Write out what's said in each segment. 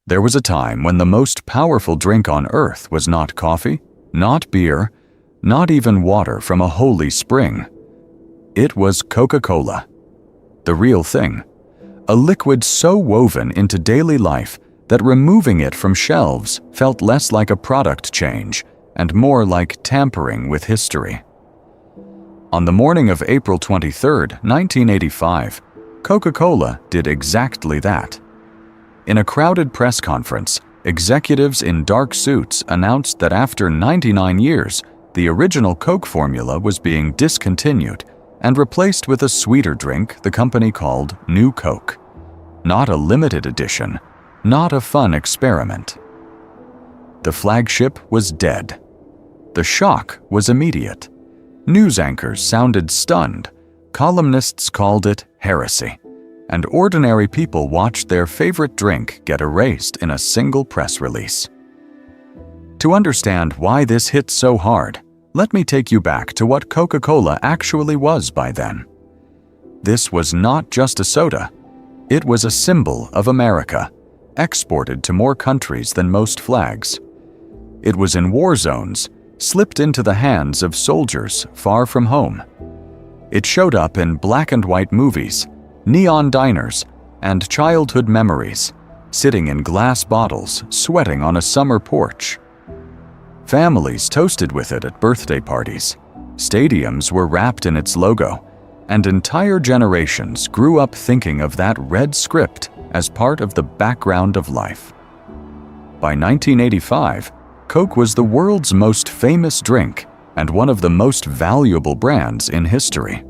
There was a time when the most powerful drink on earth was not coffee, not beer, not even water from a holy spring. It was Coca-Cola. The real thing. A liquid so woven into daily life that removing it from shelves felt less like a product change and more like tampering with history. On the morning of April 23, 1985, Coca-Cola did exactly that. In a crowded press conference, executives in dark suits announced that after 99 years, the original Coke formula was being discontinued and replaced with a sweeter drink the company called New Coke. Not a limited edition, not a fun experiment. The flagship was dead. The shock was immediate. News anchors sounded stunned, columnists called it heresy, and ordinary people watched their favorite drink get erased in a single press release. To understand why this hit so hard, let me take you back to what Coca-Cola actually was by then. This was not just a soda. It was a symbol of America, exported to more countries than most flags. It was in war zones, slipped into the hands of soldiers far from home. It showed up in black and white movies, neon diners, and childhood memories, sitting in glass bottles, sweating on a summer porch. Families toasted with it at birthday parties. Stadiums were wrapped in its logo, and entire generations grew up thinking of that red script as part of the background of life. By 1985, Coke was the world's most famous drink and one of the most valuable brands in history.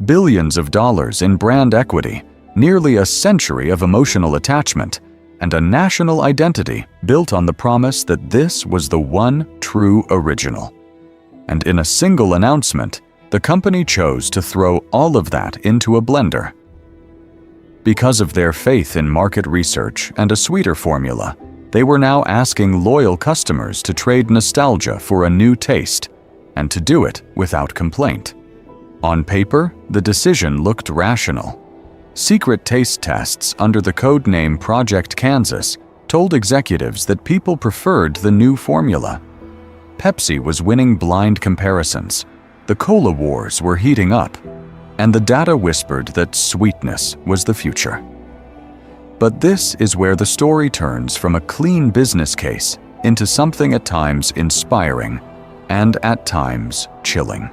Billions of dollars in brand equity, nearly a century of emotional attachment, and a national identity built on the promise that this was the one true original. And in a single announcement, the company chose to throw all of that into a blender. Because of their faith in market research and a sweeter formula, they were now asking loyal customers to trade nostalgia for a new taste, and to do it without complaint. On paper, the decision looked rational. Secret taste tests under the code name Project Kansas told executives that people preferred the new formula. Pepsi was winning blind comparisons. The cola wars were heating up, and the data whispered that sweetness was the future. But this is where the story turns from a clean business case into something at times inspiring and at times chilling.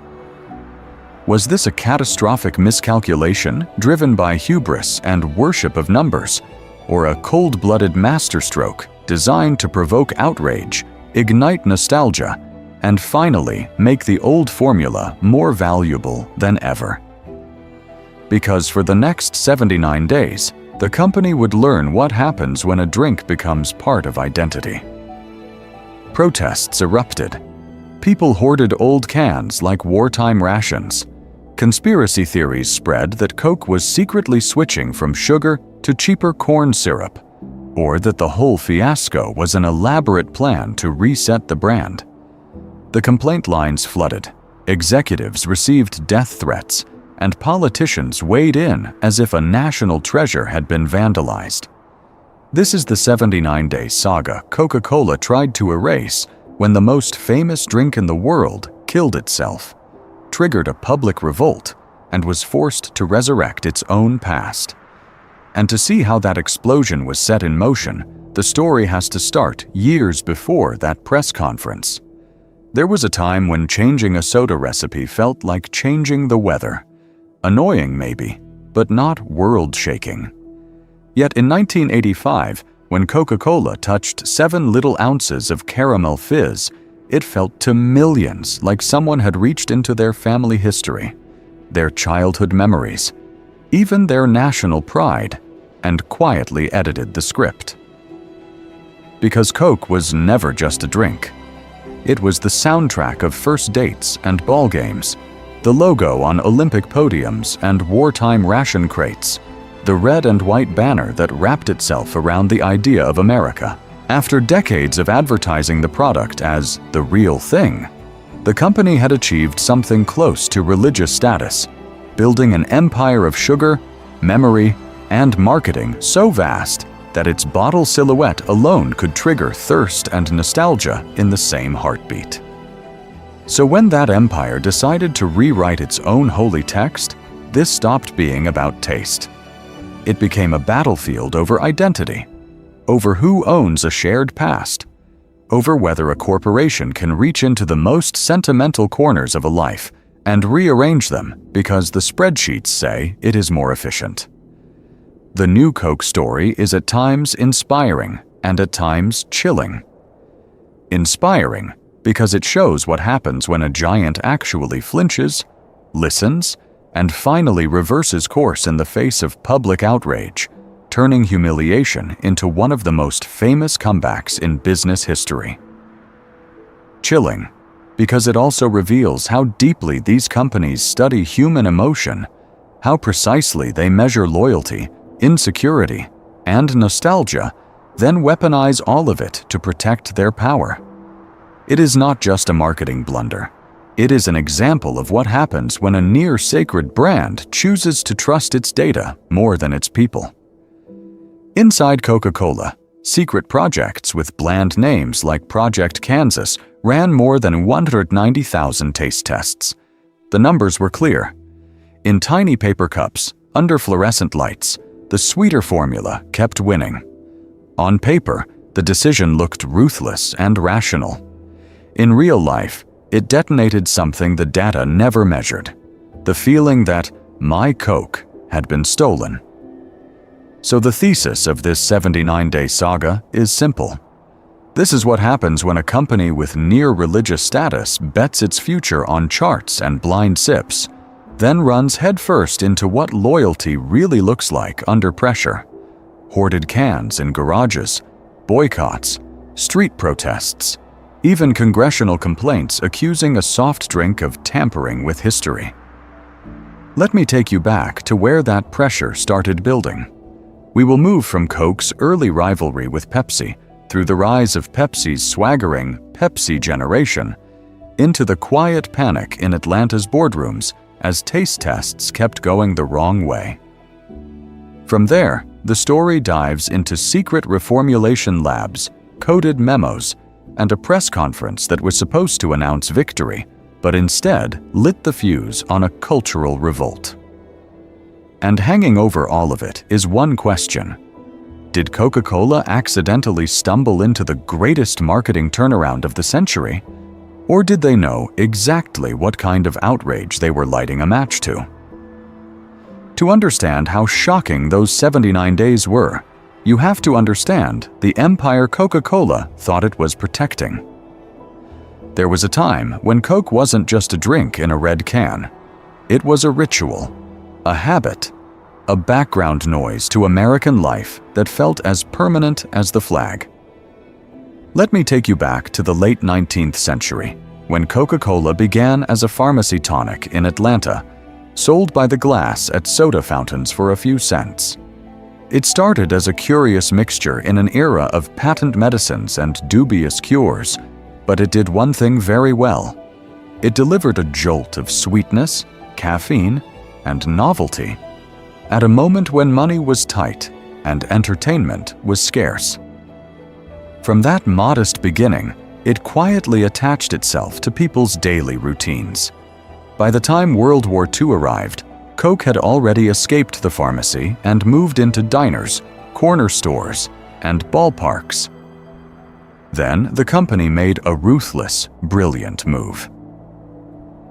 Was this a catastrophic miscalculation driven by hubris and worship of numbers, or a cold-blooded masterstroke designed to provoke outrage, ignite nostalgia, and finally make the old formula more valuable than ever? Because for the next 79 days, the company would learn what happens when a drink becomes part of identity. Protests erupted. People hoarded old cans like wartime rations. Conspiracy theories spread that Coke was secretly switching from sugar to cheaper corn syrup, or that the whole fiasco was an elaborate plan to reset the brand. The complaint lines flooded. Executives received death threats, and politicians weighed in as if a national treasure had been vandalized. This is the 79-day saga Coca-Cola tried to erase when the most famous drink in the world killed itself, triggered a public revolt, and was forced to resurrect its own past. And to see how that explosion was set in motion, the story has to start years before that press conference. There was a time when changing a soda recipe felt like changing the weather. Annoying maybe, but not world-shaking. Yet in 1985, when Coca-Cola touched 7 little ounces of caramel fizz, it felt to millions like someone had reached into their family history, their childhood memories, even their national pride, and quietly edited the script. Because Coke was never just a drink. It was the soundtrack of first dates and ball games, the logo on Olympic podiums and wartime ration crates, the red and white banner that wrapped itself around the idea of America. After decades of advertising the product as the real thing, the company had achieved something close to religious status, building an empire of sugar, memory, and marketing so vast that its bottle silhouette alone could trigger thirst and nostalgia in the same heartbeat. So when that empire decided to rewrite its own holy text, this stopped being about taste. It became a battlefield over identity, over who owns a shared past, over whether a corporation can reach into the most sentimental corners of a life and rearrange them because the spreadsheets say it is more efficient. The new Coke story is at times inspiring and at times chilling. Inspiring because it shows what happens when a giant actually flinches, listens, and finally reverses course in the face of public outrage, turning humiliation into one of the most famous comebacks in business history. Chilling, because it also reveals how deeply these companies study human emotion, how precisely they measure loyalty, insecurity, and nostalgia, then weaponize all of it to protect their power. It is not just a marketing blunder. It is an example of what happens when a near-sacred brand chooses to trust its data more than its people. Inside Coca-Cola, secret projects with bland names like Project Kansas ran more than 190,000 taste tests. The numbers were clear. In tiny paper cups, under fluorescent lights, the sweeter formula kept winning. On paper, the decision looked ruthless and rational. In real life, it detonated something the data never measured: the feeling that my Coke had been stolen. So the thesis of this 79-day saga is simple. This is what happens when a company with near-religious status bets its future on charts and blind sips, then runs headfirst into what loyalty really looks like under pressure. Hoarded cans in garages, boycotts, street protests, even congressional complaints accusing a soft drink of tampering with history. Let me take you back to where that pressure started building. We will move from Coke's early rivalry with Pepsi, through the rise of Pepsi's swaggering Pepsi generation, into the quiet panic in Atlanta's boardrooms as taste tests kept going the wrong way. From there, the story dives into secret reformulation labs, coded memos, and a press conference that was supposed to announce victory, but instead lit the fuse on a cultural revolt. And hanging over all of it is one question. Did Coca-Cola accidentally stumble into the greatest marketing turnaround of the century? Or did they know exactly what kind of outrage they were lighting a match to? To understand how shocking those 79 days were, you have to understand the empire Coca-Cola thought it was protecting. There was a time when Coke wasn't just a drink in a red can. It was a ritual, a habit, a background noise to American life that felt as permanent as the flag. Let me take you back to the late 19th century, when Coca-Cola began as a pharmacy tonic in Atlanta, sold by the glass at soda fountains for a few cents. It started as a curious mixture in an era of patent medicines and dubious cures, but it did one thing very well. It delivered a jolt of sweetness, caffeine, and novelty at a moment when money was tight and entertainment was scarce. From that modest beginning, it quietly attached itself to people's daily routines. By the time World War II arrived, Coke had already escaped the pharmacy and moved into diners, corner stores, and ballparks. Then the company made a ruthless, brilliant move.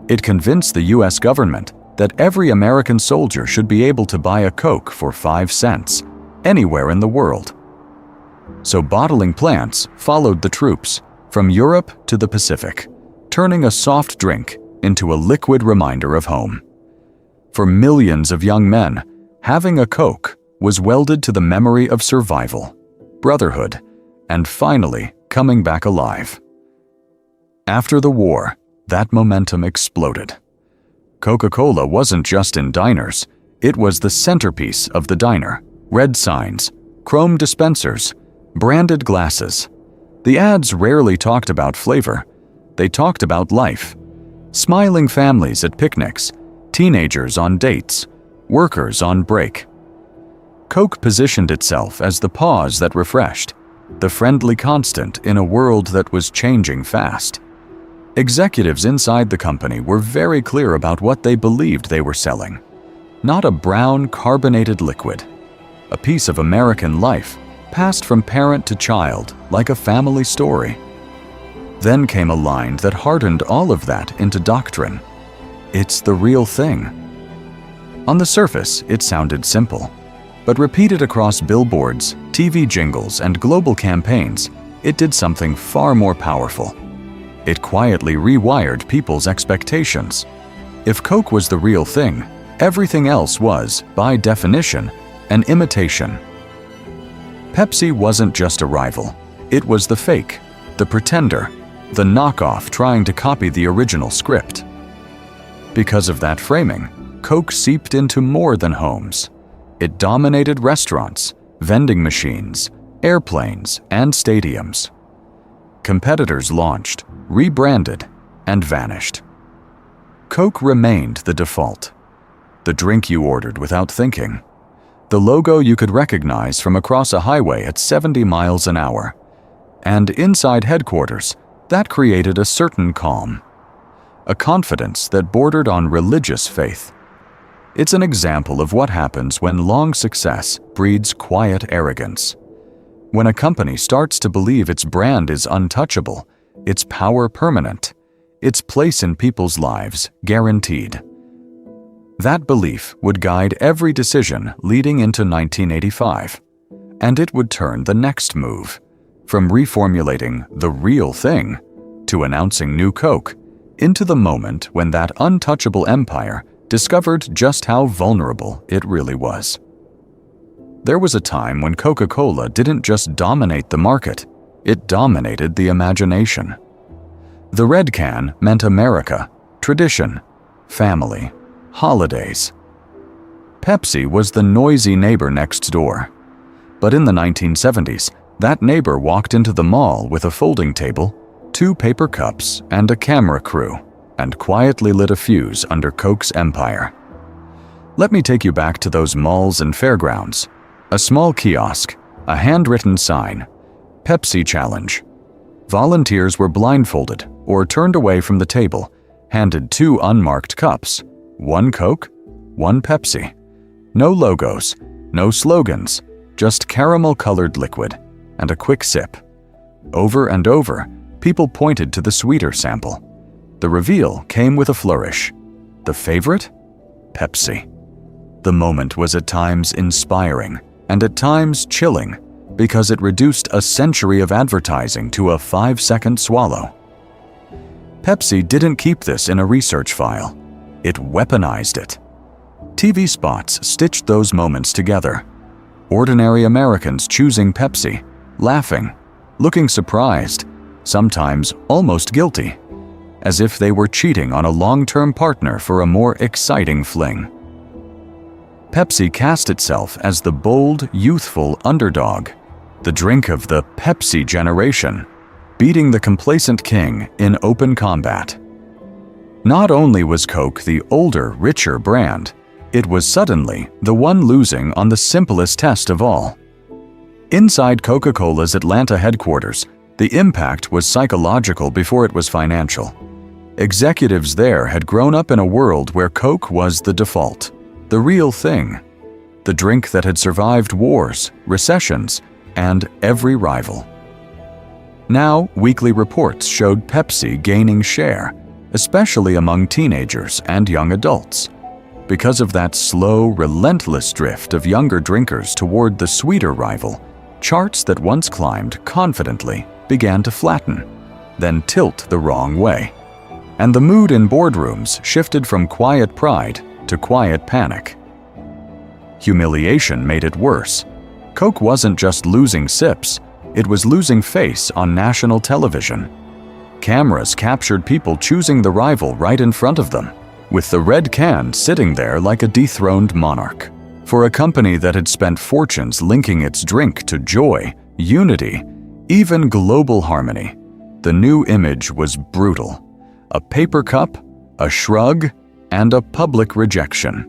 It convinced the US government that every American soldier should be able to buy a Coke for 5 cents, anywhere in the world. So bottling plants followed the troops, from Europe to the Pacific, turning a soft drink into a liquid reminder of home. For millions of young men, having a Coke was welded to the memory of survival, brotherhood, and finally coming back alive. After the war, that momentum exploded. Coca-Cola wasn't just in diners, it was the centerpiece of the diner. Red signs, chrome dispensers, branded glasses. The ads rarely talked about flavor. They talked about life. Smiling families at picnics, teenagers on dates, workers on break. Coke positioned itself as the pause that refreshed, the friendly constant in a world that was changing fast. Executives inside the company were very clear about what they believed they were selling. Not a brown, carbonated liquid. A piece of American life, passed from parent to child like a family story. Then came a line that hardened all of that into doctrine. It's the real thing. On the surface, it sounded simple, but repeated across billboards, TV jingles, and global campaigns, it did something far more powerful. It quietly rewired people's expectations. If Coke was the real thing, everything else was, by definition, an imitation. Pepsi wasn't just a rival. It was the fake, the pretender, the knockoff trying to copy the original script. Because of that framing, Coke seeped into more than homes. It dominated restaurants, vending machines, airplanes, and stadiums. Competitors launched, rebranded, and vanished. Coke remained the default. The drink you ordered without thinking. The logo you could recognize from across a highway at 70 miles an hour. And inside headquarters, that created a certain calm. A confidence that bordered on religious faith. It's an example of what happens when long success breeds quiet arrogance. When a company starts to believe its brand is untouchable, its power permanent, its place in people's lives guaranteed. That belief would guide every decision leading into 1985, and it would turn the next move, from reformulating the real thing to announcing new Coke, into the moment when that untouchable empire discovered just how vulnerable it really was. There was a time when Coca-Cola didn't just dominate the market, it dominated the imagination. The red can meant America, tradition, family, holidays. Pepsi was the noisy neighbor next door. But in the 1970s, that neighbor walked into the mall with a folding table, 2 paper cups, and a camera crew, and quietly lit a fuse under Coke's empire. Let me take you back to those malls and fairgrounds. A small kiosk, a handwritten sign, Pepsi Challenge. Volunteers were blindfolded or turned away from the table, handed 2 unmarked cups, 1 Coke, 1 Pepsi. No logos, no slogans, just caramel-colored liquid, and a quick sip. Over and over, people pointed to the sweeter sample. The reveal came with a flourish. The favorite? Pepsi. The moment was at times inspiring, and at times chilling, because it reduced a century of advertising to a 5-second swallow. Pepsi didn't keep this in a research file. It weaponized it. TV spots stitched those moments together. Ordinary Americans choosing Pepsi, laughing, looking surprised, sometimes almost guilty, as if they were cheating on a long-term partner for a more exciting fling. Pepsi cast itself as the bold, youthful underdog, the drink of the Pepsi generation, beating the complacent king in open combat. Not only was Coke the older, richer brand, it was suddenly the one losing on the simplest test of all. Inside Coca-Cola's Atlanta headquarters, the impact was psychological before it was financial. Executives there had grown up in a world where Coke was the default, the real thing, the drink that had survived wars, recessions, and every rival. Now, weekly reports showed Pepsi gaining share, especially among teenagers and young adults. Because of that slow, relentless drift of younger drinkers toward the sweeter rival, charts that once climbed confidently began to flatten, then tilt the wrong way. And the mood in boardrooms shifted from quiet pride to quiet panic. Humiliation made it worse. Coke wasn't just losing sips, it was losing face on national television. Cameras captured people choosing the rival right in front of them, with the red can sitting there like a dethroned monarch. For a company that had spent fortunes linking its drink to joy, unity, even global harmony, the new image was brutal. A paper cup, a shrug, and a public rejection.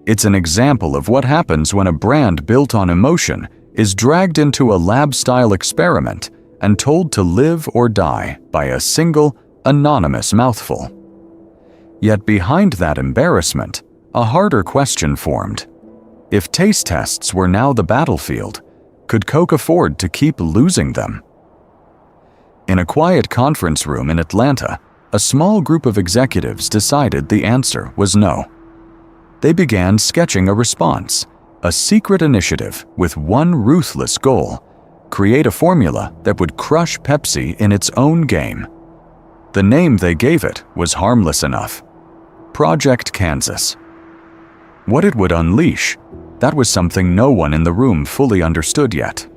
It's an example of what happens when a brand built on emotion is dragged into a lab-style experiment and told to live or die by a single, anonymous mouthful. Yet behind that embarrassment, a harder question formed. If taste tests were now the battlefield, could Coke afford to keep losing them? In a quiet conference room in Atlanta, a small group of executives decided the answer was no. They began sketching a response, a secret initiative with one ruthless goal: create a formula that would crush Pepsi in its own game. The name they gave it was harmless enough: Project Kansas. What it would unleash, that was something no one in the room fully understood yet.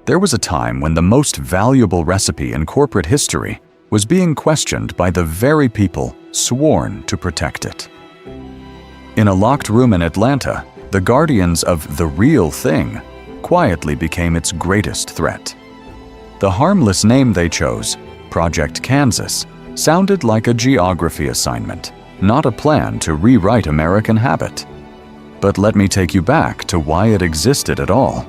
There was a time when the most valuable recipe in corporate history was being questioned by the very people sworn to protect it. In a locked room in Atlanta, the guardians of the real thing quietly became its greatest threat. The harmless name they chose, Project Kansas, sounded like a geography assignment, not a plan to rewrite American habit. But let me take you back to why it existed at all.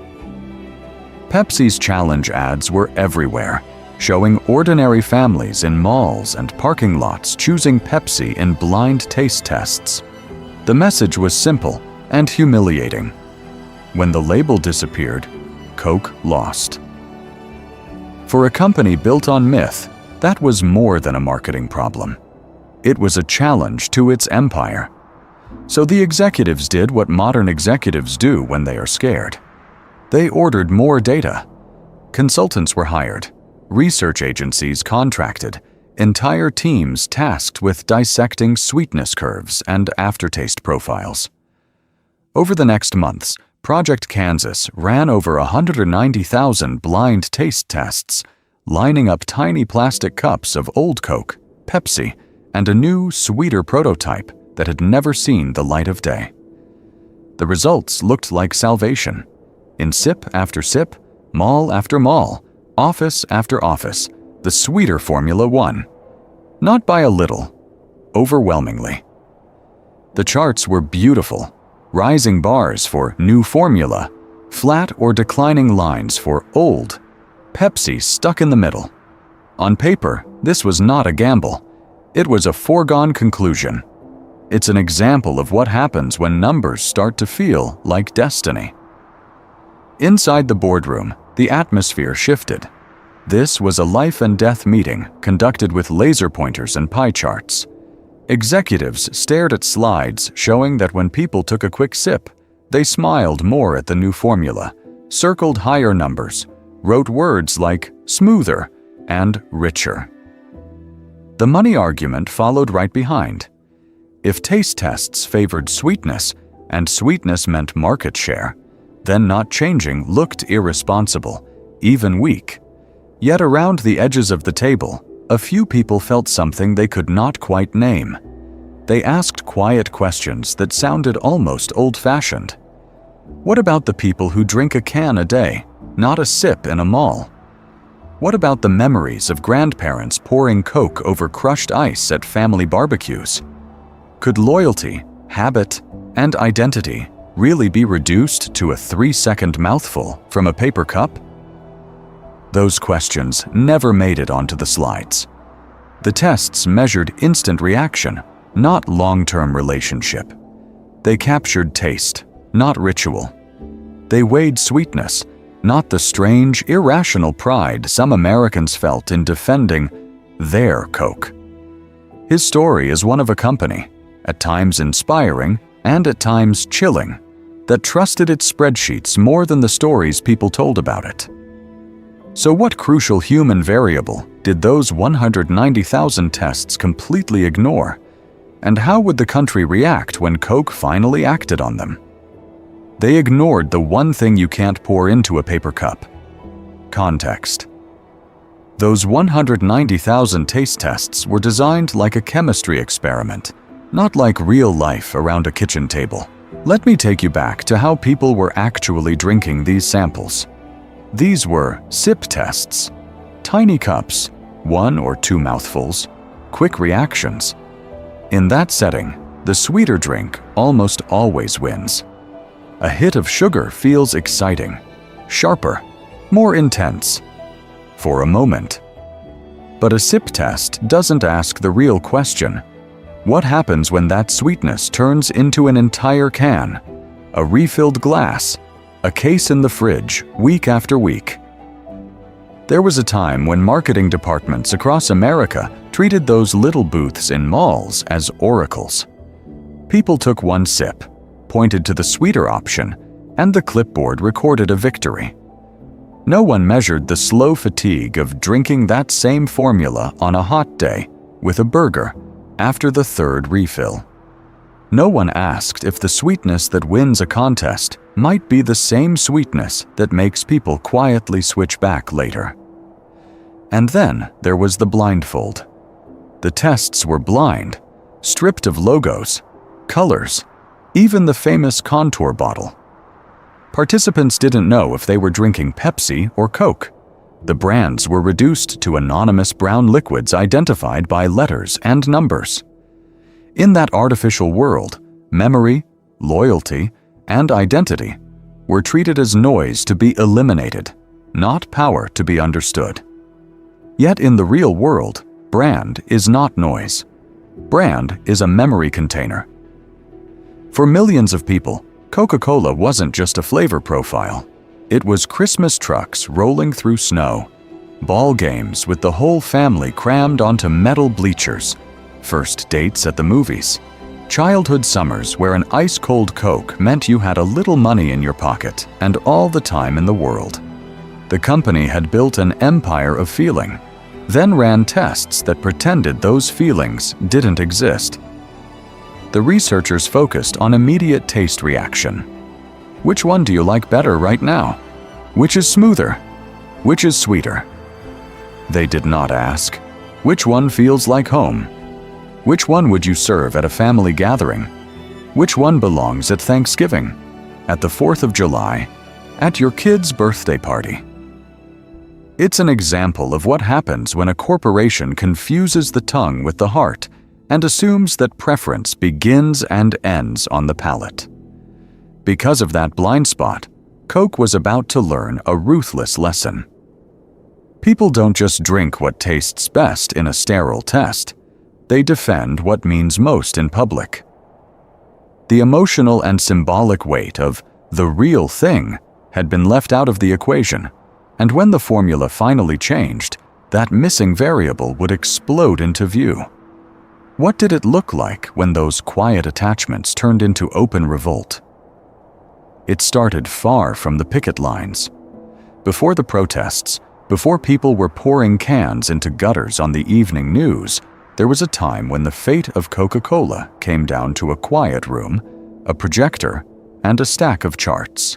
Pepsi's challenge ads were everywhere, showing ordinary families in malls and parking lots choosing Pepsi in blind taste tests. The message was simple and humiliating. When the label disappeared, Coke lost. For a company built on myth, that was more than a marketing problem. It was a challenge to its empire. So the executives did what modern executives do when they are scared. They ordered more data. Consultants were hired, research agencies contracted, entire teams tasked with dissecting sweetness curves and aftertaste profiles. Over the next months, Project Kansas ran over 190,000 blind taste tests, lining up tiny plastic cups of old Coke, Pepsi, and a new, sweeter prototype that had never seen the light of day. The results looked like salvation. In sip after sip, mall after mall, office after office, the sweeter formula won. Not by a little, overwhelmingly. The charts were beautiful, rising bars for new formula, flat or declining lines for old, Pepsi stuck in the middle. On paper, this was not a gamble. It was a foregone conclusion. It's an example of what happens when numbers start to feel like destiny. Inside the boardroom, the atmosphere shifted. This was a life and death meeting conducted with laser pointers and pie charts. Executives stared at slides showing that when people took a quick sip, they smiled more at the new formula, circled higher numbers, wrote words like smoother and richer. The money argument followed right behind. If taste tests favored sweetness, and sweetness meant market share, then not changing looked irresponsible, even weak. Yet around the edges of the table, a few people felt something they could not quite name. They asked quiet questions that sounded almost old-fashioned. What about the people who drink a can a day, not a sip in a mall? What about the memories of grandparents pouring Coke over crushed ice at family barbecues? Could loyalty, habit, and identity really be reduced to a 3-second mouthful from a paper cup? Those questions never made it onto the slides. The tests measured instant reaction, not long-term relationship. They captured taste, not ritual. They weighed sweetness, not the strange, irrational pride some Americans felt in defending their Coke. His story is one of a company, at times inspiring and at times chilling, that trusted its spreadsheets more than the stories people told about it. So what crucial human variable did those 190,000 tests completely ignore? And how would the country react when Coke finally acted on them? They ignored the one thing you can't pour into a paper cup: context. Those 190,000 taste tests were designed like a chemistry experiment, not like real life around a kitchen table. Let me take you back to how people were actually drinking these samples. These were sip tests. Tiny cups, 1 or 2 mouthfuls, quick reactions. In that setting, The sweeter drink almost always wins. A hit of sugar feels exciting, sharper, more intense, for a moment. But a sip test doesn't ask the real question. What happens when that sweetness turns into an entire can, a refilled glass, a case in the fridge, week after week? There was a time when marketing departments across America treated those little booths in malls as oracles. People took one sip, pointed to the sweeter option, and the clipboard recorded a victory. No one measured the slow fatigue of drinking that same formula on a hot day with a burger after the third refill. No one asked if the sweetness that wins a contest might be the same sweetness that makes people quietly switch back later. And then there was the blindfold. The tests were blind, stripped of logos, colors, even the famous contour bottle. Participants didn't know if they were drinking Pepsi or Coke. The brands were reduced to anonymous brown liquids identified by letters and numbers. In that artificial world, memory, loyalty, and identity were treated as noise to be eliminated, not power to be understood. Yet in the real world, brand is not noise. Brand is a memory container. For millions of people, Coca-Cola wasn't just a flavor profile. It was Christmas trucks rolling through snow, ball games with the whole family crammed onto metal bleachers, first dates at the movies, childhood summers where an ice-cold Coke meant you had a little money in your pocket and all the time in the world. The company had built an empire of feeling, then ran tests that pretended those feelings didn't exist. The researchers focused on immediate taste reaction. Which one do you like better right now? Which is smoother? Which is sweeter? They did not ask, which one feels like home? Which one would you serve at a family gathering? Which one belongs at Thanksgiving, at the 4th of July, at your kid's birthday party? It's an example of what happens when a corporation confuses the tongue with the heart and assumes that preference begins and ends on the palate. Because of that blind spot, Coke was about to learn a ruthless lesson. People don't just drink what tastes best in a sterile test. They defend what means most in public. The emotional and symbolic weight of the real thing had been left out of the equation, and when the formula finally changed, that missing variable would explode into view. What did it look like when those quiet attachments turned into open revolt? It started far from the picket lines. Before the protests, before people were pouring cans into gutters on the evening news, there was a time when the fate of Coca-Cola came down to a quiet room, a projector, and a stack of charts.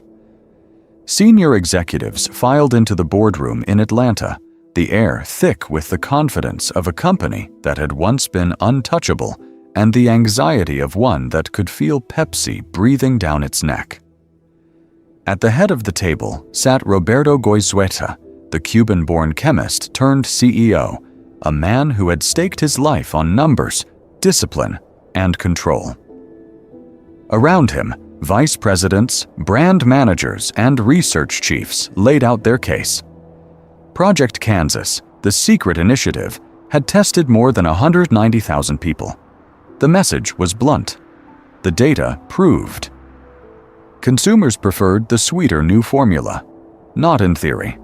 Senior executives filed into the boardroom in Atlanta, the air thick with the confidence of a company that had once been untouchable and the anxiety of one that could feel Pepsi breathing down its neck. At the head of the table sat Roberto Goizueta, the Cuban-born chemist turned CEO, a man who had staked his life on numbers, discipline, and control. Around him, vice presidents, brand managers, and research chiefs laid out their case. Project Kansas, the secret initiative, had tested more than 190,000 people. The message was blunt. The data proved. Consumers preferred the sweeter new formula, not in theory,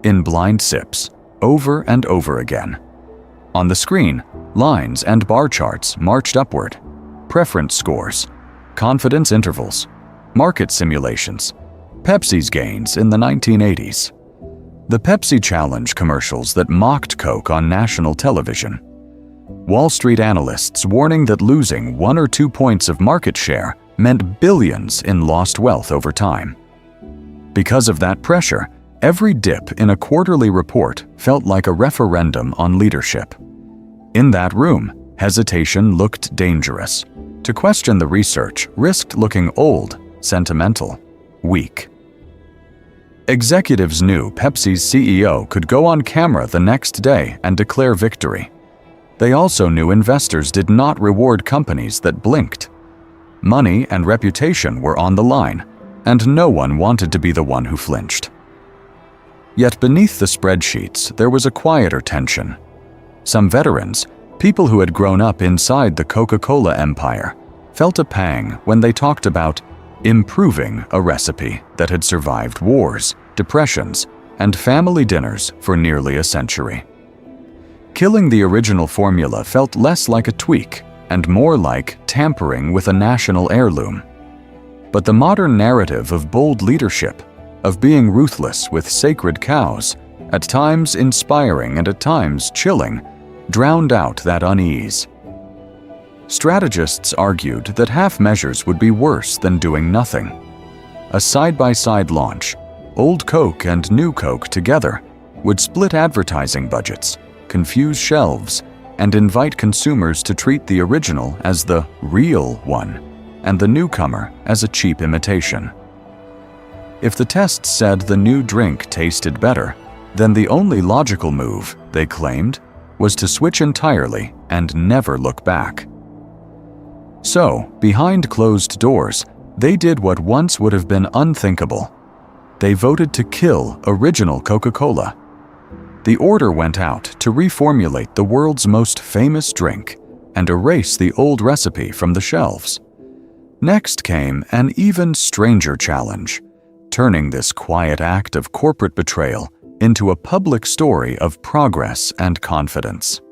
in blind sips, over and over again. On the screen, lines and bar charts marched upward, preference scores, confidence intervals, market simulations, Pepsi's gains in the 1980s. The Pepsi Challenge commercials that mocked Coke on national television. Wall Street analysts warning that losing 1 or 2 points of market share meant billions in lost wealth over time. Because of that pressure, every dip in a quarterly report felt like a referendum on leadership. In that room, hesitation looked dangerous. To question the research risked looking old, sentimental, weak. Executives knew Pepsi's CEO could go on camera the next day and declare victory. They also knew investors did not reward companies that blinked. Money and reputation were on the line, and no one wanted to be the one who flinched. Yet beneath the spreadsheets, there was a quieter tension. Some veterans, people who had grown up inside the Coca-Cola empire, felt a pang when they talked about improving a recipe that had survived wars, depressions, and family dinners for nearly a century. Killing the original formula felt less like a tweak and more like tampering with a national heirloom. But the modern narrative of bold leadership, of being ruthless with sacred cows, at times inspiring and at times chilling, drowned out that unease. Strategists argued that half measures would be worse than doing nothing. A side-by-side launch, old Coke and new Coke together, would split advertising budgets, confuse shelves, and invite consumers to treat the original as the real one and the newcomer as a cheap imitation. If the tests said the new drink tasted better, then the only logical move, they claimed, was to switch entirely and never look back. So, behind closed doors, they did what once would have been unthinkable. They voted to kill original Coca-Cola. The order went out to reformulate the world's most famous drink and erase the old recipe from the shelves. Next came an even stranger challenge, turning this quiet act of corporate betrayal into a public story of progress and confidence.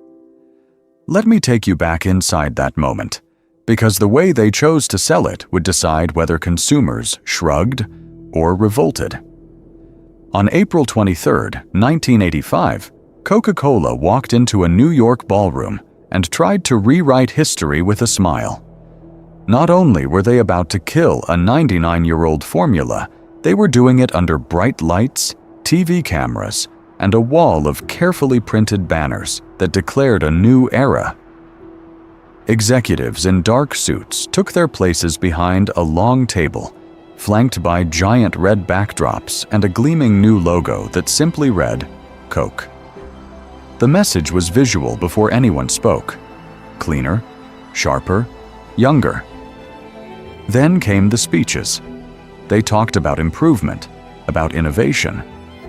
Let me take you back inside that moment, because the way they chose to sell it would decide whether consumers shrugged or revolted. On April 23, 1985, Coca-Cola walked into a New York ballroom and tried to rewrite history with a smile. Not only were they about to kill a 99-year-old formula, they were doing it under bright lights, TV cameras, and a wall of carefully printed banners that declared a new era. Executives in dark suits took their places behind a long table, flanked by giant red backdrops and a gleaming new logo that simply read, Coke. The message was visual before anyone spoke. Cleaner, sharper, younger. Then came the speeches. They talked about improvement, about innovation,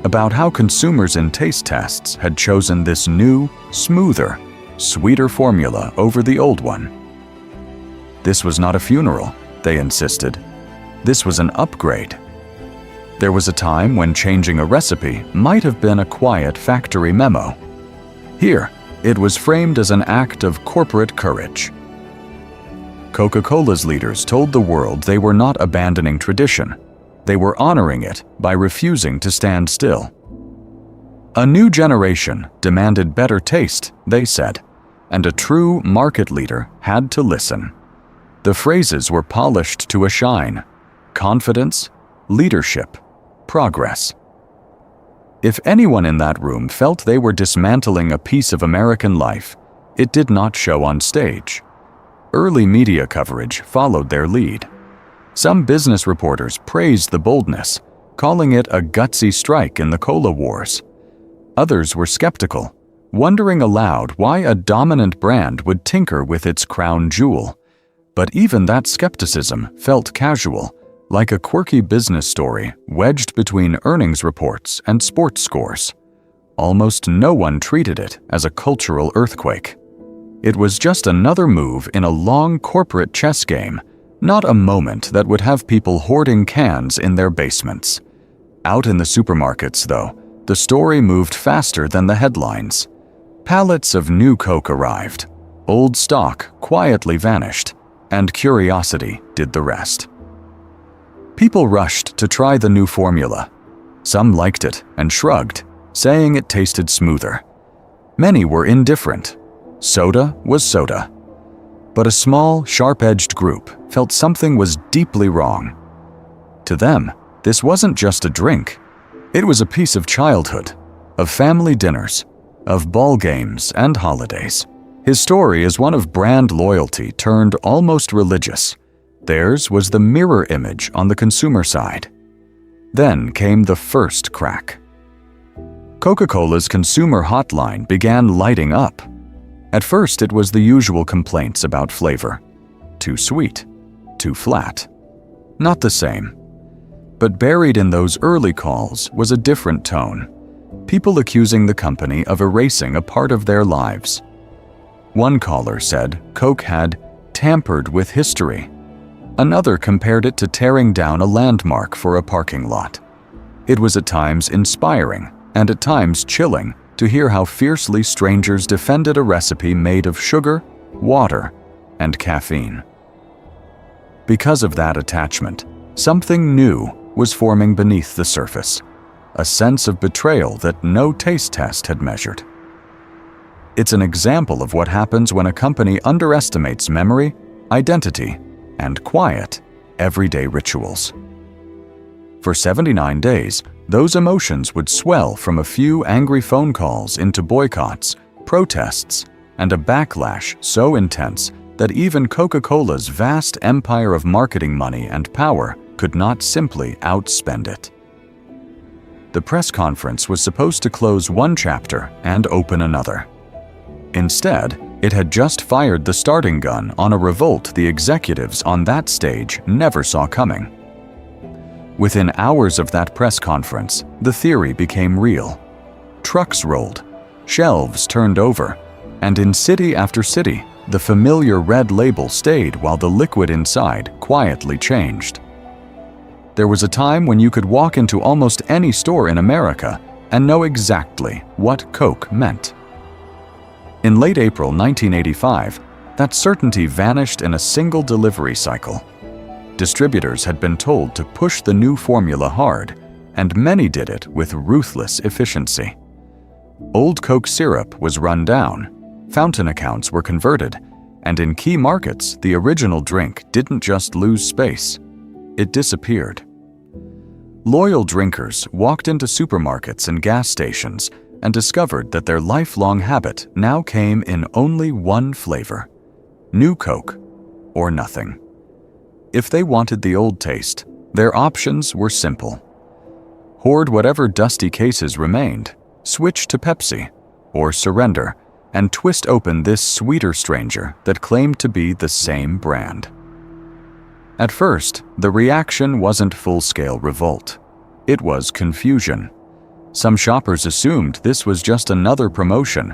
about how consumers in taste tests had chosen this new, smoother, sweeter formula over the old one. This was not a funeral, they insisted. This was an upgrade. There was a time when changing a recipe might have been a quiet factory memo. Here, it was framed as an act of corporate courage. Coca-Cola's leaders told the world they were not abandoning tradition. They were honoring it by refusing to stand still. A new generation demanded better taste, they said, and a true market leader had to listen. The phrases were polished to a shine: confidence, leadership, progress. If anyone in that room felt they were dismantling a piece of American life, it did not show on stage. Early media coverage followed their lead. Some business reporters praised the boldness, calling it a gutsy strike in the cola wars. Others were skeptical, wondering aloud why a dominant brand would tinker with its crown jewel. But even that skepticism felt casual, like a quirky business story wedged between earnings reports and sports scores. Almost no one treated it as a cultural earthquake. It was just another move in a long corporate chess game, not a moment that would have people hoarding cans in their basements. Out in the supermarkets, though, the story moved faster than the headlines. Pallets of new Coke arrived, old stock quietly vanished, and curiosity did the rest. People rushed to try the new formula. Some liked it and shrugged, saying it tasted smoother. Many were indifferent. Soda was soda. But a small, sharp-edged group felt something was deeply wrong. To them, this wasn't just a drink. It was a piece of childhood, of family dinners, of ball games and holidays. His story is one of brand loyalty turned almost religious. Theirs was the mirror image on the consumer side. Then came the first crack. Coca-Cola's consumer hotline began lighting up. At first, it was the usual complaints about flavor. Too sweet, too flat. Not the same. But buried in those early calls was a different tone. People accusing the company of erasing a part of their lives. One caller said Coke had tampered with history. Another compared it to tearing down a landmark for a parking lot. It was at times inspiring and at times chilling to hear how fiercely strangers defended a recipe made of sugar, water, and caffeine. Because of that attachment, something new was forming beneath the surface, a sense of betrayal that no taste test had measured. It's an example of what happens when a company underestimates memory, identity, and quiet, everyday rituals. For 79 days, those emotions would swell from a few angry phone calls into boycotts, protests, and a backlash so intense that even Coca-Cola's vast empire of marketing money and power could not simply outspend it. The press conference was supposed to close one chapter and open another. Instead, it had just fired the starting gun on a revolt the executives on that stage never saw coming. Within hours of that press conference, the theory became real. Trucks rolled, shelves turned over, and in city after city, the familiar red label stayed while the liquid inside quietly changed. There was a time when you could walk into almost any store in America and know exactly what Coke meant. In late April 1985, that certainty vanished in a single delivery cycle. Distributors had been told to push the new formula hard, and many did it with ruthless efficiency. Old Coke syrup was run down, fountain accounts were converted, and in key markets, the original drink didn't just lose space, it disappeared. Loyal drinkers walked into supermarkets and gas stations and discovered that their lifelong habit now came in only one flavor: New Coke or nothing. If they wanted the old taste, their options were simple. Hoard whatever dusty cases remained, switch to Pepsi, or surrender and twist open this sweeter stranger that claimed to be the same brand. At first, the reaction wasn't full-scale revolt. It was confusion. Some shoppers assumed this was just another promotion,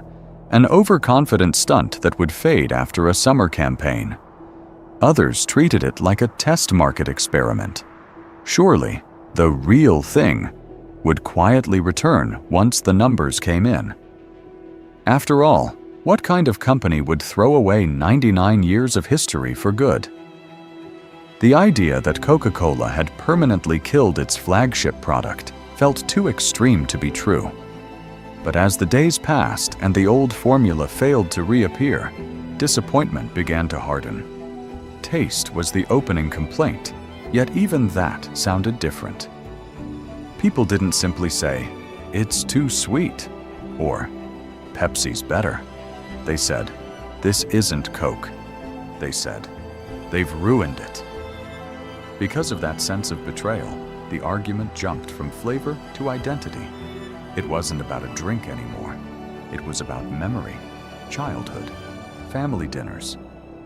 an overconfident stunt that would fade after a summer campaign. Others treated it like a test market experiment. Surely, the real thing would quietly return once the numbers came in. After all, what kind of company would throw away 99 years of history for good? The idea that Coca-Cola had permanently killed its flagship product felt too extreme to be true. But as the days passed and the old formula failed to reappear, disappointment began to harden. Taste was the opening complaint, yet even that sounded different. People didn't simply say, "It's too sweet," or "Pepsi's better." They said, "This isn't Coke." They said, "They've ruined it." Because of that sense of betrayal, the argument jumped from flavor to identity. It wasn't about a drink anymore. It was about memory, childhood, family dinners,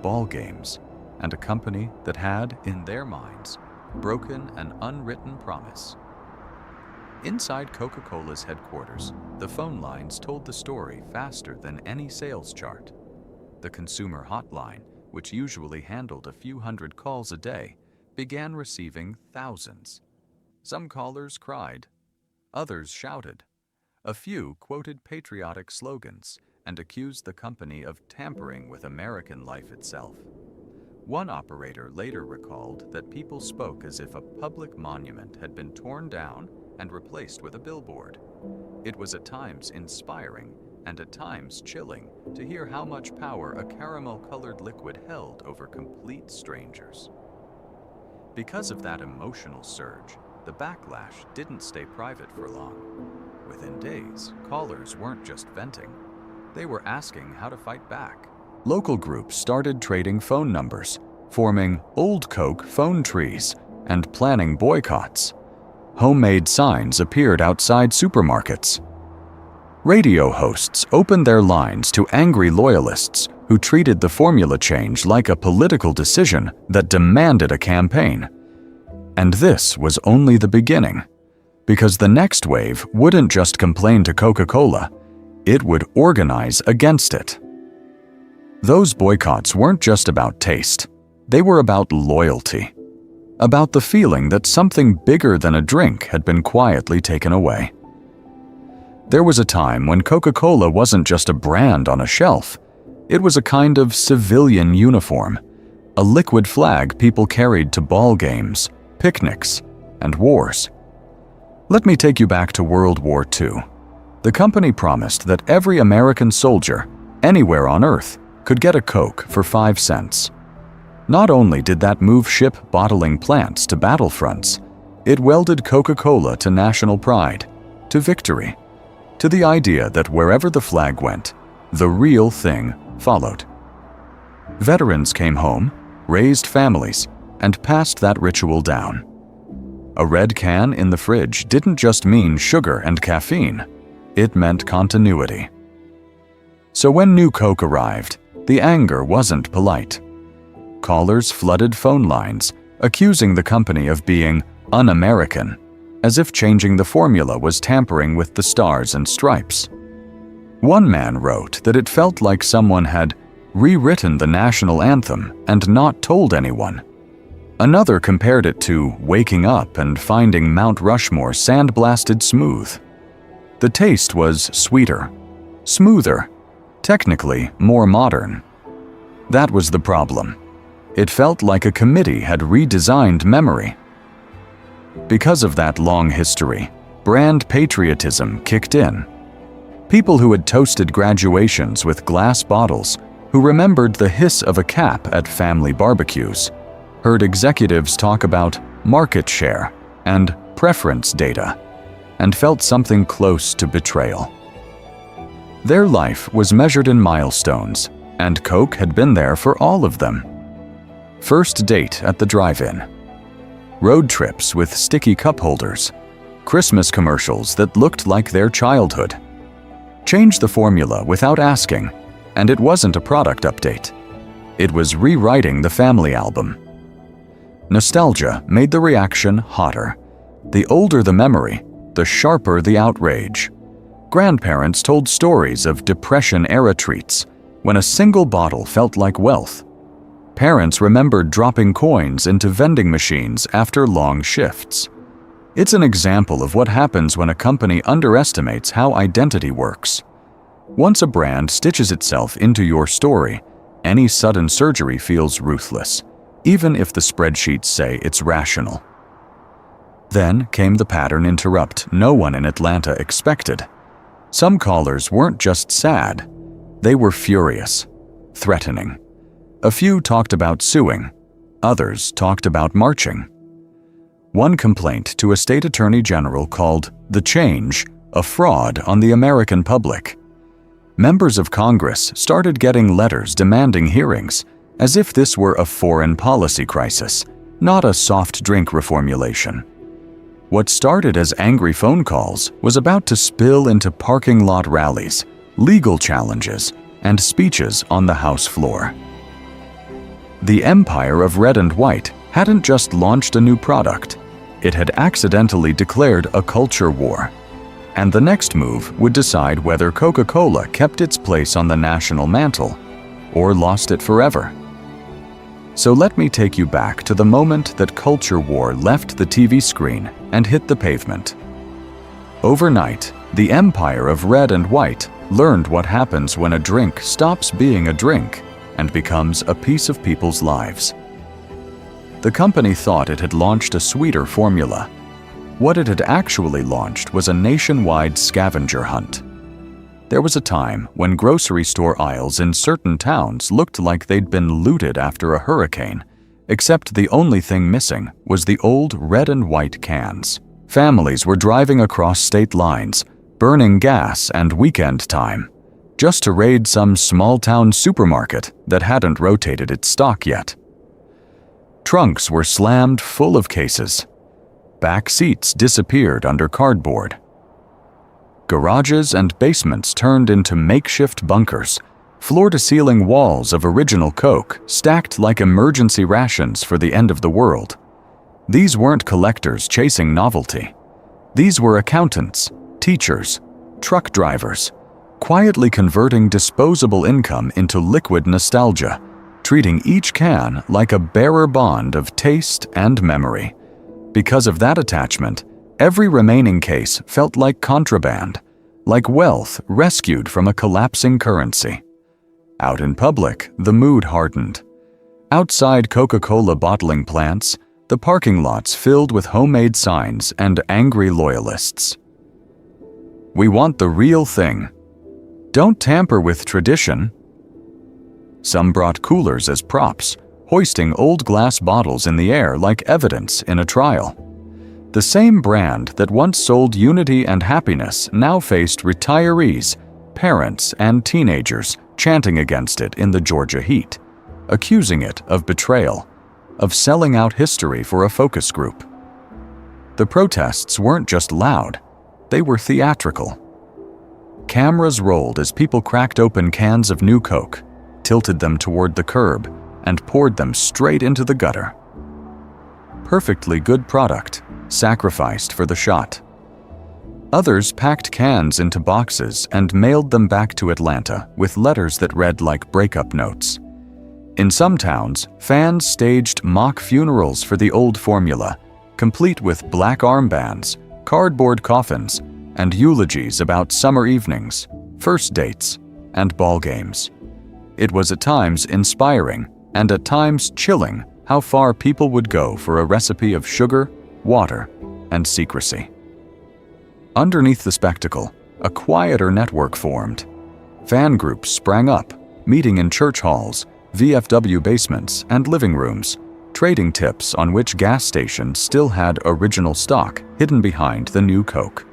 ball games, and a company that had, in their minds, broken an unwritten promise. Inside Coca-Cola's headquarters, the phone lines told the story faster than any sales chart. The consumer hotline, which usually handled a few hundred calls a day, began receiving thousands. Some callers cried, others shouted. A few quoted patriotic slogans and accused the company of tampering with American life itself. One operator later recalled that people spoke as if a public monument had been torn down and replaced with a billboard. It was at times inspiring and at times chilling to hear how much power a caramel-colored liquid held over complete strangers. Because of that emotional surge, the backlash didn't stay private for long. Within days, callers weren't just venting. They were asking how to fight back. Local groups started trading phone numbers, forming Old Coke phone trees, and planning boycotts. Homemade signs appeared outside supermarkets. Radio hosts opened their lines to angry loyalists who treated the formula change like a political decision that demanded a campaign. And this was only the beginning, because the next wave wouldn't just complain to Coca-Cola, it would organize against it. Those boycotts weren't just about taste, they were about loyalty, about the feeling that something bigger than a drink had been quietly taken away. There was a time when Coca-Cola wasn't just a brand on a shelf, it was a kind of civilian uniform, a liquid flag people carried to ball games, picnics, and wars. Let me take you back to World War II. The company promised that every American soldier, anywhere on Earth, could get a Coke for 5 cents. Not only did that move ship bottling plants to battlefronts, it welded Coca-Cola to national pride, to victory, to the idea that wherever the flag went, the real thing followed. Veterans came home, raised families, and passed that ritual down. A red can in the fridge didn't just mean sugar and caffeine, it meant continuity. So when new Coke arrived, the anger wasn't polite. Callers flooded phone lines, accusing the company of being un-American, as if changing the formula was tampering with the stars and stripes. One man wrote that it felt like someone had rewritten the national anthem and not told anyone. Another compared it to waking up and finding Mount Rushmore sandblasted smooth. The taste was sweeter, smoother, technically more modern. That was the problem. It felt like a committee had redesigned memory. Because of that long history, brand patriotism kicked in. People who had toasted graduations with glass bottles, who remembered the hiss of a cap at family barbecues, heard executives talk about market share and preference data, and felt something close to betrayal. Their life was measured in milestones, and Coke had been there for all of them. First date at the drive-in, road trips with sticky cup holders, Christmas commercials that looked like their childhood. Change the formula without asking, and it wasn't a product update. It was rewriting the family album. Nostalgia made the reaction hotter. The older the memory, the sharper the outrage. Grandparents told stories of Depression-era treats, when a single bottle felt like wealth. Parents remembered dropping coins into vending machines after long shifts. It's an example of what happens when a company underestimates how identity works. Once a brand stitches itself into your story, any sudden surgery feels ruthless, even if the spreadsheets say it's rational. Then came the pattern interrupt no one in Atlanta expected. Some callers weren't just sad, they were furious, threatening. A few talked about suing, others talked about marching. One complaint to a state attorney general called the change a fraud on the American public. Members of Congress started getting letters demanding hearings, as if this were a foreign policy crisis, not a soft drink reformulation. What started as angry phone calls was about to spill into parking lot rallies, legal challenges, and speeches on the House floor. The empire of red and white hadn't just launched a new product, it had accidentally declared a culture war. And the next move would decide whether Coca-Cola kept its place on the national mantle or lost it forever. So let me take you back to the moment that culture war left the TV screen and hit the pavement. Overnight, the empire of red and white learned what happens when a drink stops being a drink and becomes a piece of people's lives. The company thought it had launched a sweeter formula. What it had actually launched was a nationwide scavenger hunt. There was a time when grocery store aisles in certain towns looked like they'd been looted after a hurricane, except the only thing missing was the old red and white cans. Families were driving across state lines, burning gas and weekend time, just to raid some small-town supermarket that hadn't rotated its stock yet. Trunks were slammed full of cases. Back seats disappeared under cardboard. Garages and basements turned into makeshift bunkers, floor-to-ceiling walls of original Coke stacked like emergency rations for the end of the world. These weren't collectors chasing novelty. These were accountants, teachers, truck drivers, quietly converting disposable income into liquid nostalgia, treating each can like a bearer bond of taste and memory. Because of that attachment, every remaining case felt like contraband, like wealth rescued from a collapsing currency. Out in public, the mood hardened. Outside Coca-Cola bottling plants, the parking lots filled with homemade signs and angry loyalists. "We want the real thing. Don't tamper with tradition." Some brought coolers as props, hoisting old glass bottles in the air like evidence in a trial. The same brand that once sold unity and happiness now faced retirees, parents, and teenagers chanting against it in the Georgia heat, accusing it of betrayal, of selling out history for a focus group. The protests weren't just loud, they were theatrical. Cameras rolled as people cracked open cans of new Coke, tilted them toward the curb, and poured them straight into the gutter. Perfectly good product, sacrificed for the shot. Others packed cans into boxes and mailed them back to Atlanta with letters that read like breakup notes. In some towns, fans staged mock funerals for the old formula, complete with black armbands, cardboard coffins, and eulogies about summer evenings, first dates, and ball games. It was at times inspiring and at times chilling how far people would go for a recipe of sugar, water, and secrecy. Underneath the spectacle, a quieter network formed. Fan groups sprang up, meeting in church halls, VFW basements, and living rooms, trading tips on which gas stations still had original stock hidden behind the new Coke.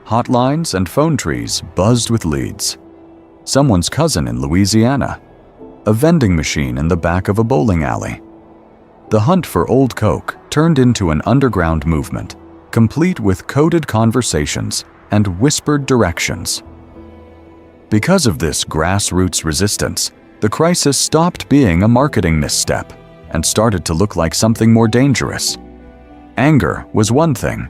Hotlines and phone trees buzzed with leads. Someone's cousin in Louisiana, a vending machine in the back of a bowling alley. The hunt for old Coke turned into an underground movement, complete with coded conversations and whispered directions. Because of this grassroots resistance, the crisis stopped being a marketing misstep and started to look like something more dangerous. Anger was one thing,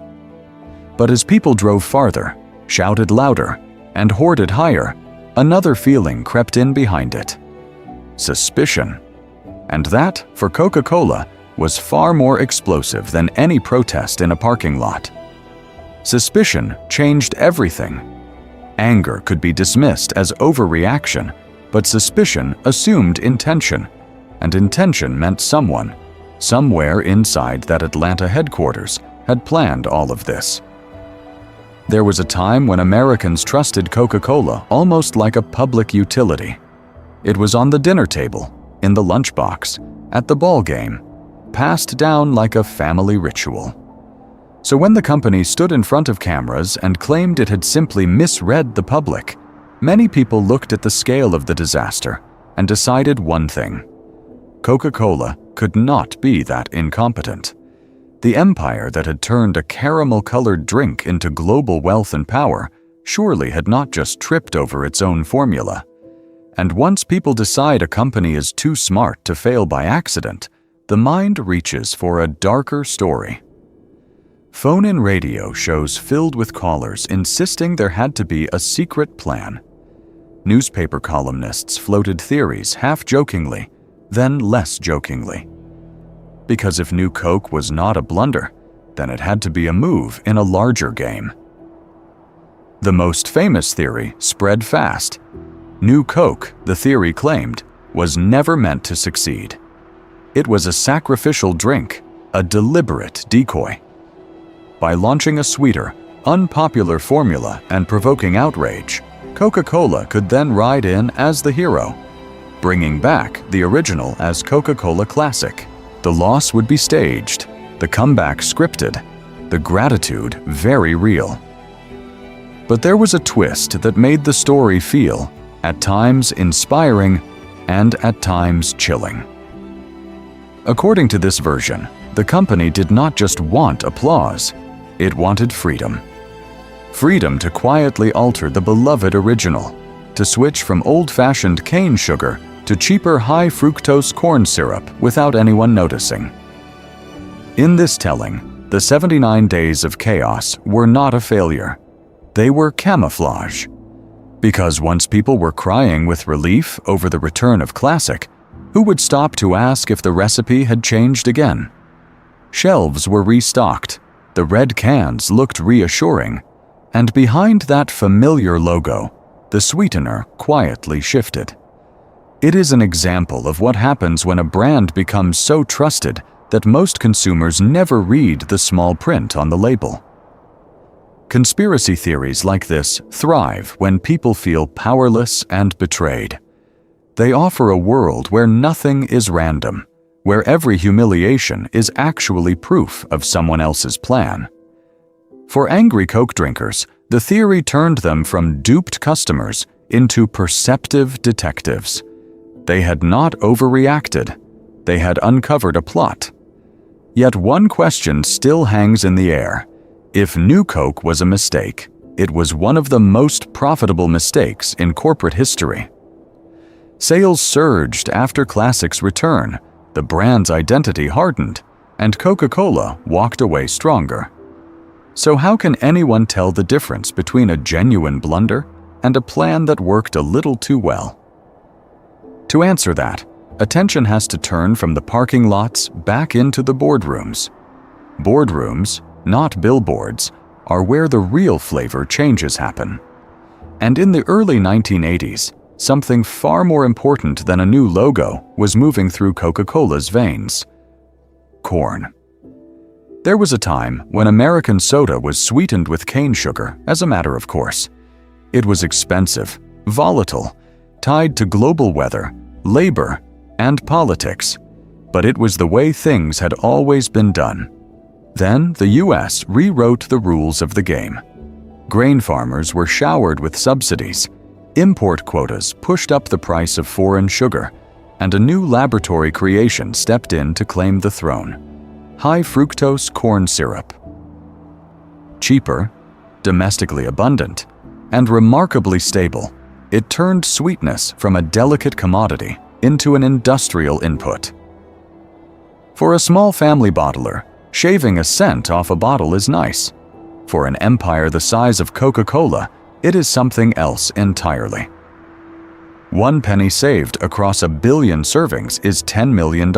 but as people drove farther, shouted louder, and hoarded higher, another feeling crept in behind it: suspicion. And that, for Coca-Cola, was far more explosive than any protest in a parking lot. Suspicion changed everything. Anger could be dismissed as overreaction, but suspicion assumed intention, and intention meant someone, somewhere inside that Atlanta headquarters, had planned all of this. There was a time when Americans trusted Coca-Cola almost like a public utility. It was on the dinner table, in the lunchbox, at the ball game, passed down like a family ritual. So when the company stood in front of cameras and claimed it had simply misread the public, many people looked at the scale of the disaster and decided one thing: Coca-Cola could not be that incompetent. The empire that had turned a caramel-colored drink into global wealth and power surely had not just tripped over its own formula. And once people decide a company is too smart to fail by accident, the mind reaches for a darker story. Phone-in radio shows filled with callers insisting there had to be a secret plan. Newspaper columnists floated theories half-jokingly, then less jokingly. Because if new Coke was not a blunder, then it had to be a move in a larger game. The most famous theory spread fast. New Coke, the theory claimed, was never meant to succeed. It was a sacrificial drink, a deliberate decoy. By launching a sweeter, unpopular formula and provoking outrage, Coca-Cola could then ride in as the hero, bringing back the original as Coca-Cola Classic. The loss would be staged, the comeback scripted, the gratitude very real. But there was a twist that made the story feel, at times inspiring, and at times chilling. According to this version, the company did not just want applause, it wanted freedom. Freedom to quietly alter the beloved original, to switch from old-fashioned cane sugar to cheaper high-fructose corn syrup without anyone noticing. In this telling, the 79 days of chaos were not a failure. They were camouflage. Because once people were crying with relief over the return of Classic, who would stop to ask if the recipe had changed again? Shelves were restocked, the red cans looked reassuring, and behind that familiar logo, the sweetener quietly shifted. It is an example of what happens when a brand becomes so trusted that most consumers never read the small print on the label. Conspiracy theories like this thrive when people feel powerless and betrayed. They offer a world where nothing is random, where every humiliation is actually proof of someone else's plan. For angry Coke drinkers, the theory turned them from duped customers into perceptive detectives. They had not overreacted. They had uncovered a plot. Yet one question still hangs in the air. If New Coke was a mistake, it was one of the most profitable mistakes in corporate history. Sales surged after Classic's return, the brand's identity hardened, and Coca-Cola walked away stronger. So how can anyone tell the difference between a genuine blunder and a plan that worked a little too well? To answer that, attention has to turn from the parking lots back into the boardrooms. Boardrooms, not billboards, are where the real flavor changes happen. And in the early 1980s, something far more important than a new logo was moving through Coca-Cola's veins: corn. There was a time when American soda was sweetened with cane sugar as a matter of course. It was expensive, volatile, tied to global weather, labor, and politics, but it was the way things had always been done. Then the US rewrote the rules of the game. Grain farmers were showered with subsidies, import quotas pushed up the price of foreign sugar, and a new laboratory creation stepped in to claim the throne: high-fructose corn syrup. Cheaper, domestically abundant, and remarkably stable, it turned sweetness from a delicate commodity into an industrial input. For a small family bottler, shaving a cent off a bottle is nice. For an empire the size of Coca-Cola, it is something else entirely. 1 penny saved across 1 billion servings is $10 million.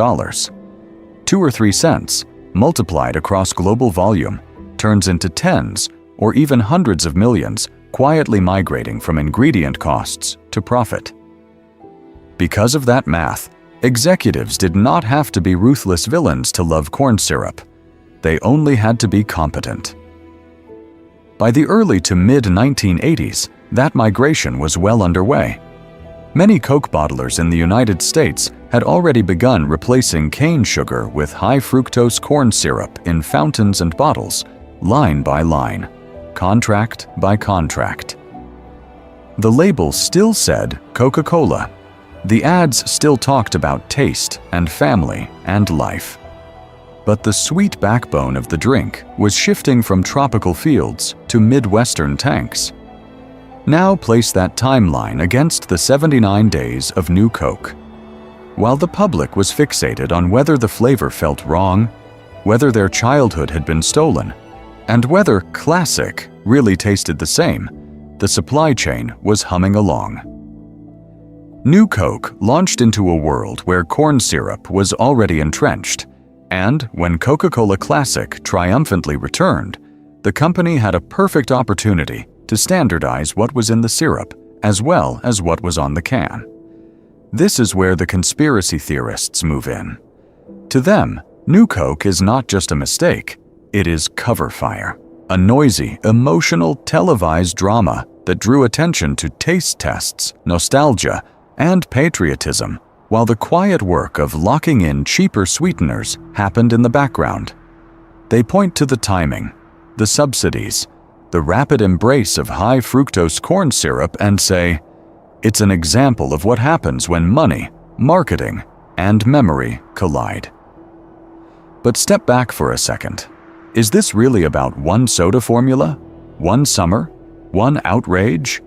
2 or 3 cents, multiplied across global volume, turns into tens or even hundreds of millions, quietly migrating from ingredient costs to profit. Because of that math, executives did not have to be ruthless villains to love corn syrup. They only had to be competent. By the early to mid-1980s, that migration was well underway. Many Coke bottlers in the United States had already begun replacing cane sugar with high-fructose corn syrup in fountains and bottles, line by line, contract by contract. The label still said Coca-Cola. The ads still talked about taste and family and life. But the sweet backbone of the drink was shifting from tropical fields to Midwestern tanks. Now place that timeline against the 79 days of New Coke. While the public was fixated on whether the flavor felt wrong, whether their childhood had been stolen, and whether Classic really tasted the same, the supply chain was humming along. New Coke launched into a world where corn syrup was already entrenched, and when Coca-Cola Classic triumphantly returned, the company had a perfect opportunity to standardize what was in the syrup as well as what was on the can. This is where the conspiracy theorists move in. To them, New Coke is not just a mistake, it is cover fire, a noisy, emotional, televised drama that drew attention to taste tests, nostalgia, and patriotism, while the quiet work of locking in cheaper sweeteners happened in the background. They point to the timing, the subsidies, the rapid embrace of high-fructose corn syrup and say, it's an example of what happens when money, marketing, and memory collide. But step back for a second. Is this really about one soda formula? One summer? One outrage?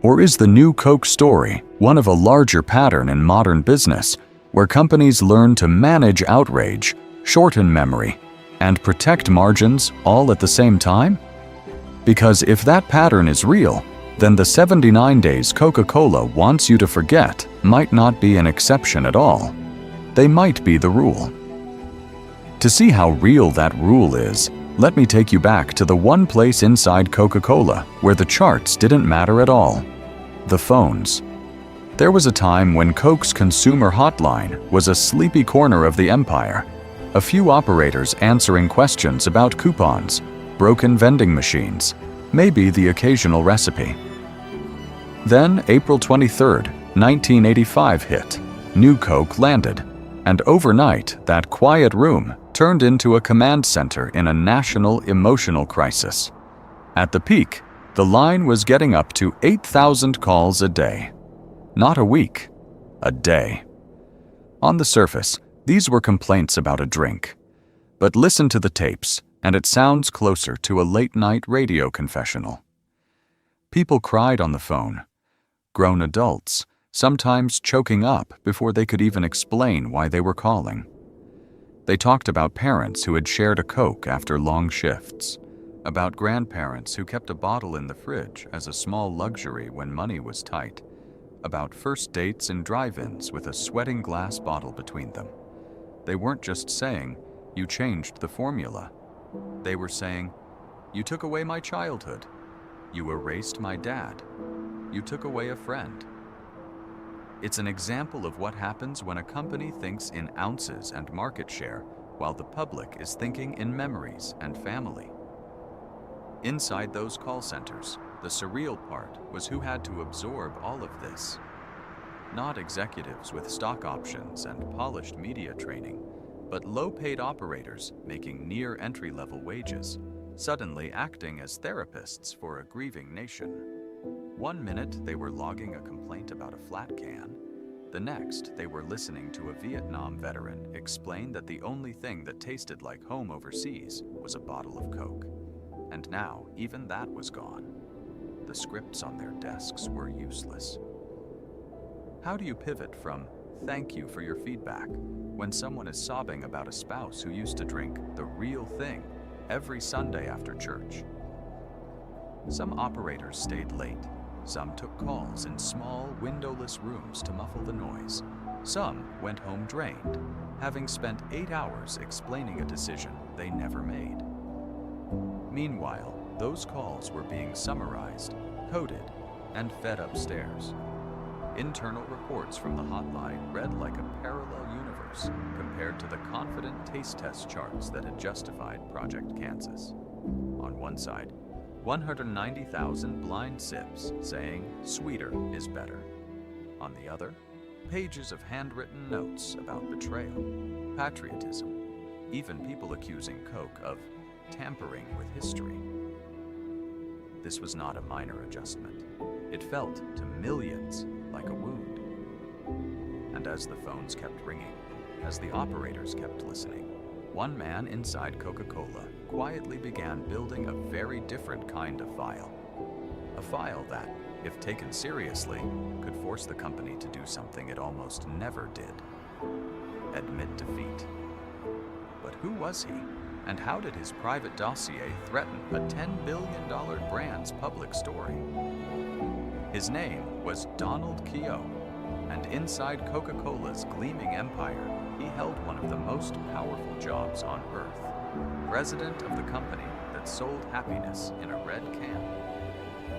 Or is the new Coke story one of a larger pattern in modern business, where companies learn to manage outrage, shorten memory, and protect margins all at the same time? Because if that pattern is real, then the 79 days Coca-Cola wants you to forget might not be an exception at all. They might be the rule. To see how real that rule is, let me take you back to the one place inside Coca-Cola where the charts didn't matter at all: the phones. There was a time when Coke's consumer hotline was a sleepy corner of the empire. A few operators answering questions about coupons, broken vending machines, maybe the occasional recipe. Then April 23, 1985 hit. New Coke landed, and overnight that quiet room turned into a command center in a national emotional crisis. At the peak, the line was getting up to 8,000 calls a day. Not a week, a day. On the surface, these were complaints about a drink. But listen to the tapes, and it sounds closer to a late-night radio confessional. People cried on the phone. Grown adults, sometimes choking up before they could even explain why they were calling. They talked about parents who had shared a Coke after long shifts, about grandparents who kept a bottle in the fridge as a small luxury when money was tight, about first dates in drive-ins with a sweating glass bottle between them. They weren't just saying, "You changed the formula." They were saying, "You took away my childhood. You erased my dad. You took away a friend." It's an example of what happens when a company thinks in ounces and market share, while the public is thinking in memories and family. Inside those call centers, the surreal part was who had to absorb all of this. Not executives with stock options and polished media training, but low-paid operators making near entry-level wages, suddenly acting as therapists for a grieving nation. One minute they were logging a complaint about a flat can. The next, they were listening to a Vietnam veteran explain that the only thing that tasted like home overseas was a bottle of Coke. And now, even that was gone. The scripts on their desks were useless. How do you pivot from "thank you for your feedback" when someone is sobbing about a spouse who used to drink the real thing every Sunday after church? Some operators stayed late. Some took calls in small, windowless rooms to muffle the noise. Some went home drained, having spent 8 hours explaining a decision they never made. Meanwhile, those calls were being summarized, coded, and fed upstairs. Internal reports from the hotline read like a parallel universe compared to the confident taste test charts that had justified Project Kansas. On one side, 190,000 blind sips saying sweeter is better. On the other, pages of handwritten notes about betrayal, patriotism, even people accusing Coke of tampering with history. This was not a minor adjustment. It felt to millions like a wound. And as the phones kept ringing, as the operators kept listening, one man inside Coca-Cola quietly began building a very different kind of file. A file that, if taken seriously, could force the company to do something it almost never did: admit defeat. But who was he? And how did his private dossier threaten a $10 billion brand's public story? His name was Donald Keogh, and inside Coca-Cola's gleaming empire, he held one of the most powerful jobs on earth: president of the company that sold happiness in a red can.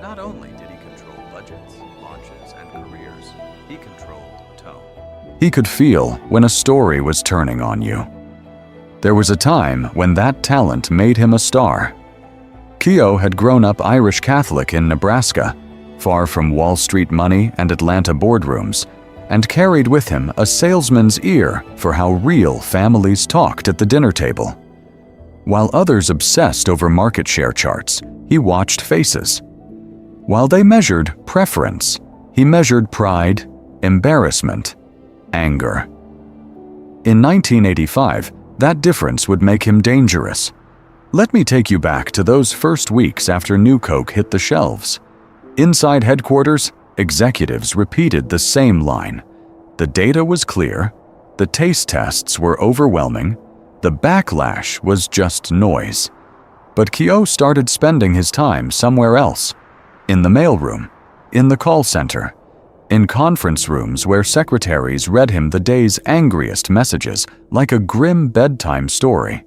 Not only did he control budgets, launches, and careers, he controlled tone. He could feel when a story was turning on you. There was a time when that talent made him a star. Keogh had grown up Irish Catholic in Nebraska, far from Wall Street money and Atlanta boardrooms, and carried with him a salesman's ear for how real families talked at the dinner table. While others obsessed over market share charts, he watched faces. While they measured preference, he measured pride, embarrassment, anger. In 1985, that difference would make him dangerous. Let me take you back to those first weeks after New Coke hit the shelves. Inside headquarters, executives repeated the same line. The data was clear, the taste tests were overwhelming, the backlash was just noise. But Keogh started spending his time somewhere else. In the mailroom, in the call center, in conference rooms where secretaries read him the day's angriest messages like a grim bedtime story.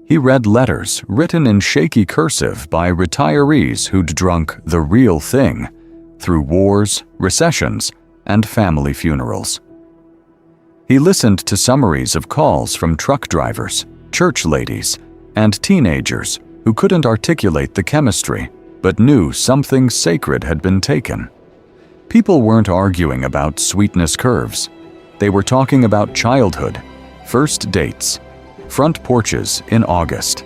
He read letters written in shaky cursive by retirees who'd drunk the real thing through wars, recessions, and family funerals. He listened to summaries of calls from truck drivers, church ladies, and teenagers who couldn't articulate the chemistry but knew something sacred had been taken. People weren't arguing about sweetness curves. They were talking about childhood, first dates, front porches in August.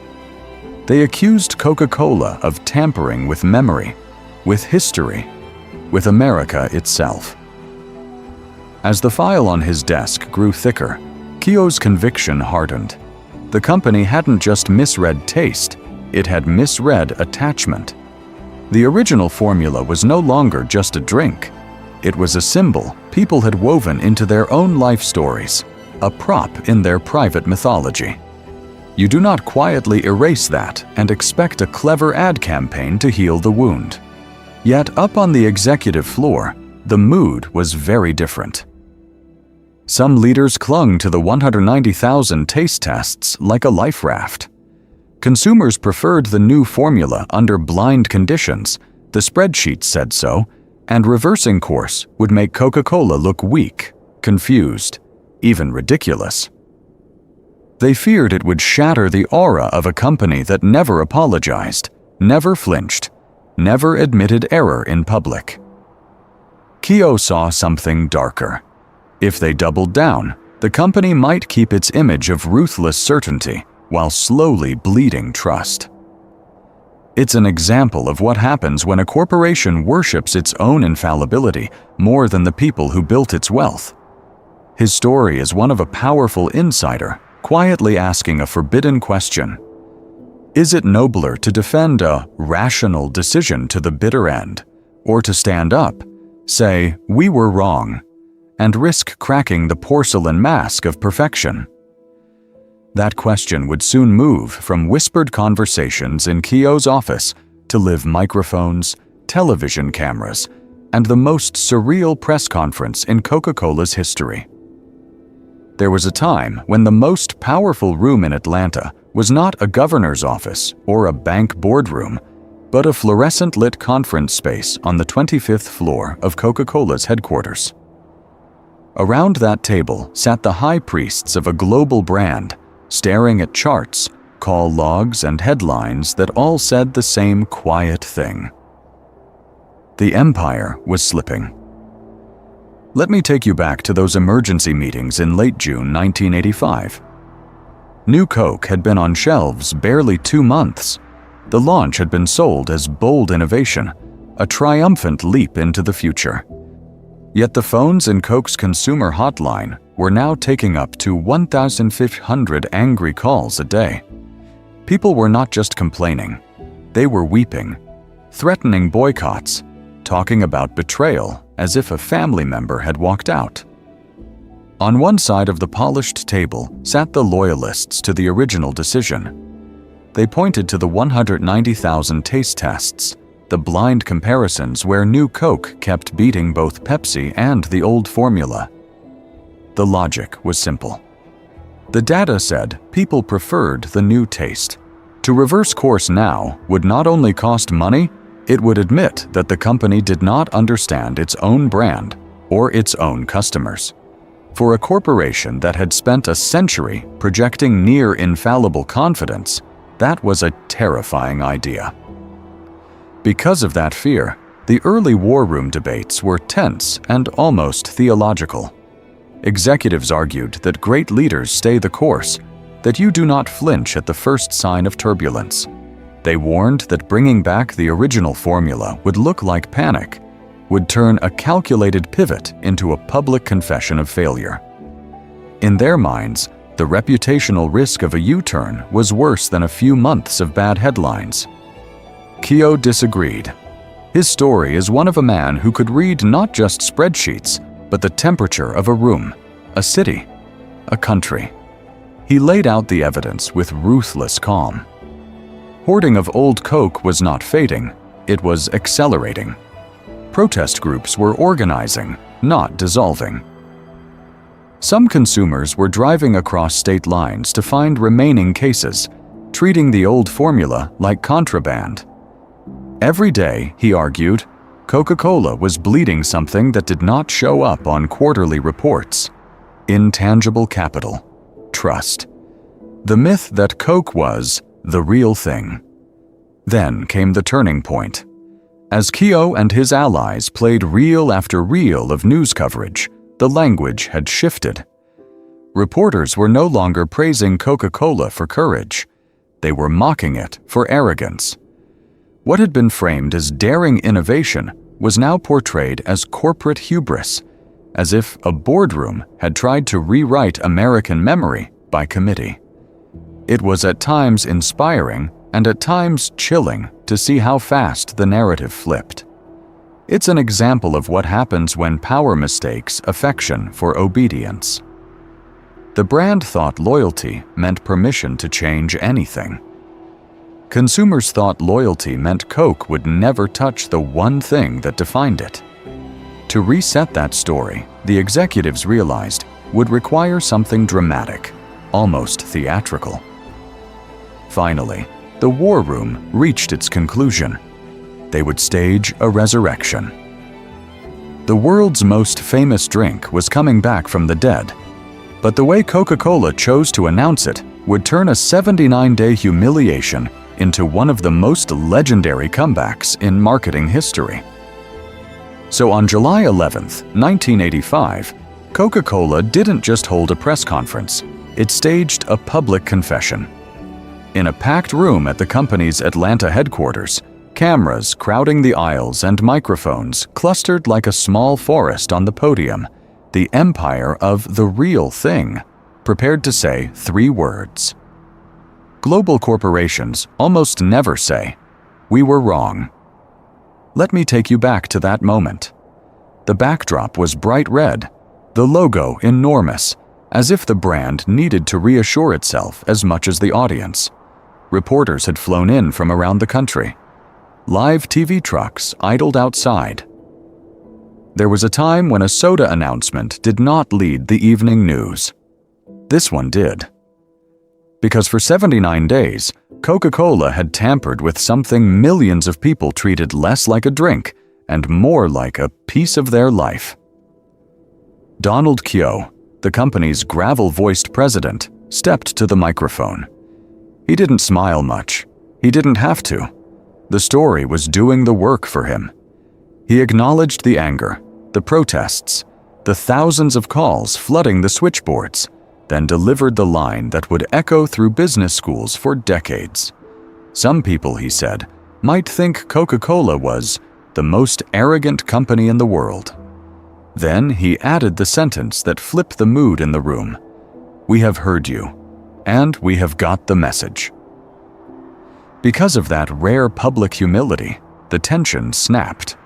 They accused Coca-Cola of tampering with memory, with history, with America itself. As the file on his desk grew thicker, Keogh's conviction hardened. The company hadn't just misread taste, it had misread attachment. The original formula was no longer just a drink. It was a symbol people had woven into their own life stories, a prop in their private mythology. You do not quietly erase that and expect a clever ad campaign to heal the wound. Yet up on the executive floor, the mood was very different. Some leaders clung to the 190,000 taste tests like a life raft. Consumers preferred the new formula under blind conditions, the spreadsheet said so, and reversing course would make Coca-Cola look weak, confused, even ridiculous. They feared it would shatter the aura of a company that never apologized, never flinched, never admitted error in public. Keogh saw something darker. If they doubled down, the company might keep its image of ruthless certainty while slowly bleeding trust. It's an example of what happens when a corporation worships its own infallibility more than the people who built its wealth. His story is one of a powerful insider quietly asking a forbidden question. Is it nobler to defend a rational decision to the bitter end, or to stand up, say, "We were wrong," and risk cracking the porcelain mask of perfection? That question would soon move from whispered conversations in Keogh's office to live microphones, television cameras, and the most surreal press conference in Coca-Cola's history. There was a time when the most powerful room in Atlanta was not a governor's office or a bank boardroom, but a fluorescent-lit conference space on the 25th floor of Coca-Cola's headquarters. Around that table sat the high priests of a global brand, staring at charts, call logs, and headlines that all said the same quiet thing. The empire was slipping. Let me take you back to those emergency meetings in late June 1985. New Coke had been on shelves barely 2 months. The launch had been sold as bold innovation, a triumphant leap into the future. Yet the phones in Coke's consumer hotline were now taking up to 1,500 angry calls a day. People were not just complaining. They were weeping, threatening boycotts, talking about betrayal as if a family member had walked out. On one side of the polished table sat the loyalists to the original decision. They pointed to the 190,000 taste tests, the blind comparisons where New Coke kept beating both Pepsi and the old formula. The logic was simple. The data said people preferred the new taste. To reverse course now would not only cost money, it would admit that the company did not understand its own brand or its own customers. For a corporation that had spent a century projecting near infallible confidence, that was a terrifying idea. Because of that fear, the early war room debates were tense and almost theological. Executives argued that great leaders stay the course, that you do not flinch at the first sign of turbulence. They warned that bringing back the original formula would look like panic, would turn a calculated pivot into a public confession of failure. In their minds, The reputational risk of a U-turn was worse than a few months of bad headlines. Keogh disagreed. His story is one of a man who could read not just spreadsheets, but the temperature of a room, a city, a country. He laid out the evidence with ruthless calm. Hoarding of old Coke was not fading, it was accelerating. Protest groups were organizing, not dissolving. Some consumers were driving across state lines to find remaining cases, treating the old formula like contraband. Every day, he argued, Coca-Cola was bleeding something that did not show up on quarterly reports. Intangible capital. Trust. The myth that Coke was the real thing. Then came the turning point. As Keogh and his allies played reel after reel of news coverage, the language had shifted. Reporters were no longer praising Coca-Cola for courage. They were mocking it for arrogance. What had been framed as daring innovation was now portrayed as corporate hubris, as if a boardroom had tried to rewrite American memory by committee. It was at times inspiring and at times chilling to see how fast the narrative flipped. It's an example of what happens when power mistakes affection for obedience. The brand thought loyalty meant permission to change anything. Consumers thought loyalty meant Coke would never touch the one thing that defined it. To reset that story, the executives realized, would require something dramatic, almost theatrical. Finally, the war room reached its conclusion. They would stage a resurrection. The world's most famous drink was coming back from the dead, but the way Coca-Cola chose to announce it would turn a 79-day humiliation into one of the most legendary comebacks in marketing history. So on July 11th, 1985, Coca-Cola didn't just hold a press conference, it staged a public confession. In a packed room at the company's Atlanta headquarters, cameras crowding the aisles and microphones clustered like a small forest on the podium, the empire of the real thing, prepared to say 3 words. Global corporations almost never say, "We were wrong." Let me take you back to that moment. The backdrop was bright red, the logo enormous, as if the brand needed to reassure itself as much as the audience. Reporters had flown in from around the country. Live TV trucks idled outside. There was a time when a soda announcement did not lead the evening news. This one did. Because for 79 days, Coca-Cola had tampered with something millions of people treated less like a drink and more like a piece of their life. Donald Keogh, the company's gravel-voiced president, stepped to the microphone. He didn't smile much. He didn't have to. The story was doing the work for him. He acknowledged the anger, the protests, the thousands of calls flooding the switchboards, then delivered the line that would echo through business schools for decades. Some people, he said, might think Coca-Cola was the most arrogant company in the world. Then he added the sentence that flipped the mood in the room. "We have heard you, and we have got the message." Because of that rare public humility, the tension snapped.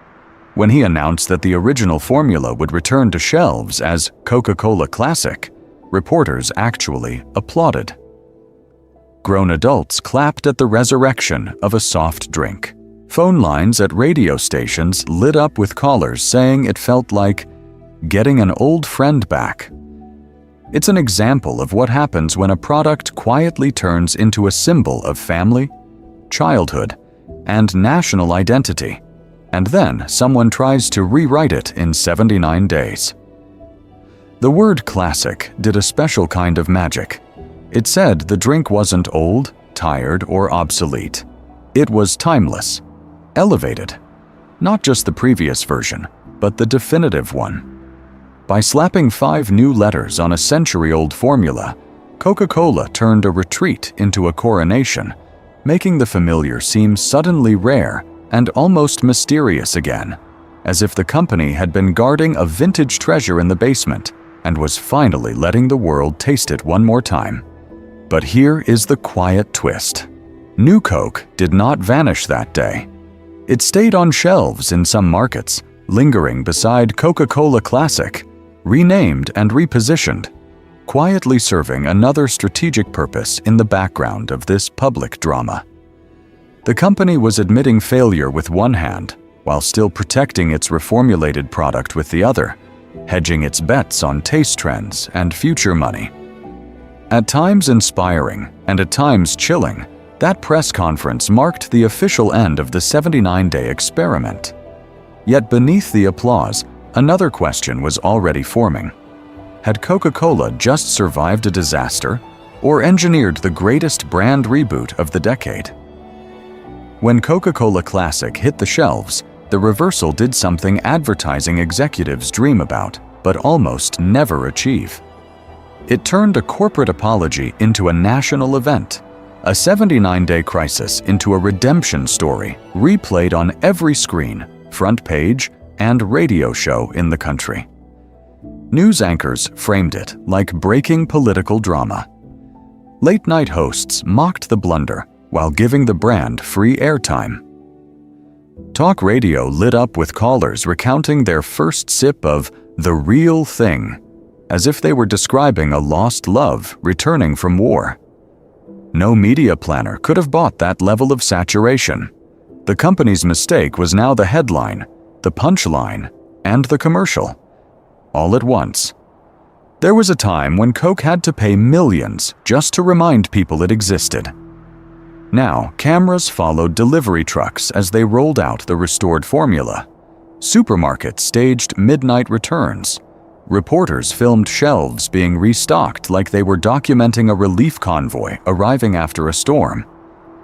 When he announced that the original formula would return to shelves as Coca-Cola Classic, reporters actually applauded. Grown adults clapped at the resurrection of a soft drink. Phone lines at radio stations lit up with callers saying it felt like getting an old friend back. It's an example of what happens when a product quietly turns into a symbol of family, childhood, and national identity, and then someone tries to rewrite it in 79 days. The word classic did a special kind of magic. It said the drink wasn't old, tired, or obsolete. It was timeless, elevated. Not just the previous version, but the definitive one. By slapping 5 new letters on a century-old formula, Coca-Cola turned a retreat into a coronation, making the familiar seem suddenly rare and almost mysterious again, as if the company had been guarding a vintage treasure in the basement and was finally letting the world taste it one more time. But here is the quiet twist. New Coke did not vanish that day. It stayed on shelves in some markets, lingering beside Coca-Cola Classic, renamed and repositioned, quietly serving another strategic purpose in the background of this public drama. The company was admitting failure with one hand, while still protecting its reformulated product with the other, hedging its bets on taste trends and future money. At times inspiring and at times chilling, that press conference marked the official end of the 79-day experiment. Yet beneath the applause, another question was already forming. Had Coca-Cola just survived a disaster or engineered the greatest brand reboot of the decade? When Coca-Cola Classic hit the shelves, the reversal did something advertising executives dream about, but almost never achieve. It turned a corporate apology into a national event, a 79-day crisis into a redemption story replayed on every screen, front page, and radio show in the country. News anchors framed it like breaking political drama. Late-night hosts mocked the blunder while giving the brand free airtime. Talk radio lit up with callers recounting their first sip of the real thing, as if they were describing a lost love returning from war. No media planner could have bought that level of saturation. The company's mistake was now the headline, the punchline, and the commercial, all at once. There was a time when Coke had to pay millions just to remind people it existed. Now, cameras followed delivery trucks as they rolled out the restored formula. Supermarkets staged midnight returns. Reporters filmed shelves being restocked like they were documenting a relief convoy arriving after a storm.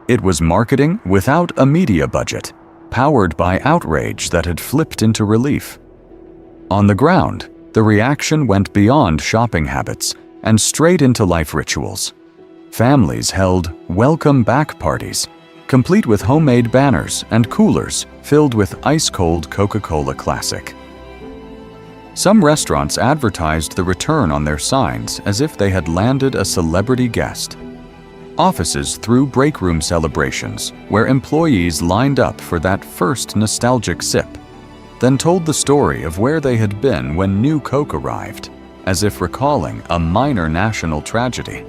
It was marketing without a media budget, powered by outrage that had flipped into relief. On the ground, the reaction went beyond shopping habits and straight into life rituals. Families held welcome back parties, complete with homemade banners and coolers filled with ice-cold Coca-Cola Classic. Some restaurants advertised the return on their signs as if they had landed a celebrity guest. Offices threw break room celebrations where employees lined up for that first nostalgic sip, then told the story of where they had been when new Coke arrived, as if recalling a minor national tragedy.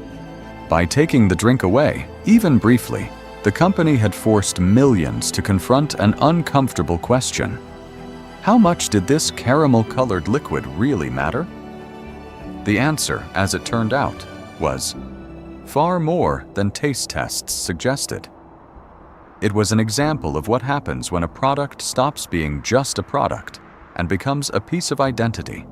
By taking the drink away, even briefly, the company had forced millions to confront an uncomfortable question. How much did this caramel-colored liquid really matter? The answer, as it turned out, was far more than taste tests suggested. It was an example of what happens when a product stops being just a product and becomes a piece of identity,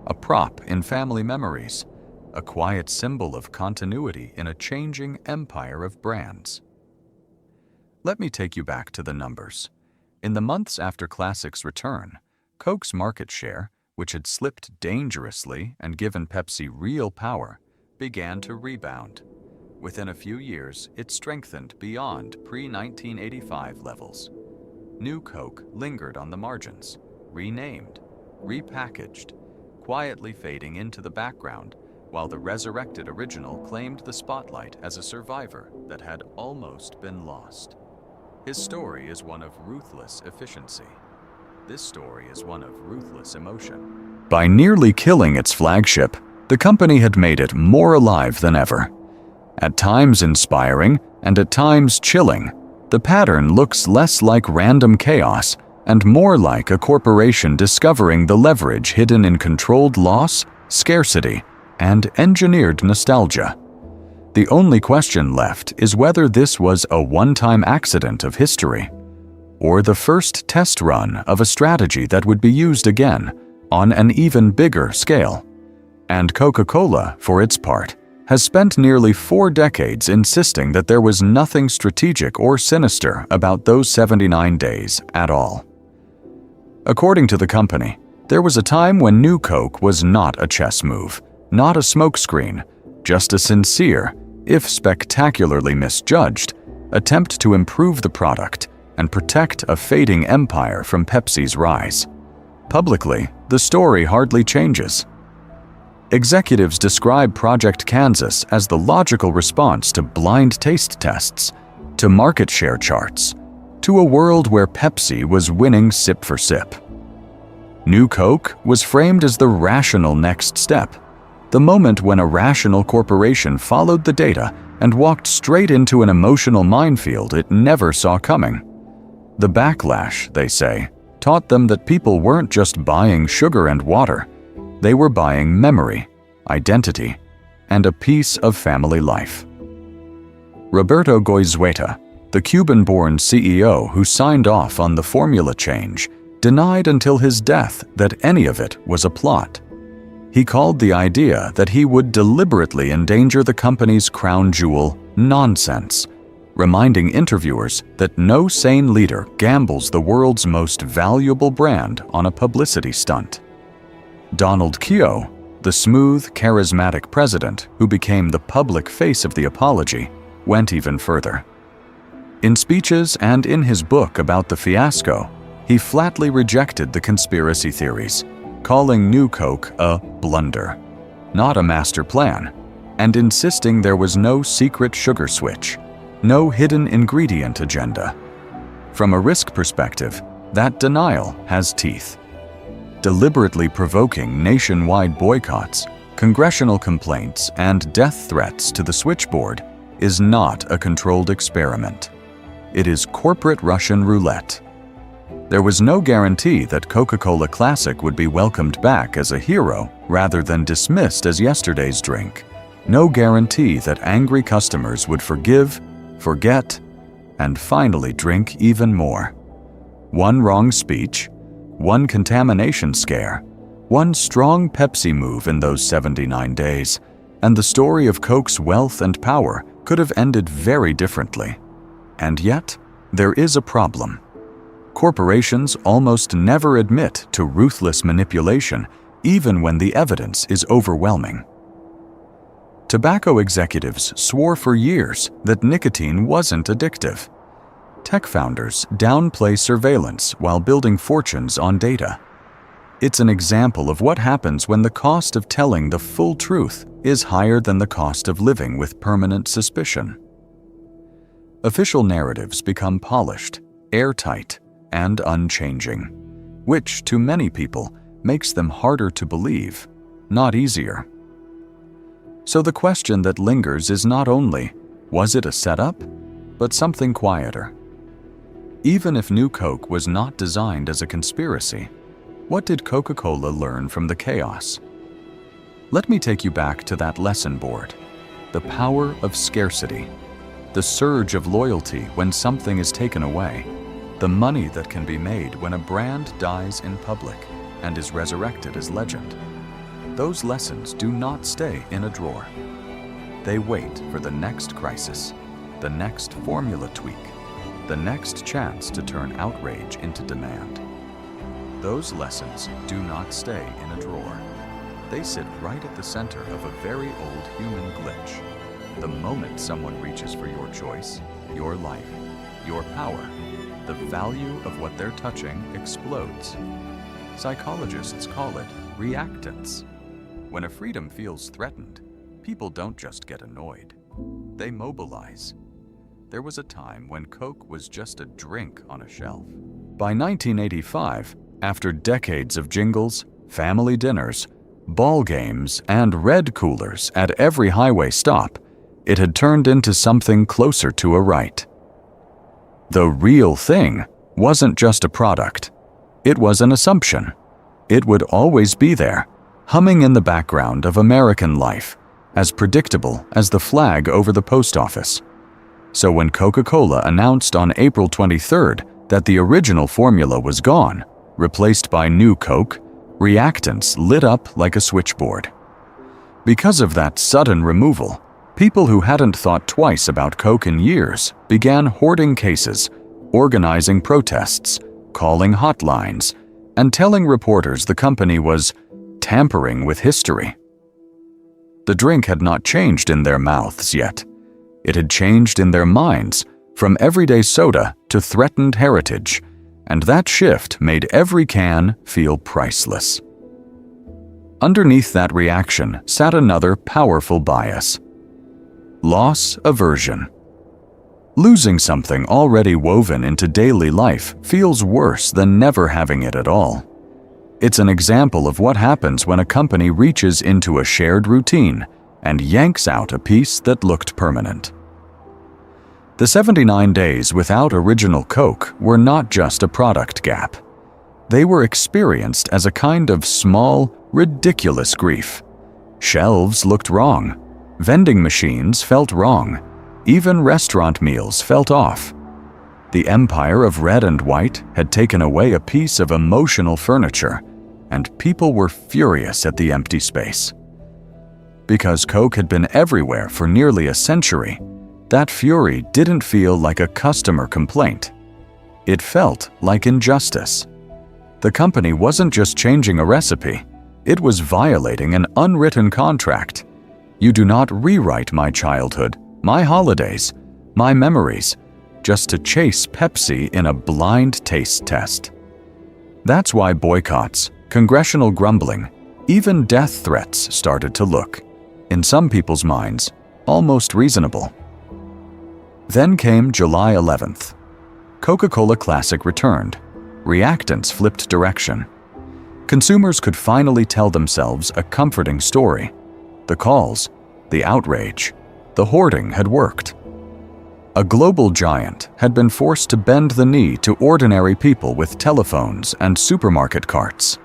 a prop in family memories, a quiet symbol of continuity in a changing empire of brands. Let me take you back to the numbers. In the months after Classic's return, Coke's market share, which had slipped dangerously and given Pepsi real power, began to rebound. Within a few years, it strengthened beyond pre-1985 levels. New Coke lingered on the margins, renamed, repackaged, quietly fading into the background, while the resurrected original claimed the spotlight as a survivor that had almost been lost. His story is one of ruthless efficiency. This story is one of ruthless emotion. By nearly killing its flagship, the company had made it more alive than ever. At times inspiring and at times chilling, the pattern looks less like random chaos and more like a corporation discovering the leverage hidden in controlled loss, scarcity, and engineered nostalgia. The only question left is whether this was a one-time accident of history, or the first test run of a strategy that would be used again on an even bigger scale. And Coca-Cola, for its part, has spent nearly 4 decades insisting that there was nothing strategic or sinister about those 79 days at all. According to the company, there was a time when New Coke was not a chess move, not a smokescreen, just a sincere, if spectacularly misjudged, attempt to improve the product and protect a fading empire from Pepsi's rise. Publicly, the story hardly changes. Executives describe Project Kansas as the logical response to blind taste tests, to market share charts, to a world where Pepsi was winning sip for sip. New Coke was framed as the rational next step, the moment when a rational corporation followed the data and walked straight into an emotional minefield it never saw coming. The backlash, they say, taught them that people weren't just buying sugar and water, they were buying memory, identity, and a piece of family life. Roberto Goizueta, the Cuban-born CEO who signed off on the formula change, denied until his death that any of it was a plot. He called the idea that he would deliberately endanger the company's crown jewel nonsense, reminding interviewers that no sane leader gambles the world's most valuable brand on a publicity stunt. Donald Keogh, the smooth, charismatic president who became the public face of the apology, went even further. In speeches and in his book about the fiasco, he flatly rejected the conspiracy theories, calling New Coke a blunder, not a master plan, and insisting there was no secret sugar switch, no hidden ingredient agenda. From a risk perspective, that denial has teeth. Deliberately provoking nationwide boycotts, congressional complaints, and death threats to the switchboard is not a controlled experiment. It is corporate Russian roulette. There was no guarantee that Coca-Cola Classic would be welcomed back as a hero rather than dismissed as yesterday's drink. No guarantee that angry customers would forgive, forget, and finally drink even more. One wrong speech, one contamination scare, one strong Pepsi move in those 79 days, and the story of Coke's wealth and power could have ended very differently. And yet, there is a problem. Corporations almost never admit to ruthless manipulation, even when the evidence is overwhelming. Tobacco executives swore for years that nicotine wasn't addictive. Tech founders downplay surveillance while building fortunes on data. It's an example of what happens when the cost of telling the full truth is higher than the cost of living with permanent suspicion. Official narratives become polished, airtight, and unchanging, which to many people makes them harder to believe, not easier. So the question that lingers is not only, was it a setup, but something quieter. Even if New Coke was not designed as a conspiracy, what did Coca-Cola learn from the chaos? Let me take you back to that lesson board. The power of scarcity, the surge of loyalty when something is taken away, the money that can be made when a brand dies in public and is resurrected as legend. Those lessons do not stay in a drawer. They wait for the next crisis, the next formula tweak, the next chance to turn outrage into demand. Those lessons do not stay in a drawer. They sit right at the center of a very old human glitch. The moment someone reaches for your choice, your life, your power, the value of what they're touching explodes. Psychologists call it reactance. When a freedom feels threatened, people don't just get annoyed. They mobilize. There was a time when Coke was just a drink on a shelf. By 1985, after decades of jingles, family dinners, ball games, and red coolers at every highway stop, it had turned into something closer to a rite. The real thing wasn't just a product. It was an assumption. It would always be there, humming in the background of American life, as predictable as the flag over the post office. So when Coca-Cola announced on April 23rd that the original formula was gone, replaced by New Coke, reactance lit up like a switchboard. Because of that sudden removal, people who hadn't thought twice about Coke in years began hoarding cases, organizing protests, calling hotlines, and telling reporters the company was tampering with history. The drink had not changed in their mouths yet. It had changed in their minds, from everyday soda to threatened heritage, and that shift made every can feel priceless. underneath that reaction sat another powerful bias: loss aversion. Losing something already woven into daily life feels worse than never having it at all. It's an example of what happens when a company reaches into a shared routine and yanks out a piece that looked permanent. The 79 days without original Coke were not just a product gap. They were experienced as a kind of small, ridiculous grief. Shelves looked wrong. Vending machines felt wrong. Even restaurant meals felt off. The empire of red and white had taken away a piece of emotional furniture, and people were furious at the empty space. Because Coke had been everywhere for nearly a century, that fury didn't feel like a customer complaint. It felt like injustice. The company wasn't just changing a recipe, it was violating an unwritten contract. You do not rewrite my childhood, my holidays, my memories, just to chase Pepsi in a blind taste test. That's why boycotts, congressional grumbling, even death threats started to look, in some people's minds, almost reasonable. Then came July 11th. Coca-Cola Classic returned. Reactants flipped direction. Consumers could finally tell themselves a comforting story. The calls, the outrage, the hoarding had worked. A global giant had been forced to bend the knee to ordinary people with telephones and supermarket carts.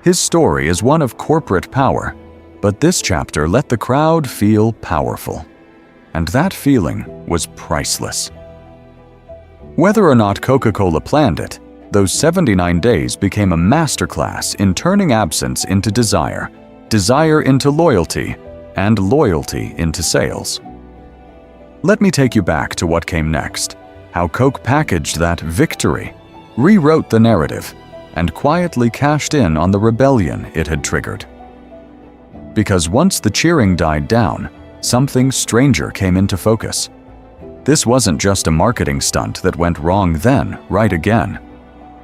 His story is one of corporate power, but this chapter let the crowd feel powerful. And that feeling was priceless. Whether or not Coca-Cola planned it, those 79 days became a masterclass in turning absence into desire, desire into loyalty, and loyalty into sales. Let me take you back to what came next, how Coke packaged that victory, rewrote the narrative, and quietly cashed in on the rebellion it had triggered. Because once the cheering died down, something stranger came into focus. This wasn't just a marketing stunt that went wrong then, right again.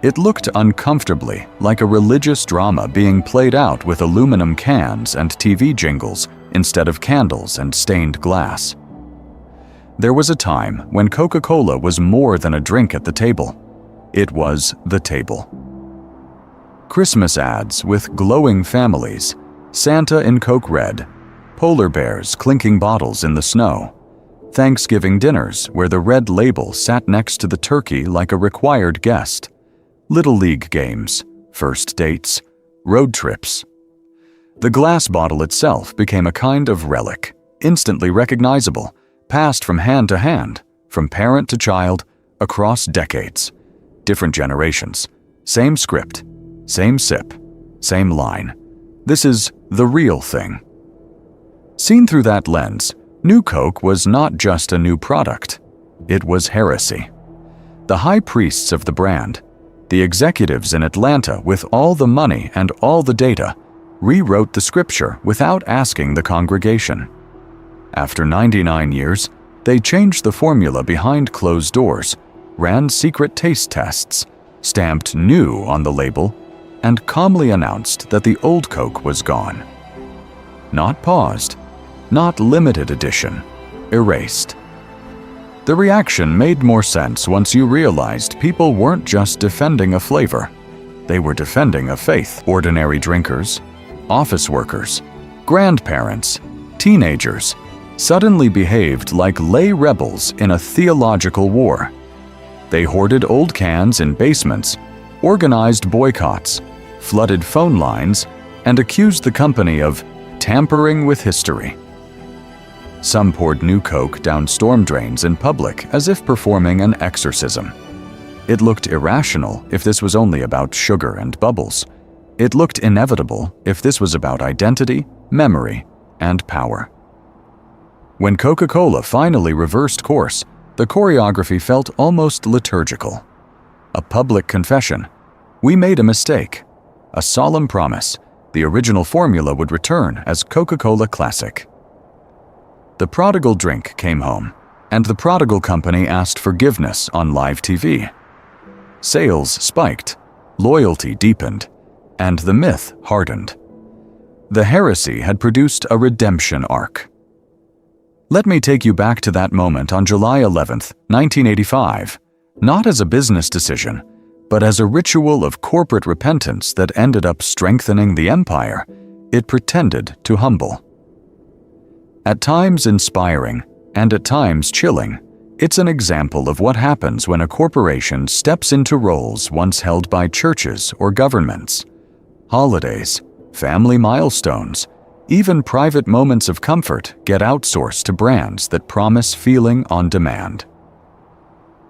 It looked uncomfortably like a religious drama being played out with aluminum cans and TV jingles instead of candles and stained glass. There was a time when Coca-Cola was more than a drink at the table. It was the table. Christmas ads with glowing families, Santa in Coke Red, polar bears clinking bottles in the snow, Thanksgiving dinners where the red label sat next to the turkey like a required guest, Little League games, first dates, road trips. The glass bottle itself became a kind of relic, instantly recognizable, passed from hand to hand, from parent to child, across decades. Different generations, same script, same sip, same line. This is the real thing. Seen through that lens, New Coke was not just a new product. It was heresy. The high priests of the brand, the executives in Atlanta with all the money and all the data, rewrote the scripture without asking the congregation. After 99 years, they changed the formula behind closed doors, ran secret taste tests, stamped new on the label, and calmly announced that the old Coke was gone. Not paused, not limited edition, erased. The reaction made more sense once you realized people weren't just defending a flavor. They were defending a faith. Ordinary drinkers, office workers, grandparents, teenagers suddenly behaved like lay rebels in a theological war. They hoarded old cans in basements, organized boycotts, flooded phone lines, and accused the company of tampering with history. Some poured new Coke down storm drains in public as if performing an exorcism. It looked irrational if this was only about sugar and bubbles. It looked inevitable if this was about identity, memory, and power. When Coca-Cola finally reversed course, the choreography felt almost liturgical. A public confession. We made a mistake. A solemn promise. The original formula would return as Coca-Cola Classic. The prodigal drink came home, and the prodigal company asked forgiveness on live TV. Sales spiked, loyalty deepened, and the myth hardened. The heresy had produced a redemption arc. Let me take you back to that moment on July 11th, 1985, not as a business decision, but as a ritual of corporate repentance that ended up strengthening the empire it pretended to humble. At times inspiring, and at times chilling, it's an example of what happens when a corporation steps into roles once held by churches or governments. Holidays, family milestones, even private moments of comfort get outsourced to brands that promise feeling on demand.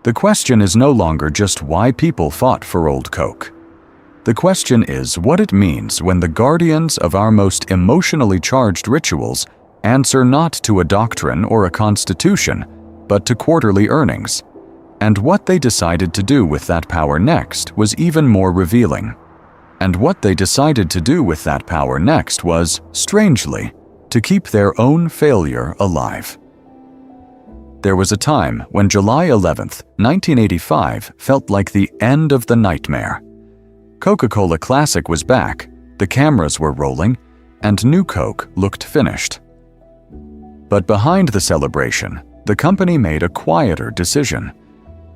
The question is no longer just why people fought for Old Coke. The question is what it means when the guardians of our most emotionally charged rituals answer not to a doctrine or a constitution, but to quarterly earnings. And what they decided to do with that power next was even more revealing. And what they decided to do with that power next was, strangely, to keep their own failure alive. There was a time when July 11th, 1985 felt like the end of the nightmare. Coca-Cola Classic was back, the cameras were rolling, and New Coke looked finished. But behind the celebration, the company made a quieter decision.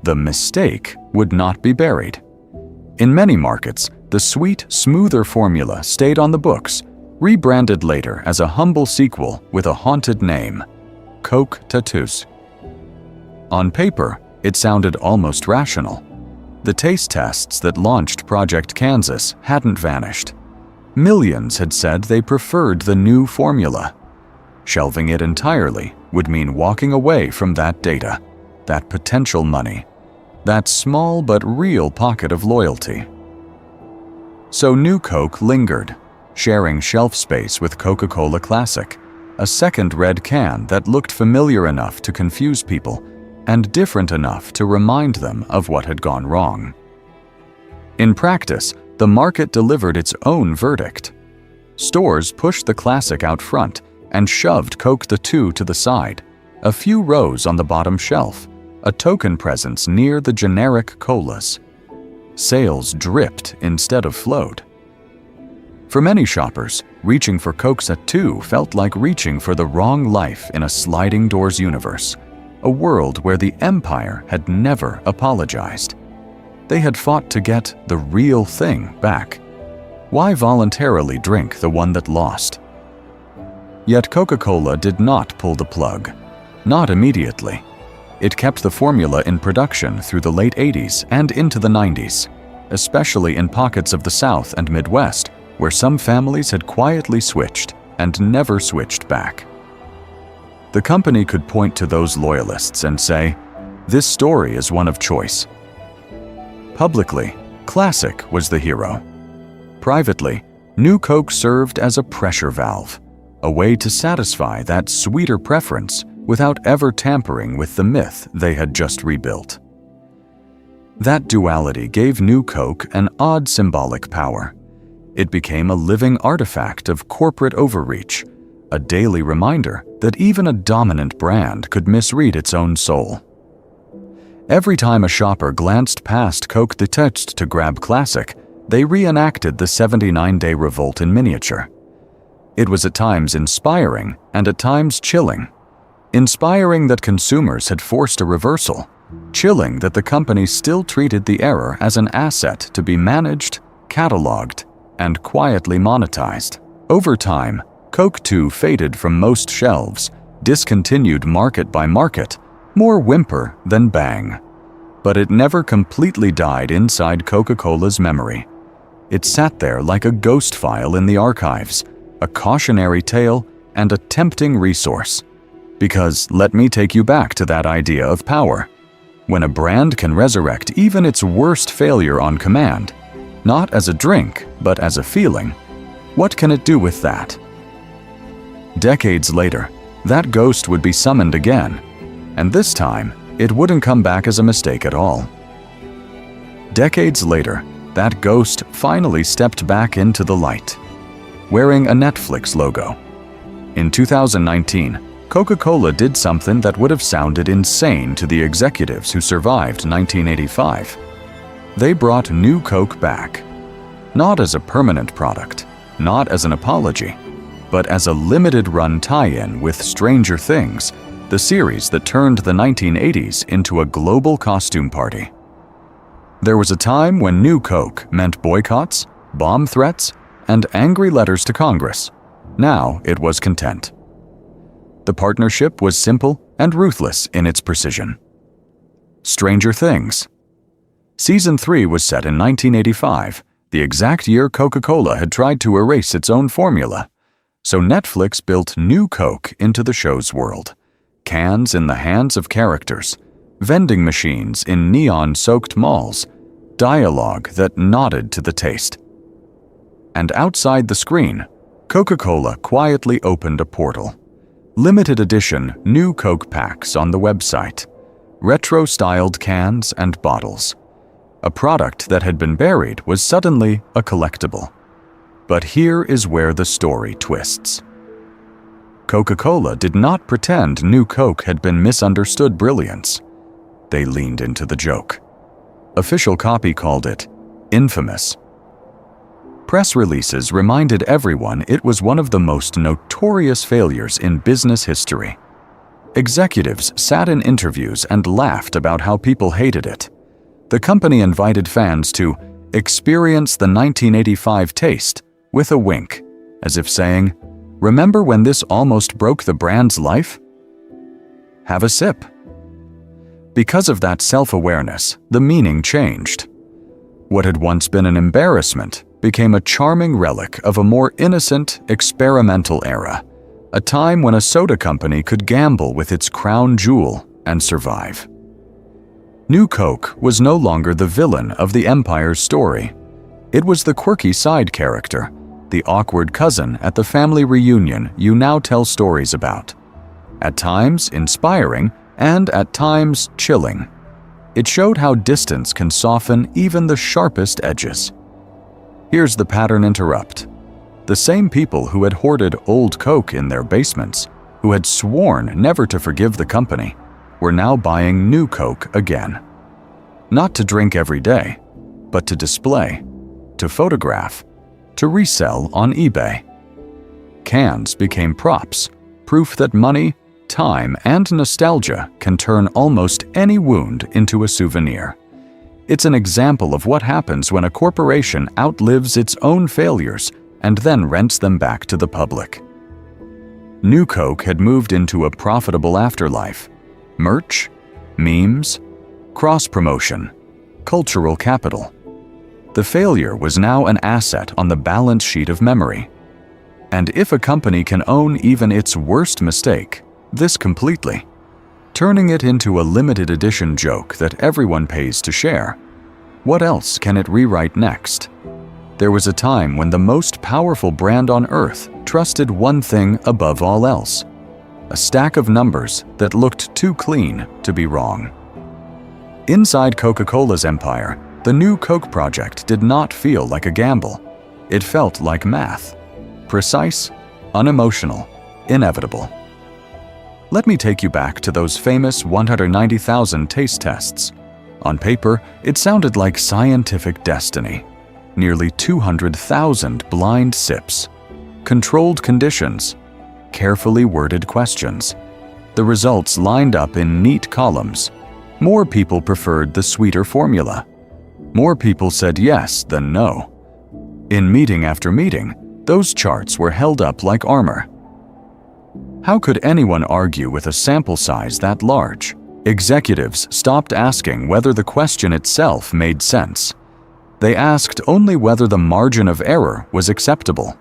The mistake would not be buried. In many markets, the sweet, smoother formula stayed on the books, rebranded later as a humble sequel with a haunted name, Coke Tattoos. On paper, it sounded almost rational. The taste tests that launched Project Kansas hadn't vanished. Millions had said they preferred the new formula. Shelving it entirely would mean walking away from that data, that potential money, that small but real pocket of loyalty. So New Coke lingered, sharing shelf space with Coca-Cola Classic, a second red can that looked familiar enough to confuse people and different enough to remind them of what had gone wrong. In practice, the market delivered its own verdict. Stores pushed the Classic out front and shoved Coke the Two to the side, a few rows on the bottom shelf, a token presence near the generic colas. Sales dripped instead of flowed. For many shoppers, reaching for Cokes at 2 felt like reaching for the wrong life in a sliding doors universe, a world where the empire had never apologized. They had fought to get the real thing back. Why voluntarily drink the one that lost? Yet Coca-Cola did not pull the plug. Not immediately. It kept the formula in production through the late 80s and into the 90s, especially in pockets of the South and Midwest, where some families had quietly switched and never switched back. The company could point to those loyalists and say, "This story is one of choice." Publicly, Classic was the hero. Privately, New Coke served as a pressure valve, a way to satisfy that sweeter preference without ever tampering with the myth they had just rebuilt. That duality gave New Coke an odd symbolic power. It became a living artifact of corporate overreach, a daily reminder that even a dominant brand could misread its own soul. Every time a shopper glanced past Coke the text to grab Classic, they reenacted the 79-day revolt in miniature. It was at times inspiring and at times chilling. Inspiring that consumers had forced a reversal, chilling that the company still treated the error as an asset to be managed, cataloged, and quietly monetized. Over time, Coke 2 faded from most shelves, discontinued market by market, more whimper than bang. But it never completely died inside Coca-Cola's memory. It sat there like a ghost file in the archives, a cautionary tale and a tempting resource. Because let me take you back to that idea of power. When a brand can resurrect even its worst failure on command, not as a drink, but as a feeling, what can it do with that? Decades later, that ghost would be summoned again, and this time, it wouldn't come back as a mistake at all. Decades later, that ghost finally stepped back into the light, wearing a Netflix logo. In 2019, Coca-Cola did something that would have sounded insane to the executives who survived 1985. They brought New Coke back. Not as a permanent product, not as an apology, but as a limited-run tie-in with Stranger Things, the series that turned the 1980s into a global costume party. There was a time when New Coke meant boycotts, bomb threats, and angry letters to Congress. Now it was content. The partnership was simple and ruthless in its precision. Stranger Things. Season 3 was set in 1985, the exact year Coca-Cola had tried to erase its own formula. So Netflix built New Coke into the show's world. Cans in the hands of characters, vending machines in neon-soaked malls, dialogue that nodded to the taste. And outside the screen, Coca-Cola quietly opened a portal. Limited edition New Coke packs on the website. Retro-styled cans and bottles. A product that had been buried was suddenly a collectible. But here is where the story twists. Coca-Cola did not pretend New Coke had been misunderstood brilliance. They leaned into the joke. Official copy called it infamous. Press releases reminded everyone it was one of the most notorious failures in business history. Executives sat in interviews and laughed about how people hated it. The company invited fans to experience the 1985 taste with a wink, as if saying, "Remember when this almost broke the brand's life? Have a sip." Because of that self-awareness, the meaning changed. What had once been an embarrassment became a charming relic of a more innocent, experimental era, a time when a soda company could gamble with its crown jewel and survive. New Coke was no longer the villain of the Empire's story. It was the quirky side character, the awkward cousin at the family reunion you now tell stories about. At times inspiring, and at times chilling. It showed how distance can soften even the sharpest edges. Here's the pattern interrupt. The same people who had hoarded old Coke in their basements, who had sworn never to forgive the company, were now buying New Coke again. Not to drink every day, but to display, to photograph, to resell on eBay. Cans became props, proof that money, time, and nostalgia can turn almost any wound into a souvenir. It's an example of what happens when a corporation outlives its own failures and then rents them back to the public. New Coke had moved into a profitable afterlife. Merch, memes, cross-promotion, cultural capital. The failure was now an asset on the balance sheet of memory. And if a company can own even its worst mistake, this completely, turning it into a limited edition joke that everyone pays to share, what else can it rewrite next? There was a time when the most powerful brand on earth trusted one thing above all else: a stack of numbers that looked too clean to be wrong. Inside Coca-Cola's empire, the New Coke project did not feel like a gamble. It felt like math. Precise, unemotional, inevitable. Let me take you back to those famous 190,000 taste tests. On paper, it sounded like scientific destiny. Nearly 200,000 blind sips. Controlled conditions. Carefully worded questions. The results lined up in neat columns. More people preferred the sweeter formula. More people said yes than no. In meeting after meeting, those charts were held up like armor. How could anyone argue with a sample size that large? Executives stopped asking whether the question itself made sense. They asked only whether the margin of error was acceptable.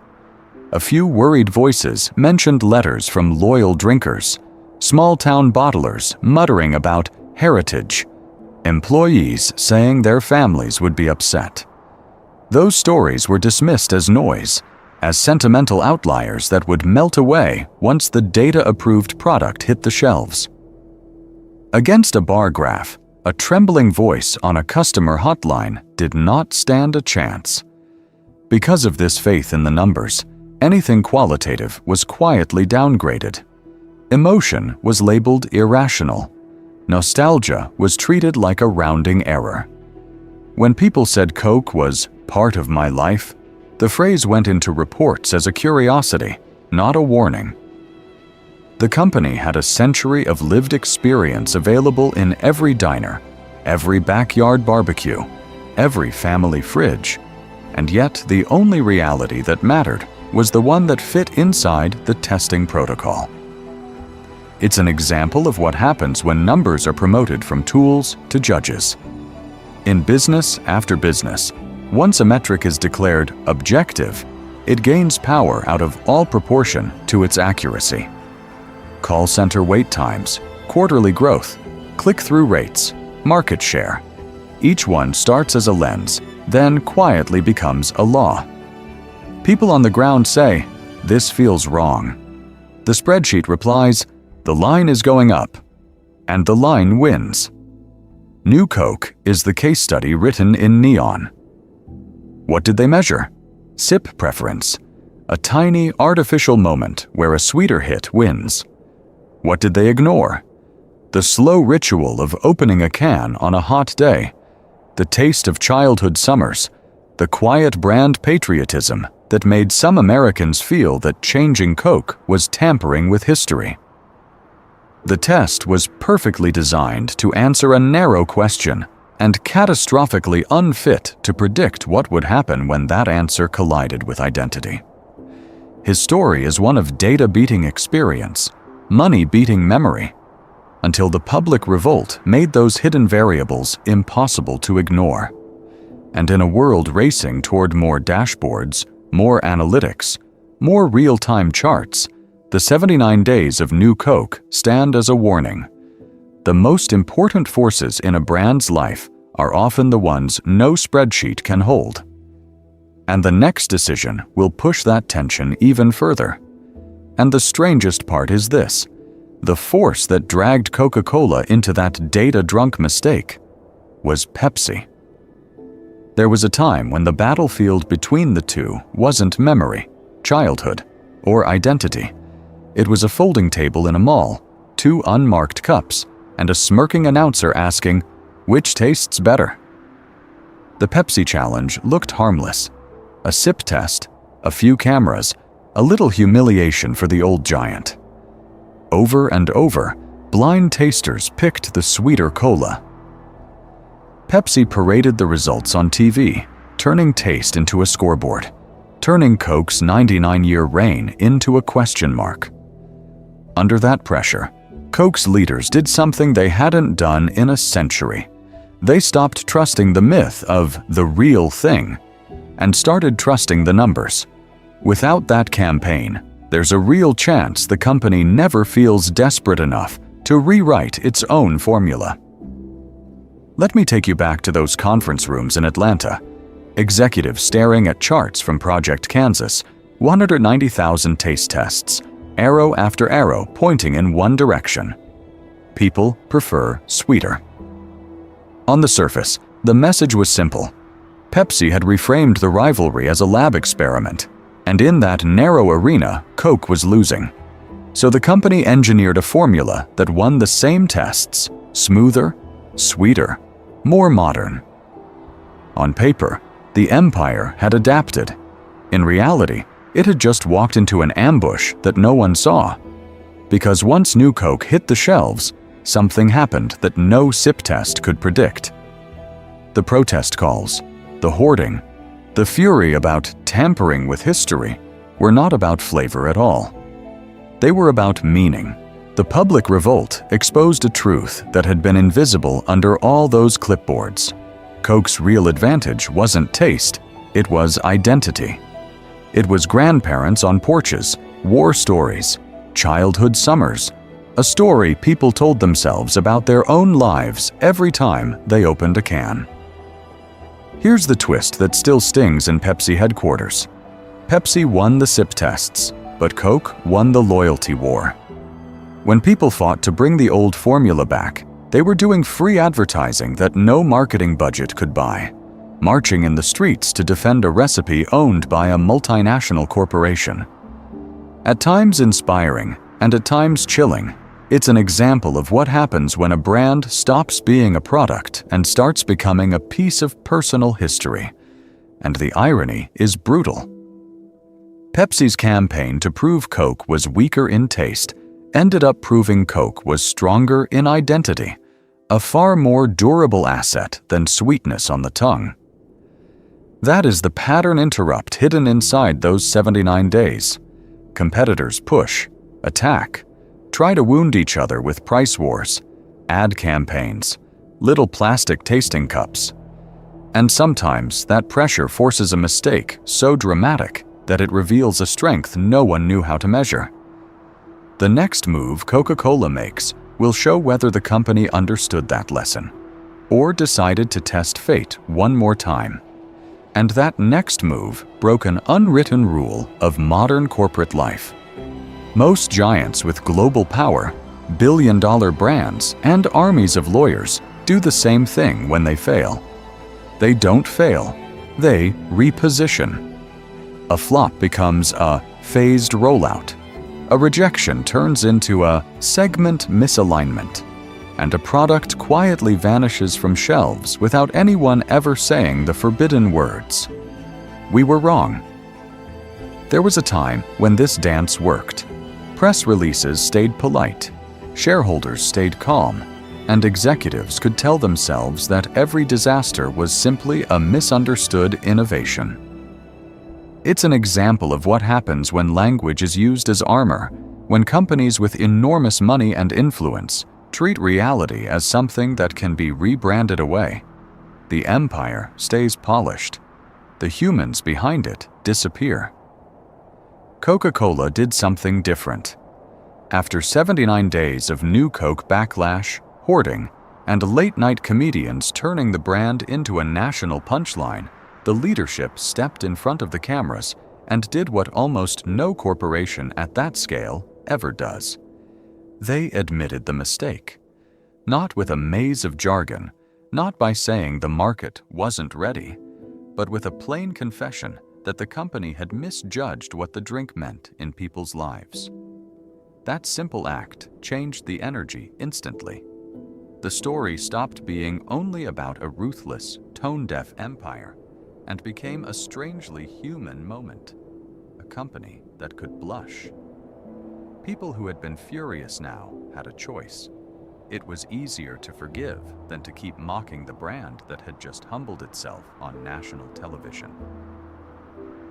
A few worried voices mentioned letters from loyal drinkers, small-town bottlers muttering about heritage, employees saying their families would be upset. Those stories were dismissed as noise, as sentimental outliers that would melt away once the data-approved product hit the shelves. Against a bar graph, a trembling voice on a customer hotline did not stand a chance. Because of this faith in the numbers, anything qualitative was quietly downgraded. Emotion was labeled irrational. Nostalgia was treated like a rounding error. When people said Coke was part of my life, the phrase went into reports as a curiosity, not a warning. The company had a century of lived experience available in every diner, every backyard barbecue, every family fridge, and yet the only reality that mattered was the one that fit inside the testing protocol. It's an example of what happens when numbers are promoted from tools to judges. In business after business, once a metric is declared objective, it gains power out of all proportion to its accuracy. Call center wait times, quarterly growth, click-through rates, market share. Each one starts as a lens, then quietly becomes a law. People on the ground say, "This feels wrong." The spreadsheet replies, "The line is going up," and the line wins. New Coke is the case study written in neon. What did they measure? Sip preference, a tiny artificial moment where a sweeter hit wins. What did they ignore? The slow ritual of opening a can on a hot day, the taste of childhood summers, the quiet brand patriotism that made some Americans feel that changing Coke was tampering with history. The test was perfectly designed to answer a narrow question and catastrophically unfit to predict what would happen when that answer collided with identity. His story is one of data beating experience, money beating memory, until the public revolt made those hidden variables impossible to ignore. And in a world racing toward more dashboards, more analytics, more real-time charts, the 79 days of New Coke stand as a warning. The most important forces in a brand's life are often the ones no spreadsheet can hold. And the next decision will push that tension even further. And the strangest part is this: the force that dragged Coca-Cola into that data-drunk mistake was Pepsi. There was a time when the battlefield between the two wasn't memory, childhood, or identity. It was a folding table in a mall, 2 unmarked cups, and a smirking announcer asking, "Which tastes better?" The Pepsi challenge looked harmless. A sip test, a few cameras, a little humiliation for the old giant. Over and over, blind tasters picked the sweeter cola. Pepsi paraded the results on TV, turning taste into a scoreboard, turning Coke's 99-year reign into a question mark. Under that pressure, Coke's leaders did something they hadn't done in a century. They stopped trusting the myth of the real thing and started trusting the numbers. Without that campaign, there's a real chance the company never feels desperate enough to rewrite its own formula. Let me take you back to those conference rooms in Atlanta. Executives staring at charts from Project Kansas, 190,000 taste tests, arrow after arrow pointing in one direction. People prefer sweeter. On the surface, the message was simple. Pepsi had reframed the rivalry as a lab experiment, and in that narrow arena, Coke was losing. So the company engineered a formula that won the same tests: smoother, sweeter, more modern. On paper, the empire had adapted. In reality, it had just walked into an ambush that no one saw. Because once New Coke hit the shelves, something happened that no sip test could predict. The protest calls, the hoarding, the fury about tampering with history were not about flavor at all. They were about meaning. The public revolt exposed a truth that had been invisible under all those clipboards. Coke's real advantage wasn't taste, it was identity. It was grandparents on porches, war stories, childhood summers, a story people told themselves about their own lives every time they opened a can. Here's the twist that still stings in Pepsi headquarters. Pepsi won the sip tests, but Coke won the loyalty war. When people fought to bring the old formula back, they were doing free advertising that no marketing budget could buy, marching in the streets to defend a recipe owned by a multinational corporation. At times inspiring, and at times chilling, it's an example of what happens when a brand stops being a product and starts becoming a piece of personal history. And the irony is brutal. Pepsi's campaign to prove Coke was weaker in taste ended up proving Coke was stronger in identity, a far more durable asset than sweetness on the tongue. That is the pattern interrupt hidden inside those 79 days. Competitors push, attack, try to wound each other with price wars, ad campaigns, little plastic tasting cups. And sometimes that pressure forces a mistake so dramatic that it reveals a strength no one knew how to measure. The next move Coca-Cola makes will show whether the company understood that lesson or decided to test fate one more time. And that next move broke an unwritten rule of modern corporate life. Most giants with global power, billion-dollar brands, and armies of lawyers do the same thing when they fail. They don't fail, they reposition. A flop becomes a phased rollout. A rejection turns into a segment misalignment, and a product quietly vanishes from shelves without anyone ever saying the forbidden words. We were wrong. There was a time when this dance worked. Press releases stayed polite, shareholders stayed calm, and executives could tell themselves that every disaster was simply a misunderstood innovation. It's an example of what happens when language is used as armor, when companies with enormous money and influence treat reality as something that can be rebranded away. The empire stays polished. The humans behind it disappear. Coca-Cola did something different. After 79 days of new Coke backlash, hoarding, and late-night comedians turning the brand into a national punchline, the leadership stepped in front of the cameras and did what almost no corporation at that scale ever does. They admitted the mistake. Not with a maze of jargon, not by saying the market wasn't ready, but with a plain confession that the company had misjudged what the drink meant in people's lives. That simple act changed the energy instantly. The story stopped being only about a ruthless, tone-deaf empire and became a strangely human moment, a company that could blush. People who had been furious now had a choice. It was easier to forgive than to keep mocking the brand that had just humbled itself on national television.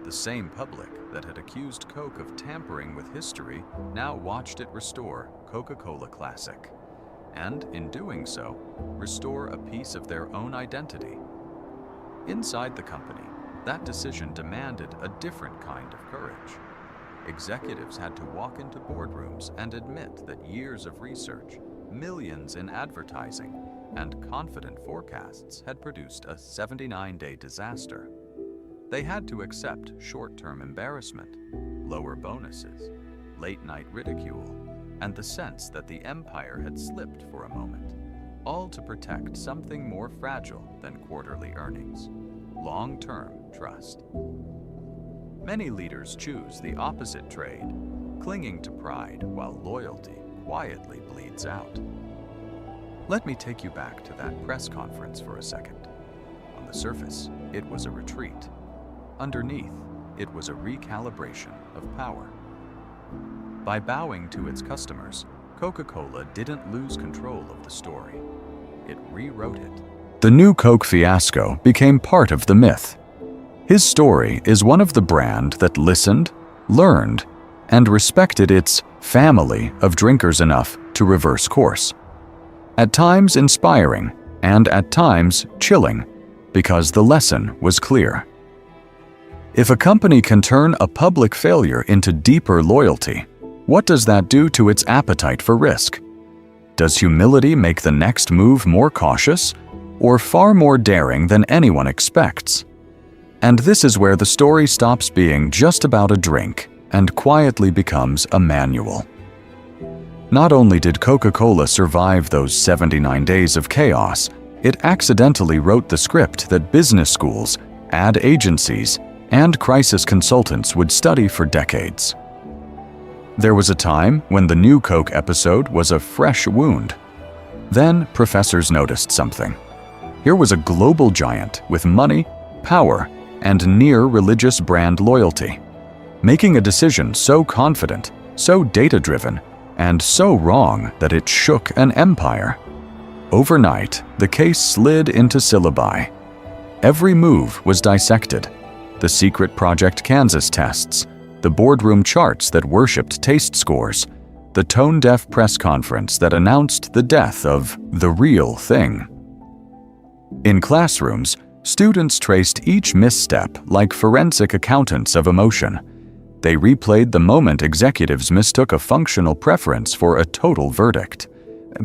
The same public that had accused Coke of tampering with history now watched it restore Coca-Cola Classic, and in doing so, restore a piece of their own identity. Inside the company, that decision demanded a different kind of courage. Executives had to walk into boardrooms and admit that years of research, millions in advertising, and confident forecasts had produced a 79-day disaster. They had to accept short-term embarrassment, lower bonuses, late-night ridicule, and the sense that the empire had slipped for a moment, all to protect something more fragile than quarterly earnings: long-term trust. Many leaders choose the opposite trade, clinging to pride while loyalty quietly bleeds out. Let me take you back to that press conference for a second. On the surface, it was a retreat. Underneath, it was a recalibration of power. By bowing to its customers, Coca-Cola didn't lose control of the story. It rewrote it. The new Coke fiasco became part of the myth. His story is one of the brand that listened, learned, and respected its family of drinkers enough to reverse course. At times inspiring, and at times chilling, because the lesson was clear. If a company can turn a public failure into deeper loyalty, what does that do to its appetite for risk? Does humility make the next move more cautious, or far more daring than anyone expects? And this is where the story stops being just about a drink and quietly becomes a manual. Not only did Coca-Cola survive those 79 days of chaos, it accidentally wrote the script that business schools, ad agencies, and crisis consultants would study for decades. There was a time when the new Coke episode was a fresh wound. Then professors noticed something. Here was a global giant with money, power, and near religious brand loyalty. making a decision so confident, so data-driven, and so wrong that it shook an empire. Overnight, the case slid into syllabi. Every move was dissected. The secret Project Kansas tests, the boardroom charts that worshipped taste scores, the tone-deaf press conference that announced the death of the real thing. In classrooms, students traced each misstep like forensic accountants of emotion. They replayed the moment executives mistook a functional preference for a total verdict.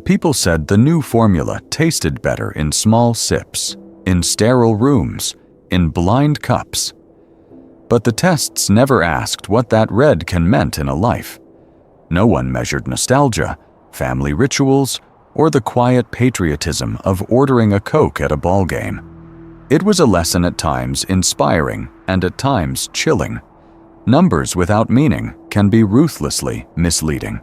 People said the new formula tasted better in small sips, in sterile rooms, in blind cups. But the tests never asked what that red can meant in a life. No one measured nostalgia, family rituals, or the quiet patriotism of ordering a Coke at a ball game. It was a lesson at times inspiring and at times chilling. Numbers without meaning can be ruthlessly misleading.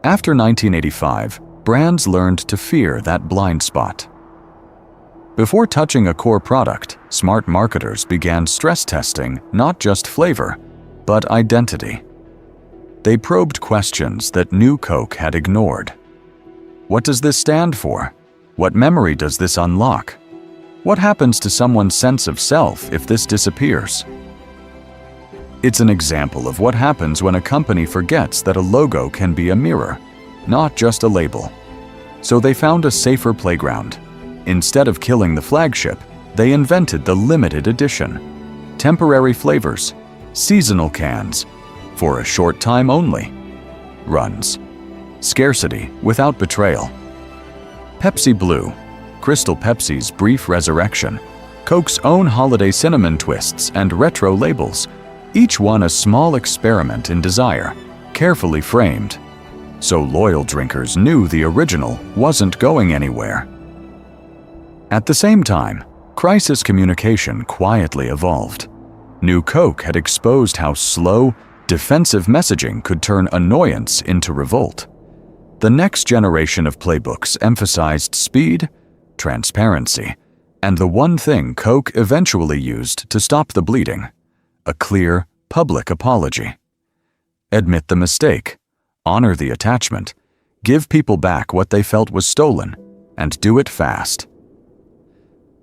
After 1985, brands learned to fear that blind spot. Before touching a core product, smart marketers began stress testing not just flavor, but identity. They probed questions that New Coke had ignored. What does this stand for? What memory does this unlock? What happens to someone's sense of self if this disappears? It's an example of what happens when a company forgets that a logo can be a mirror, not just a label. So they found a safer playground. Instead of killing the flagship, they invented the limited edition. Temporary flavors, seasonal cans, for a short time only. Runs. Scarcity without betrayal. Pepsi Blue, Crystal Pepsi's brief resurrection, Coke's own holiday cinnamon twists and retro labels, each one a small experiment in desire, carefully framed. So loyal drinkers knew the original wasn't going anywhere. At the same time, crisis communication quietly evolved. New Coke had exposed how slow, defensive messaging could turn annoyance into revolt. The next generation of playbooks emphasized speed, transparency, and the one thing Coke eventually used to stop the bleeding: a clear, public apology. Admit the mistake, honor the attachment, give people back what they felt was stolen, and do it fast.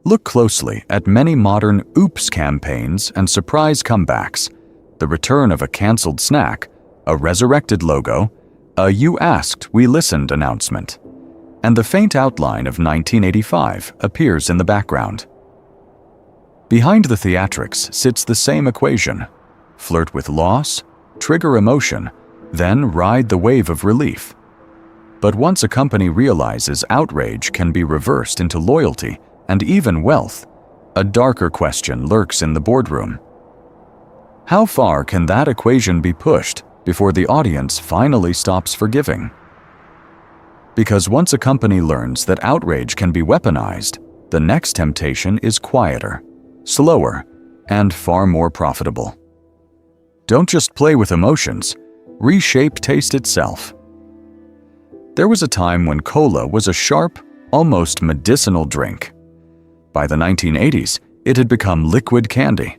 Look closely at many modern oops campaigns and surprise comebacks: the return of a canceled snack, a resurrected logo, a "You asked, we listened" announcement, and the faint outline of 1985 appears in the background. Behind the theatrics sits the same equation: flirt with loss, trigger emotion, then ride the wave of relief. But once a company realizes outrage can be reversed into loyalty and even wealth, a darker question lurks in the boardroom. How far can that equation be pushed before the audience finally stops forgiving? Because once a company learns that outrage can be weaponized, the next temptation is quieter, slower, and far more profitable. Don't just play with emotions, reshape taste itself. There was a time when cola was a sharp, almost medicinal drink. By the 1980s, it had become liquid candy.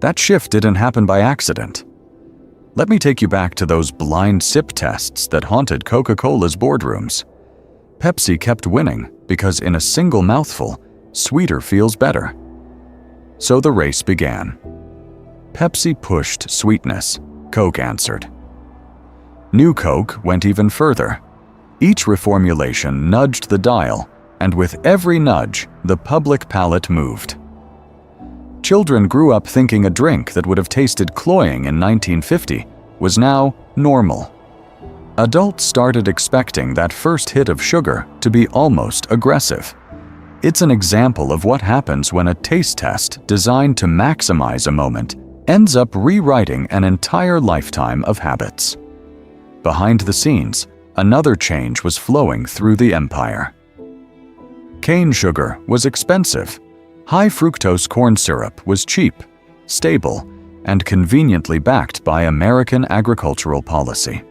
That shift didn't happen by accident. Let me take you back to those blind sip tests that haunted Coca-Cola's boardrooms. Pepsi kept winning because in a single mouthful, sweeter feels better. So the race began. Pepsi pushed sweetness, Coke answered. New Coke went even further. Each reformulation nudged the dial, and with every nudge, the public palate moved. Children grew up thinking a drink that would have tasted cloying in 1950 was now normal. Adults started expecting that first hit of sugar to be almost aggressive. It's an example of what happens when a taste test designed to maximize a moment ends up rewriting an entire lifetime of habits. Behind the scenes, another change was flowing through the empire. Cane sugar was expensive. High fructose corn syrup was cheap, stable, and conveniently backed by American agricultural policy.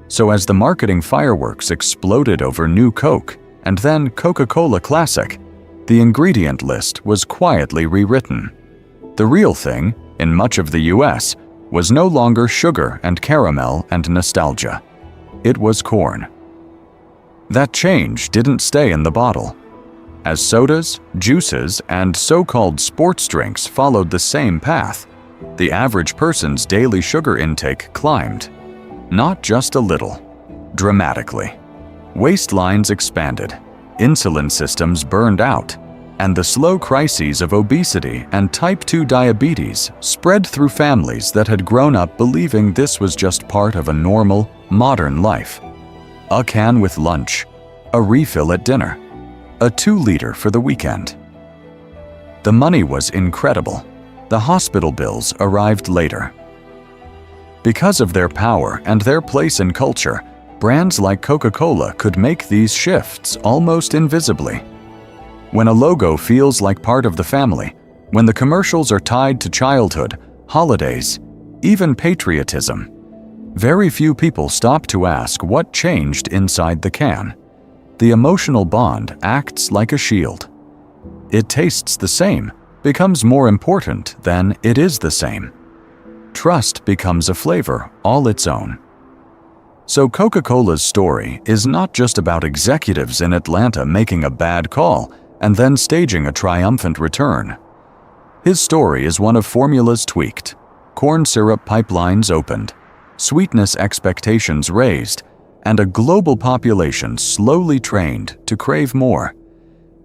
So as the marketing fireworks exploded over New Coke and then Coca-Cola Classic, the ingredient list was quietly rewritten. The real thing, in much of the US, was no longer sugar and caramel and nostalgia. It was corn. That change didn't stay in the bottle. As sodas, juices, and so-called sports drinks followed the same path, the average person's daily sugar intake climbed. Not just a little, dramatically. Waistlines expanded, insulin systems burned out, and the slow crises of obesity and type 2 diabetes spread through families that had grown up believing this was just part of a normal, modern life. A can with lunch, a refill at dinner, a 2-liter for the weekend. The money was incredible. The hospital bills arrived later. Because of their power and their place in culture, brands like Coca-Cola could make these shifts almost invisibly. When a logo feels like part of the family, when the commercials are tied to childhood, holidays, even patriotism, very few people stop to ask what changed inside the can. The emotional bond acts like a shield. It tastes the same, becomes more important than it is the same. Trust becomes a flavor all its own. So Coca-Cola's story is not just about executives in Atlanta making a bad call and then staging a triumphant return. His story is one of formulas tweaked, corn syrup pipelines opened, sweetness expectations raised, and a global population slowly trained to crave more.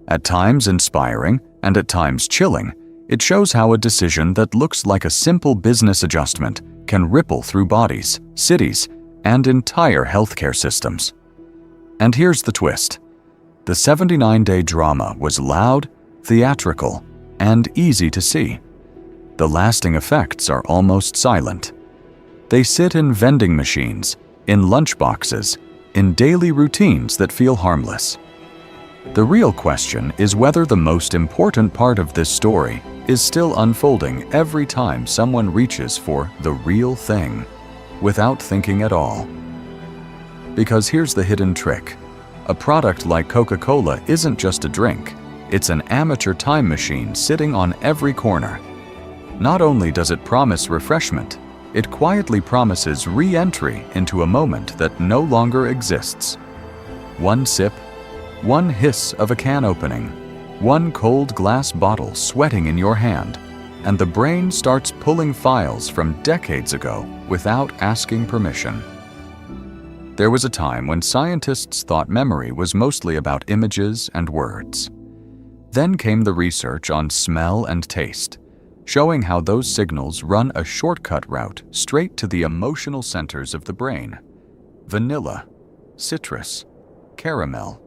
At times inspiring and at times chilling, it shows how a decision that looks like a simple business adjustment can ripple through bodies, cities, and entire healthcare systems. And here's the twist. The 79-day drama was loud, theatrical, and easy to see. The lasting effects are almost silent. They sit in vending machines, in lunchboxes, in daily routines that feel harmless. The real question is whether the most important part of this story is still unfolding every time someone reaches for the real thing, without thinking at all. Because here's the hidden trick. A product like Coca-Cola isn't just a drink, it's an amateur time machine sitting on every corner. Not only does it promise refreshment, it quietly promises re-entry into a moment that no longer exists. One sip, one hiss of a can opening, one cold glass bottle sweating in your hand, and the brain starts pulling files from decades ago without asking permission. There was a time when scientists thought memory was mostly about images and words. Then came the research on smell and taste, showing how those signals run a shortcut route straight to the emotional centers of the brain. Vanilla, citrus, caramel,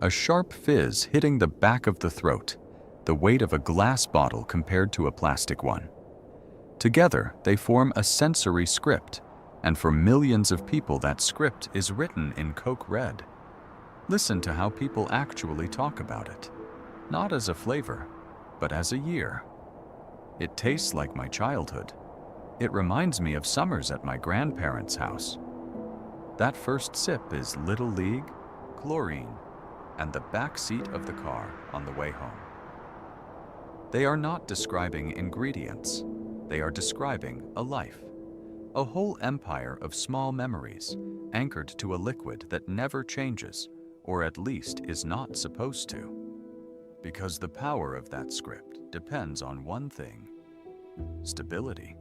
a sharp fizz hitting the back of the throat, the weight of a glass bottle compared to a plastic one. Together, they form a sensory script, and for millions of people that script is written in Coke Red. Listen to how people actually talk about it, not as a flavor, but as a year. It tastes like my childhood. It reminds me of summers at my grandparents' house. That first sip is Little League, chlorine, and the back seat of the car on the way home. They are not describing ingredients. They are describing a life, a whole empire of small memories anchored to a liquid that never changes, or at least is not supposed to. Because the power of that script depends on one thing: stability.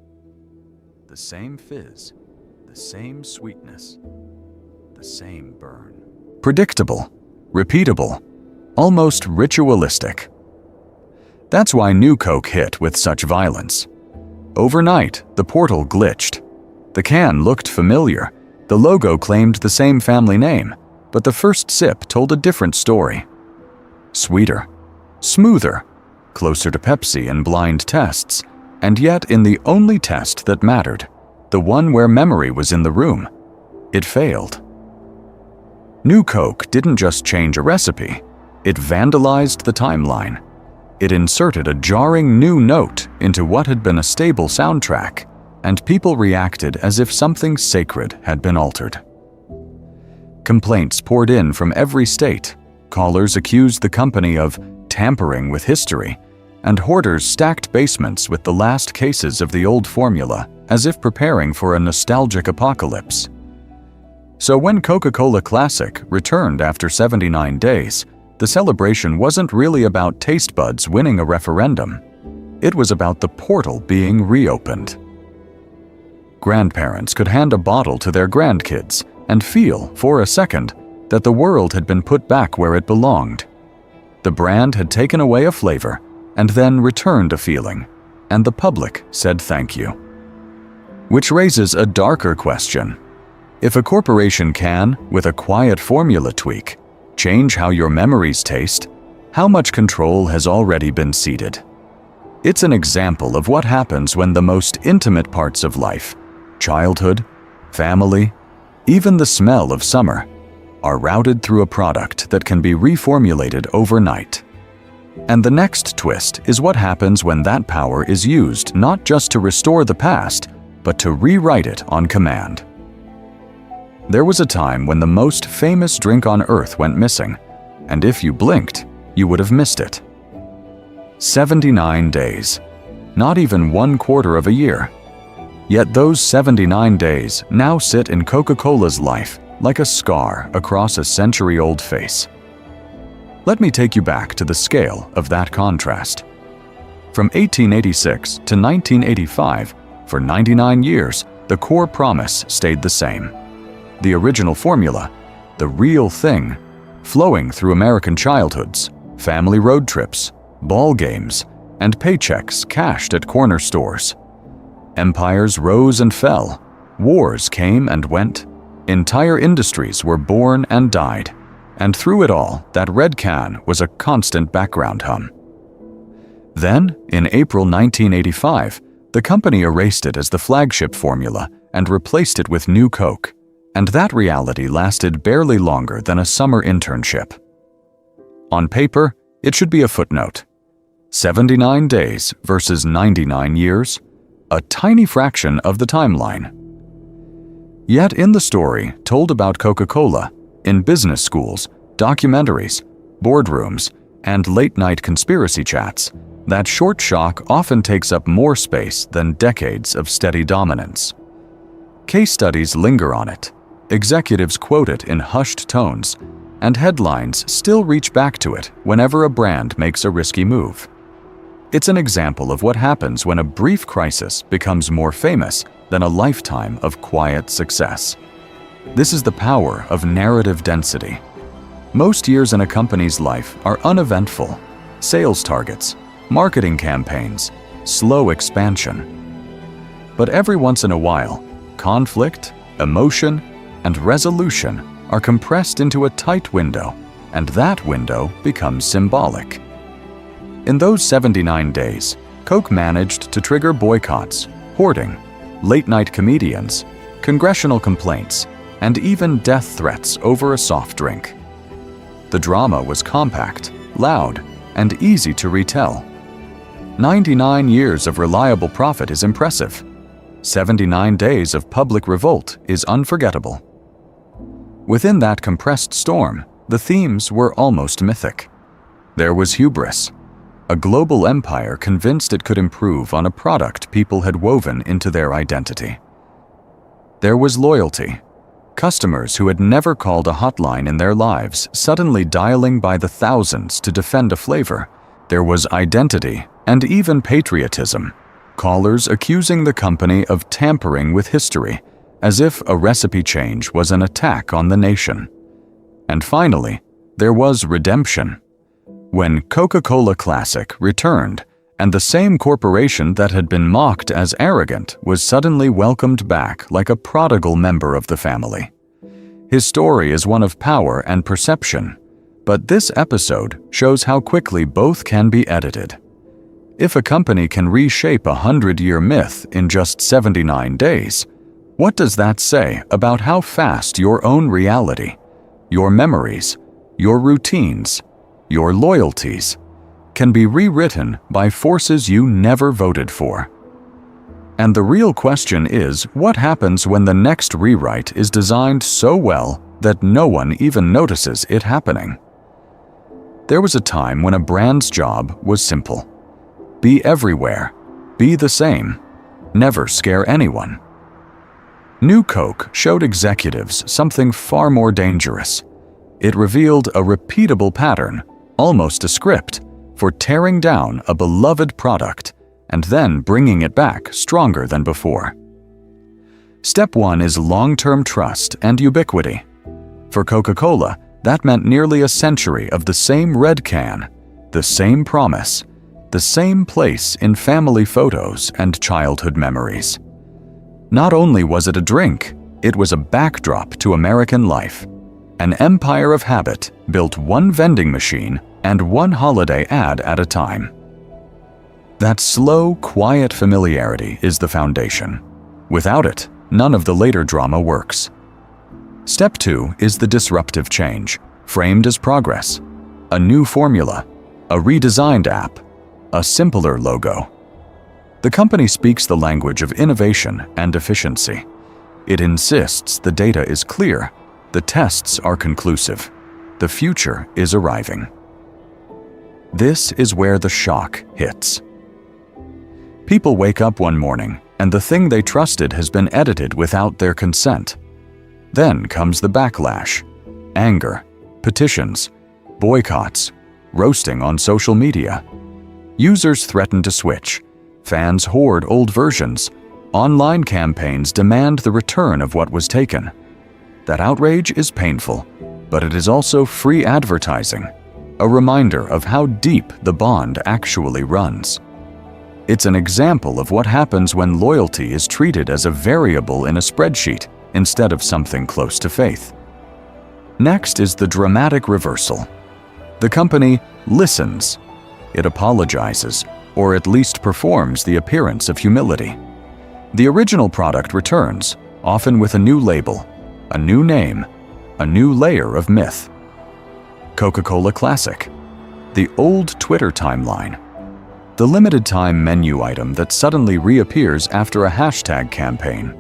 The same fizz, the same sweetness, the same burn. Predictable, repeatable, almost ritualistic. That's why New Coke hit with such violence. Overnight, the portal glitched. The can looked familiar, the logo claimed the same family name, but the first sip told a different story. Sweeter, smoother, closer to Pepsi in blind tests, and yet in the only test that mattered, the one where memory was in the room, it failed. New Coke didn't just change a recipe, it vandalized the timeline. It inserted a jarring new note into what had been a stable soundtrack, and people reacted as if something sacred had been altered. Complaints poured in from every state. Callers accused the company of tampering with history, and hoarders stacked basements with the last cases of the old formula as if preparing for a nostalgic apocalypse. So when Coca-Cola Classic returned after 79 days, the celebration wasn't really about taste buds winning a referendum. It was about the portal being reopened. Grandparents could hand a bottle to their grandkids and feel, for a second, that the world had been put back where it belonged. The brand had taken away a flavor and then returned a feeling, and the public said thank you. Which raises a darker question. If a corporation can, with a quiet formula tweak, change how your memories taste, how much control has already been ceded? It's an example of what happens when the most intimate parts of life, childhood, family, even the smell of summer, are routed through a product that can be reformulated overnight. And the next twist is what happens when that power is used not just to restore the past, but to rewrite it on command. There was a time when the most famous drink on earth went missing, and if you blinked, you would have missed it. 79 days, not even 1/4 of a year. Yet those 79 days now sit in Coca-Cola's life like a scar across a century-old face. Let me take you back to the scale of that contrast. From 1886 to 1985, for 99 years, the core promise stayed the same. The original formula, the real thing, flowing through American childhoods, family road trips, ball games, and paychecks cashed at corner stores. Empires rose and fell, wars came and went, entire industries were born and died, and through it all, that red can was a constant background hum. Then, in April 1985, the company erased it as the flagship formula and replaced it with New Coke, and that reality lasted barely longer than a summer internship. On paper, it should be a footnote. 79 days versus 99 years, a tiny fraction of the timeline. Yet in the story told about Coca-Cola, in business schools, documentaries, boardrooms, and late-night conspiracy chats, that short shock often takes up more space than decades of steady dominance. Case studies linger on it, executives quote it in hushed tones, and headlines still reach back to it whenever a brand makes a risky move. It's an example of what happens when a brief crisis becomes more famous than a lifetime of quiet success. This is the power of narrative density. Most years in a company's life are uneventful. Sales targets, marketing campaigns, slow expansion. But every once in a while, conflict, emotion, and resolution are compressed into a tight window, and that window becomes symbolic. In those 79 days, Coke managed to trigger boycotts, hoarding, late-night comedians, congressional complaints, and even death threats over a soft drink. The drama was compact, loud, and easy to retell. 99 years of reliable profit is impressive. 79 days of public revolt is unforgettable. Within that compressed storm, the themes were almost mythic. There was hubris, a global empire convinced it could improve on a product people had woven into their identity. There was loyalty, customers who had never called a hotline in their lives suddenly dialing by the thousands to defend a flavor. There was identity and even patriotism, callers accusing the company of tampering with history, as if a recipe change was an attack on the nation. And finally, there was redemption. When Coca-Cola Classic returned, and the same corporation that had been mocked as arrogant was suddenly welcomed back like a prodigal member of the family. His story is one of power and perception, but this episode shows how quickly both can be edited. If a company can reshape a 100-year myth in just 79 days, what does that say about how fast your own reality, your memories, your routines, your loyalties, can be rewritten by forces you never voted for? And the real question is, what happens when the next rewrite is designed so well that no one even notices it happening? There was a time when a brand's job was simple. Be everywhere. Be the same. never scare anyone. New Coke showed executives something far more dangerous. It revealed a repeatable pattern, almost a script, for tearing down a beloved product and then bringing it back stronger than before. Step 1 is long-term trust and ubiquity. For Coca-Cola, that meant nearly a century of the same red can, the same promise, the same place in family photos and childhood memories. Not only was it a drink, it was a backdrop to American life, an empire of habit built one vending machine and one holiday ad at a time. That slow, quiet familiarity is the foundation. Without it, none of the later drama works. Step 2 is the disruptive change, framed as progress. A new formula, a redesigned app, a simpler logo. The company speaks the language of innovation and efficiency. It insists the data is clear, the tests are conclusive, the future is arriving. This is where the shock hits. People wake up one morning and the thing they trusted has been edited without their consent. Then comes the backlash, anger, petitions, boycotts, roasting on social media. Users threaten to switch, fans hoard old versions, online campaigns demand the return of what was taken. That outrage is painful, but it is also free advertising, a reminder of how deep the bond actually runs. It's an example of what happens when loyalty is treated as a variable in a spreadsheet instead of something close to faith. Next is the dramatic reversal. The company listens. It apologizes, or at least performs the appearance of humility. The original product returns, often with a new label, a new name, a new layer of myth. Coca-Cola Classic, the old Twitter timeline, the limited-time menu item that suddenly reappears after a hashtag campaign.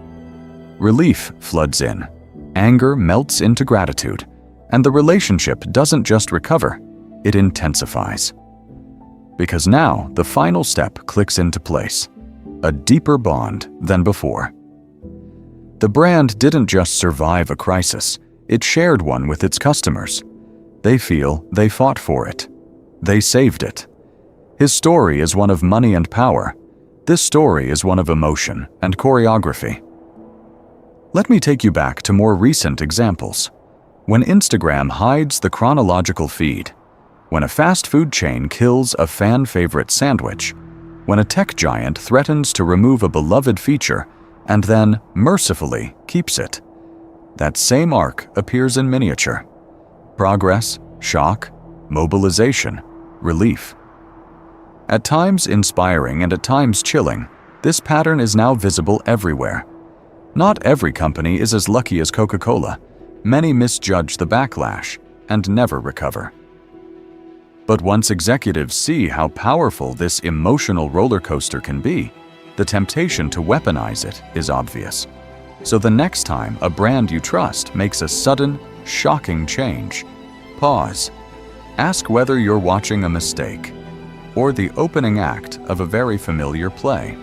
Relief floods in, anger melts into gratitude, and the relationship doesn't just recover, it intensifies. Because now the final step clicks into place, a deeper bond than before. The brand didn't just survive a crisis, it shared one with its customers. They feel they fought for it. They saved it. His story is one of money and power. This story is one of emotion and choreography. Let me take you back to more recent examples. When Instagram hides the chronological feed, when a fast food chain kills a fan-favorite sandwich, when a tech giant threatens to remove a beloved feature and then, mercifully, keeps it. That same arc appears in miniature. Progress, shock, mobilization, relief. At times inspiring and at times chilling, this pattern is now visible everywhere. Not every company is as lucky as Coca-Cola. Many misjudge the backlash and never recover. But once executives see how powerful this emotional roller coaster can be, the temptation to weaponize it is obvious. So the next time a brand you trust makes a sudden, shocking change, pause. Ask whether you're watching a mistake or the opening act of a very familiar play.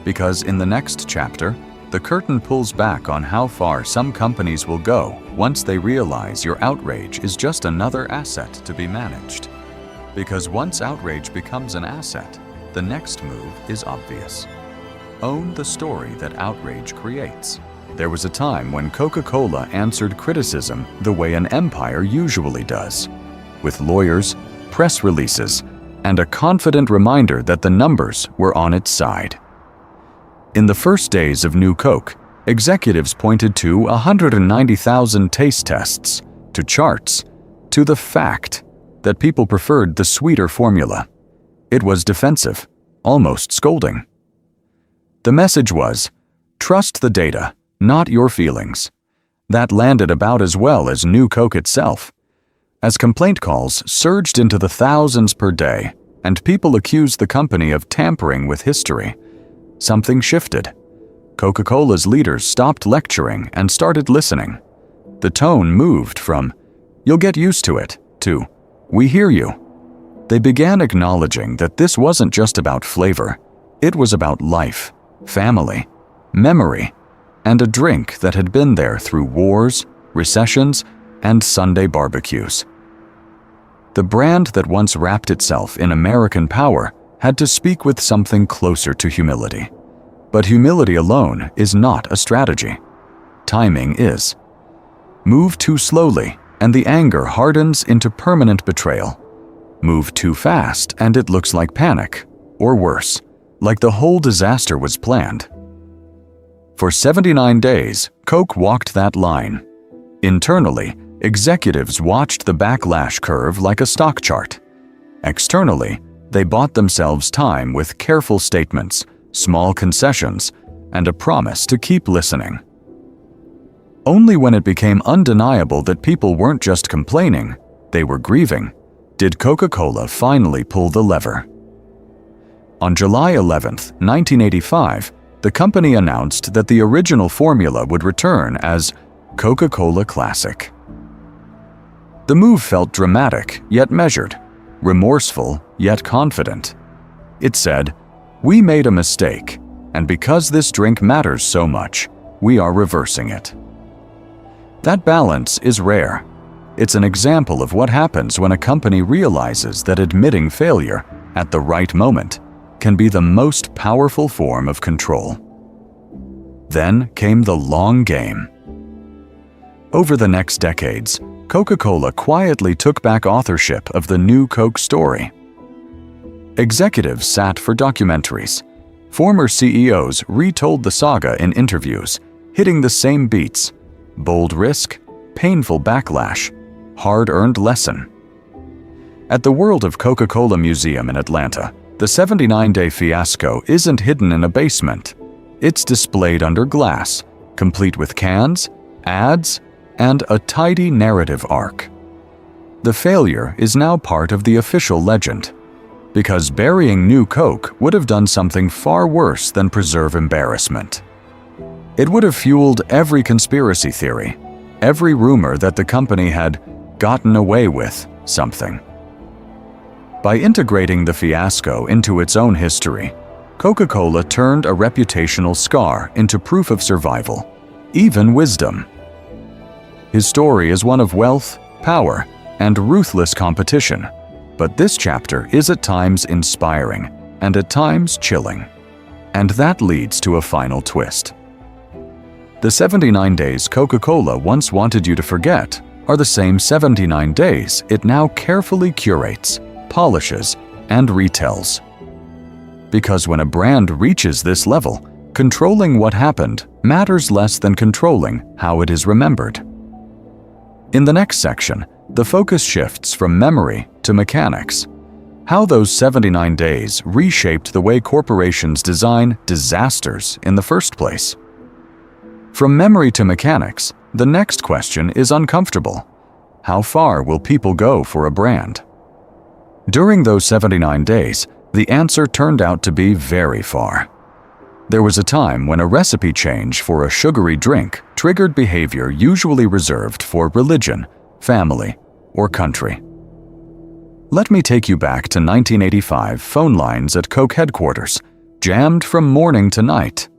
Because in the next chapter, the curtain pulls back on how far some companies will go once they realize your outrage is just another asset to be managed. Because once outrage becomes an asset, the next move is obvious. Own the story that outrage creates. There was a time when Coca-Cola answered criticism the way an empire usually does, with lawyers, press releases, and a confident reminder that the numbers were on its side. In the first days of New Coke, executives pointed to 190,000 taste tests, to charts, to the fact that people preferred the sweeter formula. It was defensive, almost scolding. The message was, trust the data, not your feelings. That landed about as well as New Coke itself. As complaint calls surged into the thousands per day, and people accused the company of tampering with history, something shifted. Coca-Cola's leaders stopped lecturing and started listening. The tone moved from, "You'll get used to it," to, "We hear you." They began acknowledging that this wasn't just about flavor, it was about life, family, memory, and a drink that had been there through wars, recessions, and Sunday barbecues. The brand that once wrapped itself in American power had to speak with something closer to humility. But humility alone is not a strategy. Timing is. Move too slowly, and the anger hardens into permanent betrayal. Move too fast, and it looks like panic, or worse, like the whole disaster was planned. For 79 days, Coke walked that line. Internally, executives watched the backlash curve like a stock chart. Externally, they bought themselves time with careful statements, small concessions, and a promise to keep listening. Only when it became undeniable that people weren't just complaining, they were grieving, did Coca-Cola finally pull the lever. On July 11, 1985, the company announced that the original formula would return as Coca-Cola Classic. The move felt dramatic yet measured, remorseful yet confident. It said, "We made a mistake, and because this drink matters so much, we are reversing it." That balance is rare. It's an example of what happens when a company realizes that admitting failure at the right moment can be the most powerful form of control. Then came the long game. Over the next decades, Coca-Cola quietly took back authorship of the new Coke story. Executives sat for documentaries. Former CEOs retold the saga in interviews, hitting the same beats: bold risk, painful backlash, hard-earned lesson. At the World of Coca-Cola Museum in Atlanta, the 79-day fiasco isn't hidden in a basement. It's displayed under glass, complete with cans, ads, and a tidy narrative arc. The failure is now part of the official legend, because burying new Coke would have done something far worse than preserve embarrassment. It would have fueled every conspiracy theory, every rumor that the company had gotten away with something. By integrating the fiasco into its own history, Coca-Cola turned a reputational scar into proof of survival, even wisdom. His story is one of wealth, power, and ruthless competition, but this chapter is at times inspiring and at times chilling. And that leads to a final twist. The 79 days Coca-Cola once wanted you to forget are the same 79 days it now carefully curates, polishes, and retells. Because when a brand reaches this level, controlling what happened matters less than controlling how it is remembered. In the next section, the focus shifts from memory to mechanics. How those 79 days reshaped the way corporations design disasters in the first place. From memory to mechanics, the next question is uncomfortable. How far will people go for a brand? During those 79 days, the answer turned out to be very far. There was a time when a recipe change for a sugary drink triggered behavior usually reserved for religion, family, or country. Let me take you back to 1985 phone lines at Coke headquarters, jammed from morning to night.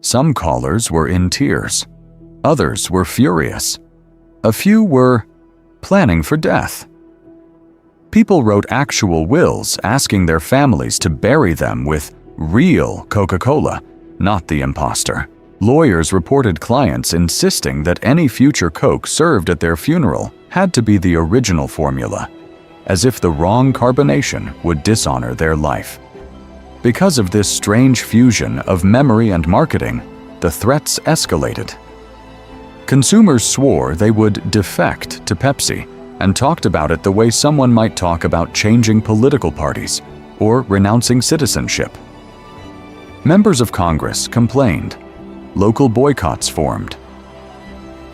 Some callers were in tears. Others were furious. A few were planning for death. People wrote actual wills asking their families to bury them with real Coca-Cola, not the imposter. Lawyers reported clients insisting that any future Coke served at their funeral had to be the original formula, as if the wrong carbonation would dishonor their life. Because of this strange fusion of memory and marketing, the threats escalated. Consumers swore they would defect to Pepsi and talked about it the way someone might talk about changing political parties or renouncing citizenship. Members of Congress complained. Local boycotts formed.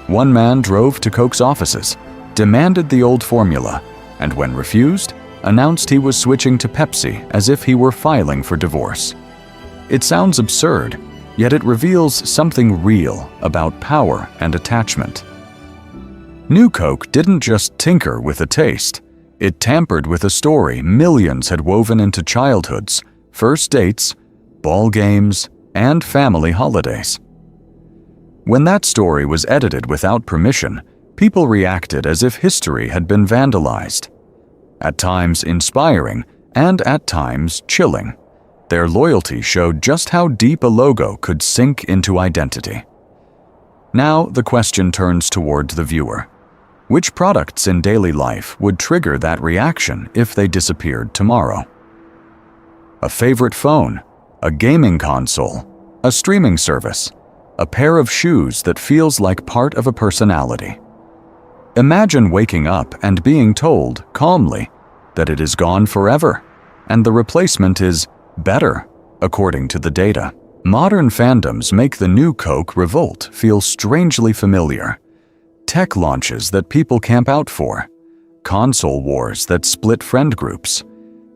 One man drove to Coke's offices, demanded the old formula, and when refused, announced he was switching to Pepsi as if he were filing for divorce. It sounds absurd, yet it reveals something real about power and attachment. New Coke didn't just tinker with a taste. It tampered with a story millions had woven into childhoods, first dates, ball games, and family holidays. When that story was edited without permission, people reacted as if history had been vandalized. At times inspiring, and at times chilling. Their loyalty showed just how deep a logo could sink into identity. Now the question turns toward the viewer. Which products in daily life would trigger that reaction if they disappeared tomorrow? A favorite phone, a gaming console, a streaming service, a pair of shoes that feels like part of a personality. Imagine waking up and being told, calmly, that it is gone forever, and the replacement is better, according to the data. Modern fandoms make the new Coke Revolt feel strangely familiar. Tech launches that people camp out for. Console wars that split friend groups.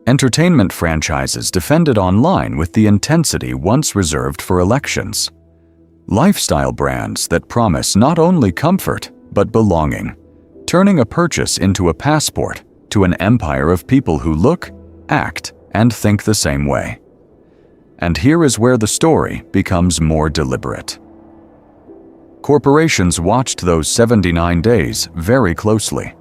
Entertainment franchises defended online with the intensity once reserved for elections. Lifestyle brands that promise not only comfort, but belonging, turning a purchase into a passport to an empire of people who look, act, and think the same way. And here is where the story becomes more deliberate. Corporations watched those 79 days very closely.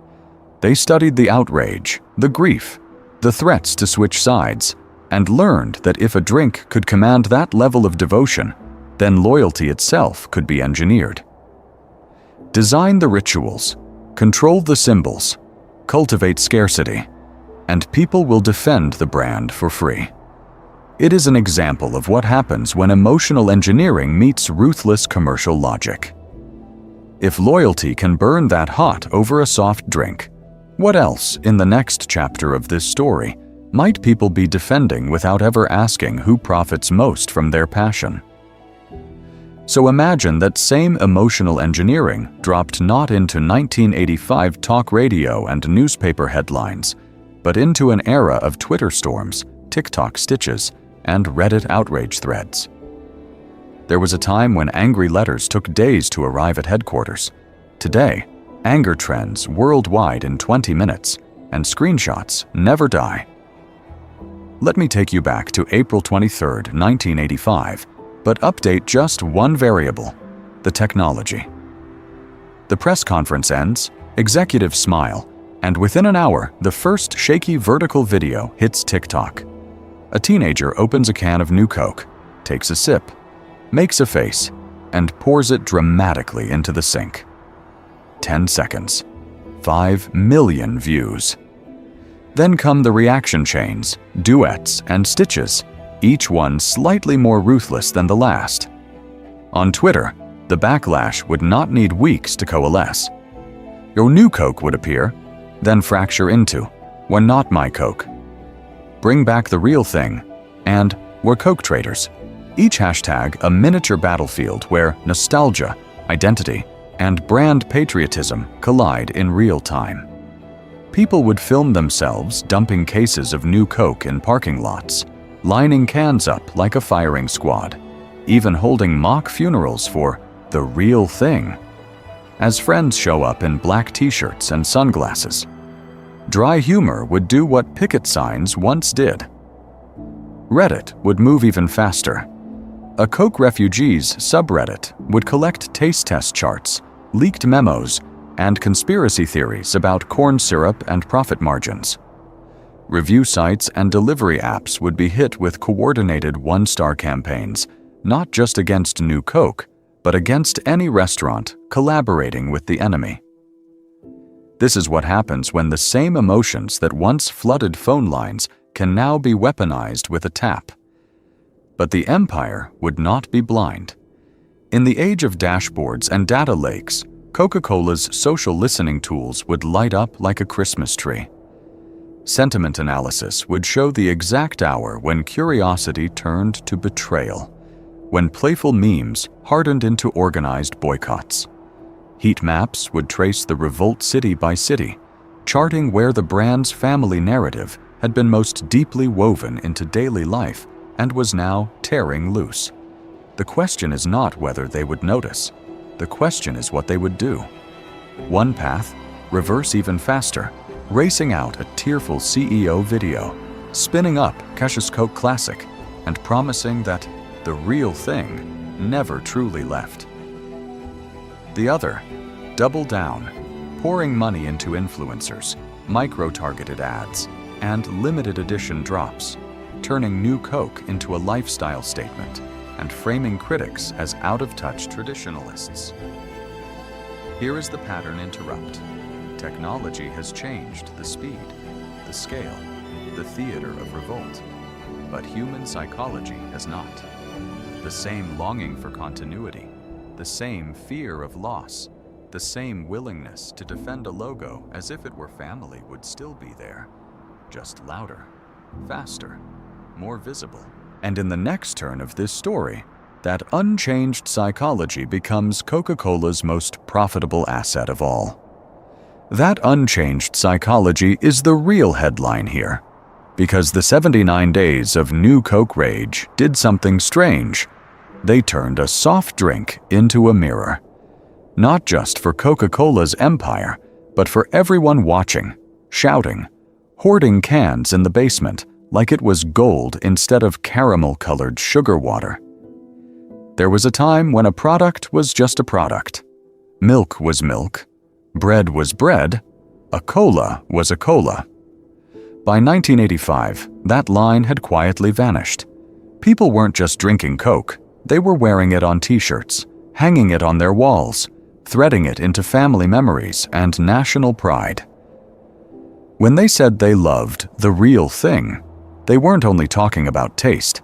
They studied the outrage, the grief, the threats to switch sides, and learned that if a drink could command that level of devotion, then loyalty itself could be engineered. Design the rituals, control the symbols, cultivate scarcity, and people will defend the brand for free. It is an example of what happens when emotional engineering meets ruthless commercial logic. If loyalty can burn that hot over a soft drink, what else in the next chapter of this story might people be defending without ever asking who profits most from their passion? So imagine that same emotional engineering dropped not into 1985 talk radio and newspaper headlines, but into an era of Twitter storms, TikTok stitches, and Reddit outrage threads. There was a time when angry letters took days to arrive at headquarters. Today, anger trends worldwide in 20 minutes, and screenshots never die. Let me take you back to April 23, 1985, but update just one variable: the technology. The press conference ends, executives smile, and within an hour, the first shaky vertical video hits TikTok. A teenager opens a can of new Coke, takes a sip, makes a face, and pours it dramatically into the sink. 10 seconds. 5 million views. Then come the reaction chains, duets, and stitches, each one slightly more ruthless than the last. On Twitter, the backlash would not need weeks to coalesce. Your new Coke would appear, then fracture into, "We're not my Coke." Bring back the real thing, and "We're Coke traders." Each hashtag a miniature battlefield where nostalgia, identity, and brand patriotism collide in real time. People would film themselves dumping cases of new Coke in parking lots, lining cans up like a firing squad, even holding mock funerals for the real thing, as friends show up in black t-shirts and sunglasses. Dry humor would do what picket signs once did. Reddit would move even faster. A Coke Refugees subreddit would collect taste test charts, leaked memos, and conspiracy theories about corn syrup and profit margins. Review sites and delivery apps would be hit with coordinated one-star campaigns, not just against new Coke, but against any restaurant collaborating with the enemy. This is what happens when the same emotions that once flooded phone lines can now be weaponized with a tap. But the empire would not be blind. In the age of dashboards and data lakes, Coca-Cola's social listening tools would light up like a Christmas tree. Sentiment analysis would show the exact hour when curiosity turned to betrayal, when playful memes hardened into organized boycotts. Heat maps would trace the revolt city by city, charting where the brand's family narrative had been most deeply woven into daily life and was now tearing loose. The question is not whether they would notice. The question is what they would do. One path, reverse even faster, racing out a tearful CEO video, spinning up Coca-Cola Classic, and promising that the real thing never truly left. The other, doubled down, pouring money into influencers, micro-targeted ads, and limited edition drops, turning new Coke into a lifestyle statement and framing critics as out-of-touch traditionalists. Here is the pattern interrupt. Technology has changed the speed, the scale, the theater of revolt, but human psychology has not. The same longing for continuity, the same fear of loss, the same willingness to defend a logo as if it were family would still be there, just louder, faster, more visible. And in the next turn of this story, that unchanged psychology becomes Coca-Cola's most profitable asset of all. That unchanged psychology is the real headline here, because the 79 days of new Coke rage did something strange. They turned a soft drink into a mirror. Not just for Coca-Cola's empire, but for everyone watching, shouting, hoarding cans in the basement like it was gold instead of caramel-colored sugar water. There was a time when a product was just a product. Milk was milk. Bread was bread. A cola was a cola. By 1985, that line had quietly vanished. People weren't just drinking Coke. They were wearing it on t-shirts, hanging it on their walls, threading it into family memories and national pride. When they said they loved the real thing, they weren't only talking about taste.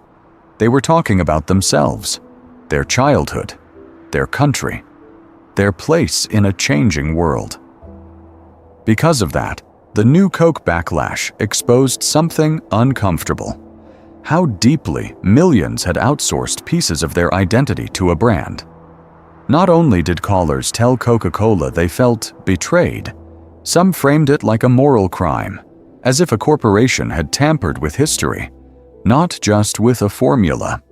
They were talking about themselves, their childhood, their country, their place in a changing world. Because of that, the new Coke backlash exposed something uncomfortable: how deeply millions had outsourced pieces of their identity to a brand. Not only did callers tell Coca-Cola they felt betrayed, some framed it like a moral crime, as if a corporation had tampered with history, not just with a formula.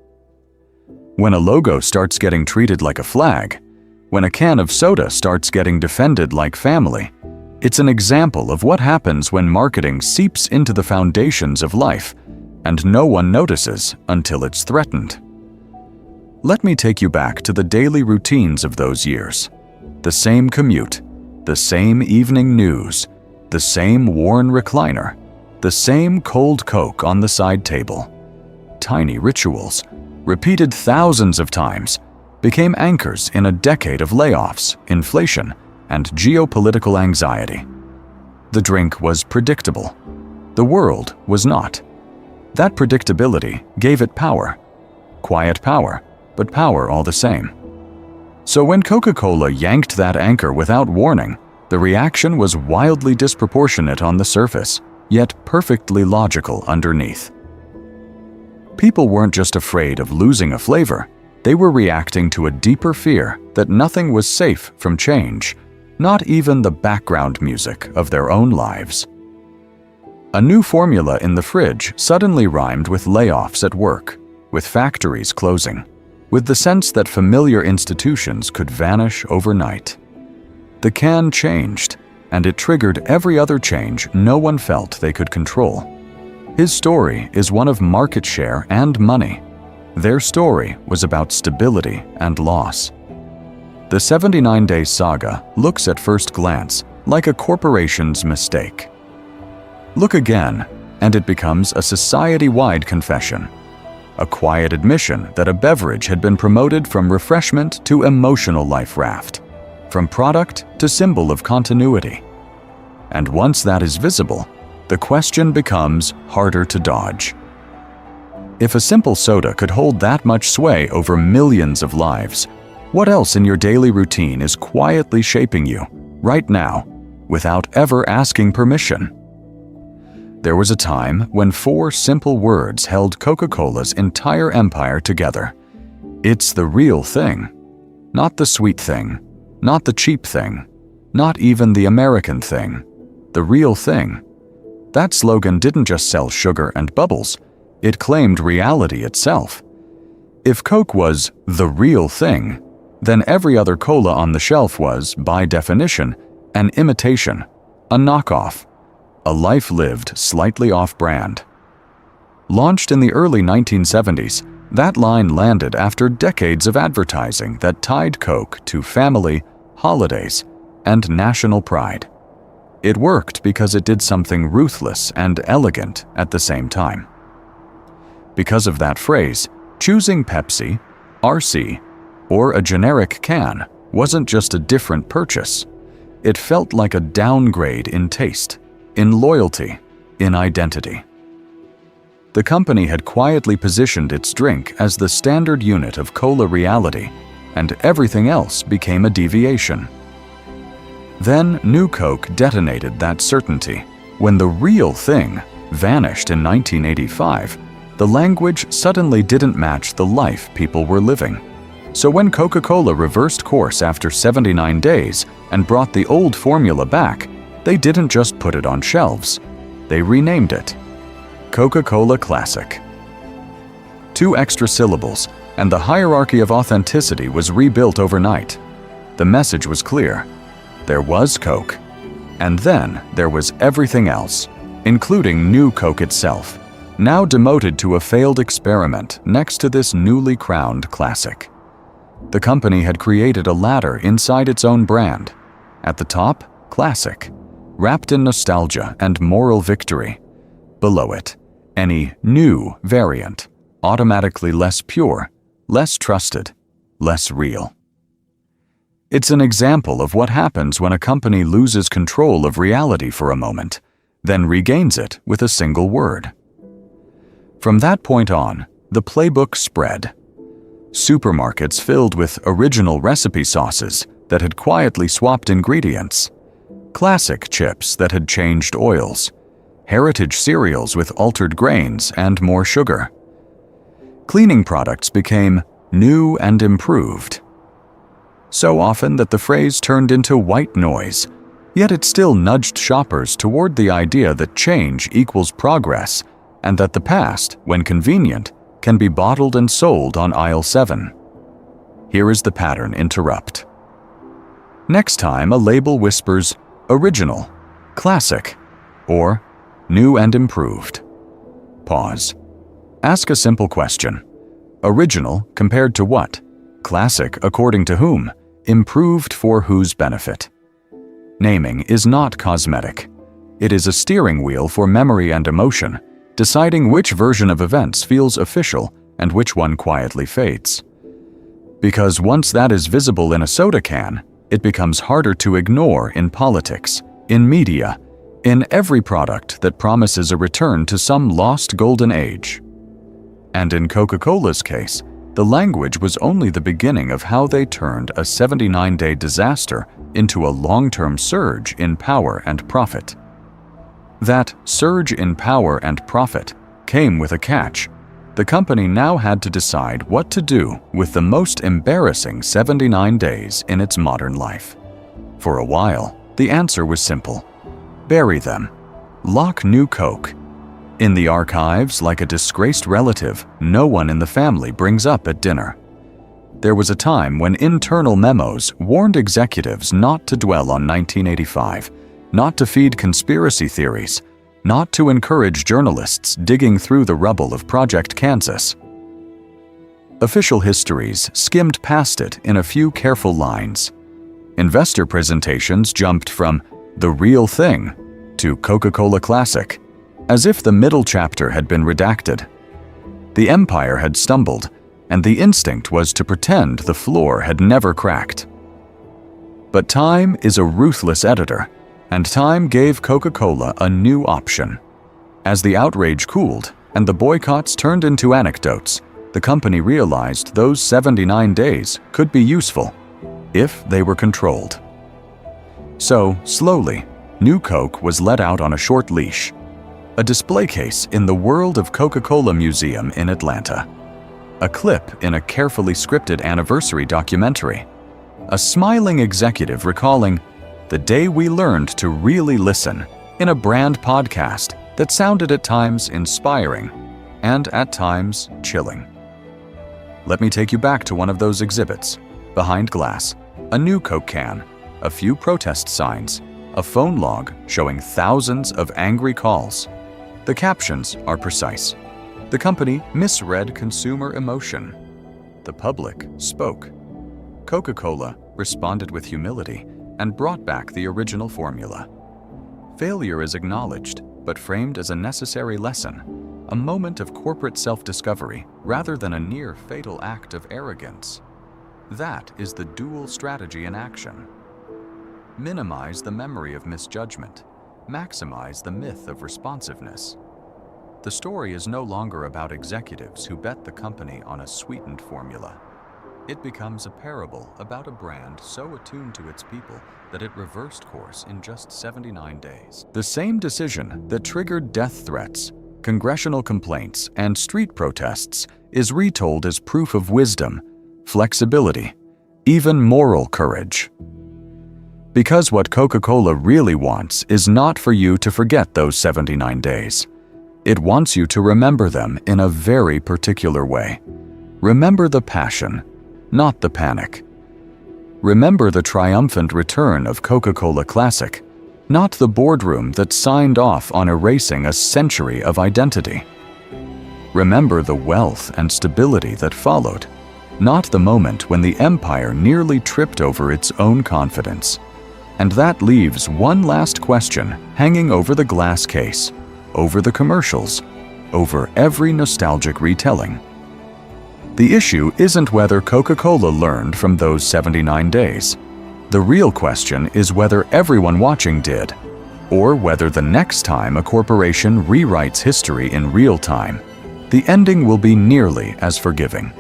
When a logo starts getting treated like a flag, when a can of soda starts getting defended like family, it's an example of what happens when marketing seeps into the foundations of life, and no one notices until it's threatened. Let me take you back to the daily routines of those years. The same commute, the same evening news, the same worn recliner, the same cold Coke on the side table. Tiny rituals, repeated thousands of times, became anchors in a decade of layoffs, inflation, and geopolitical anxiety. The drink was predictable. The world was not. That predictability gave it power. Quiet power, but power all the same. So when Coca-Cola yanked that anchor without warning, the reaction was wildly disproportionate on the surface, yet perfectly logical underneath. People weren't just afraid of losing a flavor, they were reacting to a deeper fear that nothing was safe from change, not even the background music of their own lives. A new formula in the fridge suddenly rhymed with layoffs at work, with factories closing, with the sense that familiar institutions could vanish overnight. The can changed, and it triggered every other change no one felt they could control. His story is one of market share and money. Their story was about stability and loss. The 79-day saga looks at first glance like a corporation's mistake. Look again, and it becomes a society-wide confession. A quiet admission that a beverage had been promoted from refreshment to emotional life raft, from product to symbol of continuity. And once that is visible, the question becomes harder to dodge. If a simple soda could hold that much sway over millions of lives, what else in your daily routine is quietly shaping you, right now, without ever asking permission? There was a time when 4 simple words held Coca-Cola's entire empire together. It's the real thing, not the sweet thing, not the cheap thing, not even the American thing. The real thing. That slogan didn't just sell sugar and bubbles, it claimed reality itself. If Coke was the real thing, then every other cola on the shelf was, by definition, an imitation, a knockoff, a life lived slightly off-brand. Launched in the early 1970s, that line landed after decades of advertising that tied Coke to family, holidays, and national pride. It worked because it did something ruthless and elegant at the same time. Because of that phrase, choosing Pepsi, RC, or a generic can wasn't just a different purchase. It felt like a downgrade in taste, in loyalty, in identity. The company had quietly positioned its drink as the standard unit of cola reality, and everything else became a deviation. Then New Coke detonated that certainty. When the real thing vanished in 1985, the language suddenly didn't match the life people were living. So when Coca-Cola reversed course after 79 days and brought the old formula back, they didn't just put it on shelves. They renamed it Coca-Cola Classic. 2 extra syllables, and the hierarchy of authenticity was rebuilt overnight. The message was clear. There was Coke, and then there was everything else, including New Coke itself, now demoted to a failed experiment next to this newly crowned classic. The company had created a ladder inside its own brand. At the top, classic, wrapped in nostalgia and moral victory. Below it, any new variant, automatically less pure, less trusted, less real. It's an example of what happens when a company loses control of reality for a moment, then regains it with a single word. From that point on, the playbook spread. Supermarkets filled with original recipe sauces that had quietly swapped ingredients, classic chips that had changed oils, heritage cereals with altered grains and more sugar. Cleaning products became new and improved. So often that the phrase turned into white noise, yet it still nudged shoppers toward the idea that change equals progress and that the past, when convenient, can be bottled and sold on aisle 7. Here is the pattern interrupt. Next time a label whispers original, classic, or new and improved. Pause. Ask a simple question. Original compared to what? Classic according to whom? Improved for whose benefit? Naming is not cosmetic. It is a steering wheel for memory and emotion, deciding which version of events feels official and which one quietly fades. Because once that is visible in a soda can, it becomes harder to ignore in politics, in media, in every product that promises a return to some lost golden age. And in Coca-Cola's case, the language was only the beginning of how they turned a 79-day disaster into a long-term surge in power and profit. That surge in power and profit came with a catch. The company now had to decide what to do with the most embarrassing 79 days in its modern life. For a while, the answer was simple. Bury them. Lock New Coke in the archives like a disgraced relative no one in the family brings up at dinner. There was a time when internal memos warned executives not to dwell on 1985, not to feed conspiracy theories, not to encourage journalists digging through the rubble of Project Kansas. Official histories skimmed past it in a few careful lines. Investor presentations jumped from the real thing to Coca-Cola Classic, as if the middle chapter had been redacted. The empire had stumbled, and the instinct was to pretend the floor had never cracked. But time is a ruthless editor, and time gave Coca-Cola a new option. As the outrage cooled and the boycotts turned into anecdotes, the company realized those 79 days could be useful if they were controlled. So, slowly, New Coke was let out on a short leash, a display case in the World of Coca-Cola Museum in Atlanta, a clip in a carefully scripted anniversary documentary, a smiling executive recalling the day we learned to really listen in a brand podcast that sounded at times inspiring and at times chilling. Let me take you back to one of those exhibits. Behind glass, a New Coke can, a few protest signs, a phone log showing thousands of angry calls. The captions are precise. The company misread consumer emotion. The public spoke. Coca-Cola responded with humility and brought back the original formula. Failure is acknowledged, but framed as a necessary lesson, a moment of corporate self-discovery rather than a near-fatal act of arrogance. That is the dual strategy in action. Minimize the memory of misjudgment. Maximize the myth of responsiveness. The story is no longer about executives who bet the company on a sweetened formula. It becomes a parable about a brand so attuned to its people that it reversed course in just 79 days. The same decision that triggered death threats, congressional complaints, and street protests is retold as proof of wisdom, flexibility, even moral courage. Because what Coca-Cola really wants is not for you to forget those 79 days. It wants you to remember them in a very particular way. Remember the passion, not the panic. Remember the triumphant return of Coca-Cola Classic, not the boardroom that signed off on erasing a century of identity. Remember the wealth and stability that followed, not the moment when the empire nearly tripped over its own confidence. And that leaves one last question hanging over the glass case, over the commercials, over every nostalgic retelling. The issue isn't whether Coca-Cola learned from those 79 days. The real question is whether everyone watching did, or whether the next time a corporation rewrites history in real time, the ending will be nearly as forgiving.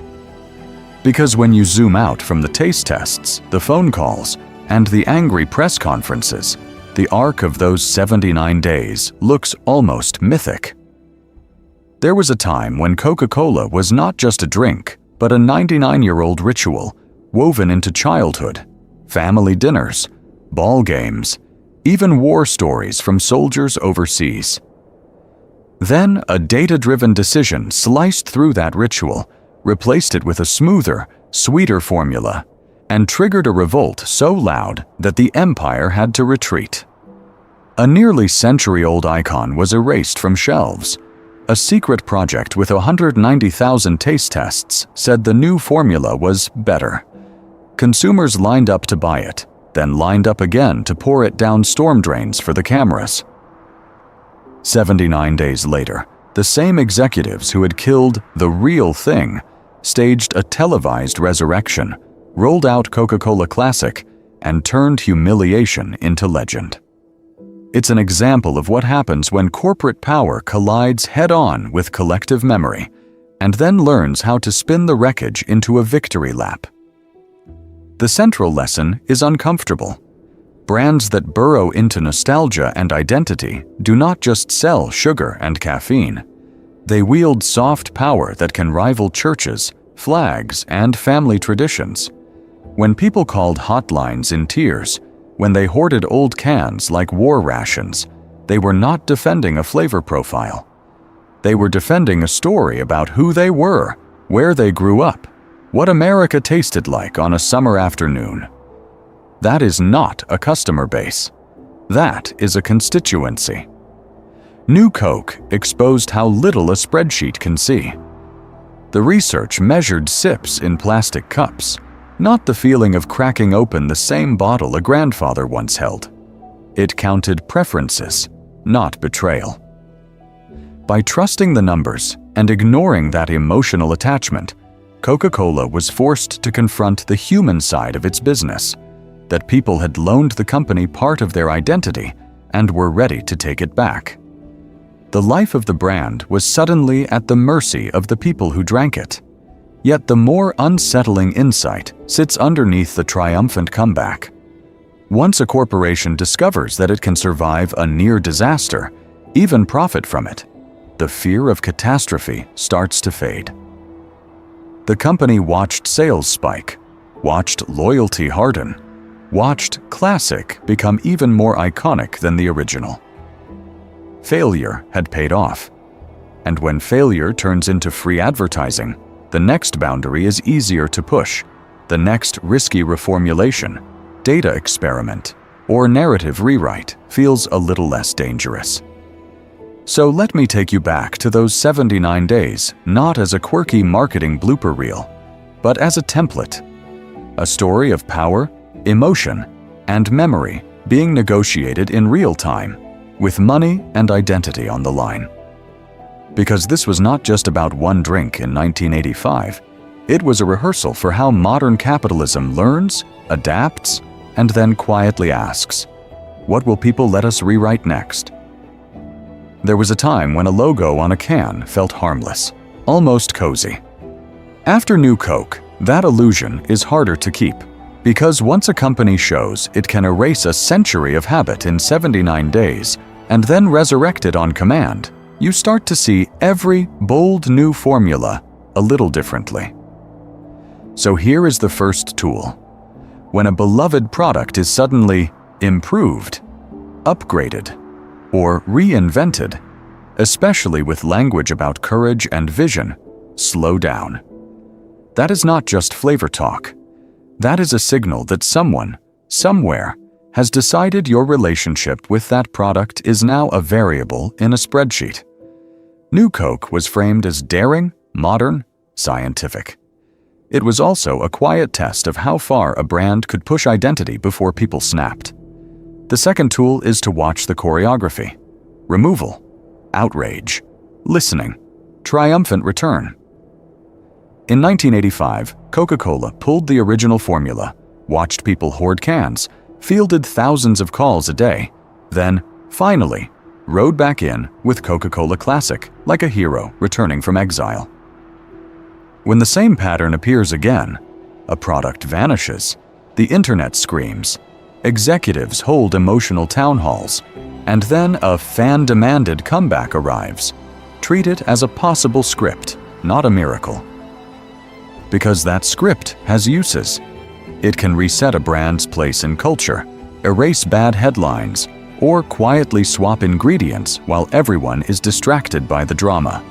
Because when you zoom out from the taste tests, the phone calls, and the angry press conferences, the arc of those 79 days looks almost mythic. There was a time when Coca-Cola was not just a drink, but a 99-year-old ritual woven into childhood, family dinners, ball games, even war stories from soldiers overseas. Then a data-driven decision sliced through that ritual, replaced it with a smoother, sweeter formula, and triggered a revolt so loud that the empire had to retreat. A nearly century-old icon was erased from shelves. A secret project with 190,000 taste tests said the new formula was better. Consumers lined up to buy it, then lined up again to pour it down storm drains for the cameras. 79 days later, the same executives who had killed the real thing staged a televised resurrection, rolled out Coca-Cola Classic, and turned humiliation into legend. It's an example of what happens when corporate power collides head-on with collective memory, and then learns how to spin the wreckage into a victory lap. The central lesson is uncomfortable. Brands that burrow into nostalgia and identity do not just sell sugar and caffeine. They wield soft power that can rival churches, flags, and family traditions. When people called hotlines in tears, when they hoarded old cans like war rations, they were not defending a flavor profile. They were defending a story about who they were, where they grew up, what America tasted like on a summer afternoon. That is not a customer base. That is a constituency. New Coke exposed how little a spreadsheet can see. The research measured sips in plastic cups, not the feeling of cracking open the same bottle a grandfather once held. It counted preferences, not betrayal. By trusting the numbers and ignoring that emotional attachment, Coca-Cola was forced to confront the human side of its business, that people had loaned the company part of their identity and were ready to take it back. The life of the brand was suddenly at the mercy of the people who drank it. Yet the more unsettling insight sits underneath the triumphant comeback. Once a corporation discovers that it can survive a near disaster, even profit from it, the fear of catastrophe starts to fade. The company watched sales spike, watched loyalty harden, watched Classic become even more iconic than the original. Failure had paid off. And when failure turns into free advertising, the next boundary is easier to push. The next risky reformulation, data experiment, or narrative rewrite feels a little less dangerous. So let me take you back to those 79 days, not as a quirky marketing blooper reel, but as a template. A story of power, emotion, and memory being negotiated in real time, with money and identity on the line. Because this was not just about one drink in 1985, it was a rehearsal for how modern capitalism learns, adapts, and then quietly asks, what will people let us rewrite next? There was a time when a logo on a can felt harmless, almost cozy. After New Coke, that illusion is harder to keep, because once a company shows it can erase a century of habit in 79 days and then resurrect it on command, you start to see every bold new formula a little differently. So here is the first tool. When a beloved product is suddenly improved, upgraded, or reinvented, especially with language about courage and vision, slow down. That is not just flavor talk. That is a signal that someone, somewhere, has decided your relationship with that product is now a variable in a spreadsheet. New Coke was framed as daring, modern, scientific. It was also a quiet test of how far a brand could push identity before people snapped. The second tool is to watch the choreography. Removal, outrage, listening, triumphant return. In 1985, Coca-Cola pulled the original formula, watched people hoard cans, fielded thousands of calls a day, then, finally, rode back in with Coca-Cola Classic, like a hero returning from exile. When the same pattern appears again, a product vanishes, the internet screams, executives hold emotional town halls, and then a fan-demanded comeback arrives. Treat it as a possible script, not a miracle. Because that script has uses. It can reset a brand's place in culture, erase bad headlines, or quietly swap ingredients while everyone is distracted by the drama.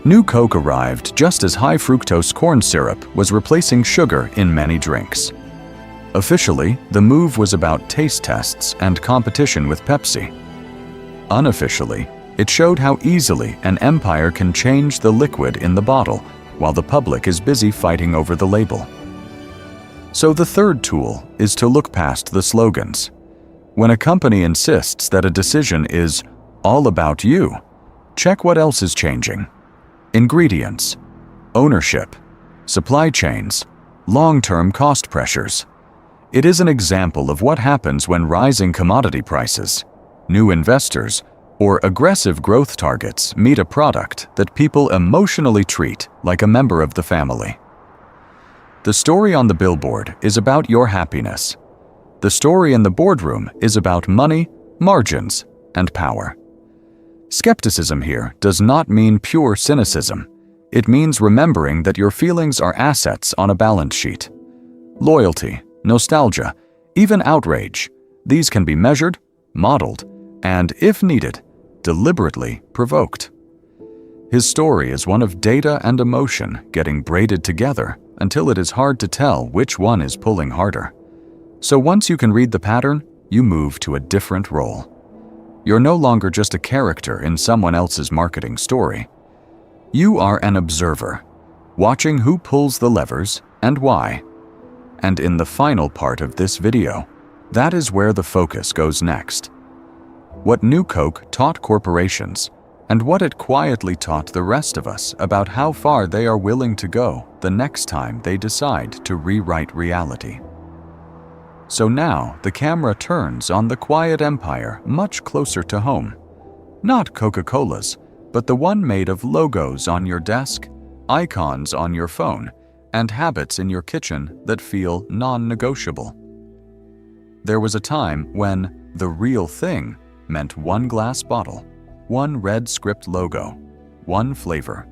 New Coke arrived just as high-fructose corn syrup was replacing sugar in many drinks. Officially, the move was about taste tests and competition with Pepsi. Unofficially, it showed how easily an empire can change the liquid in the bottle while the public is busy fighting over the label. So the third tool is to look past the slogans. When a company insists that a decision is all about you, check what else is changing. Ingredients, ownership, supply chains, long-term cost pressures. It is an example of what happens when rising commodity prices, new investors, or aggressive growth targets meet a product that people emotionally treat like a member of the family. The story on the billboard is about your happiness. The story in the boardroom is about money, margins, and power. Skepticism here does not mean pure cynicism. It means remembering that your feelings are assets on a balance sheet. Loyalty, nostalgia, even outrage, these can be measured, modeled, and, if needed, deliberately provoked. His story is one of data and emotion getting braided together until it is hard to tell which one is pulling harder. So once you can read the pattern, you move to a different role. You're no longer just a character in someone else's marketing story. You are an observer, watching who pulls the levers and why. And in the final part of this video, that is where the focus goes next. What New Coke taught corporations, and what it quietly taught the rest of us about how far they are willing to go the next time they decide to rewrite reality. So now the camera turns on the quiet empire much closer to home. Not Coca-Cola's, but the one made of logos on your desk, icons on your phone, and habits in your kitchen that feel non-negotiable. There was a time when the real thing meant one glass bottle, one red script logo, one flavor.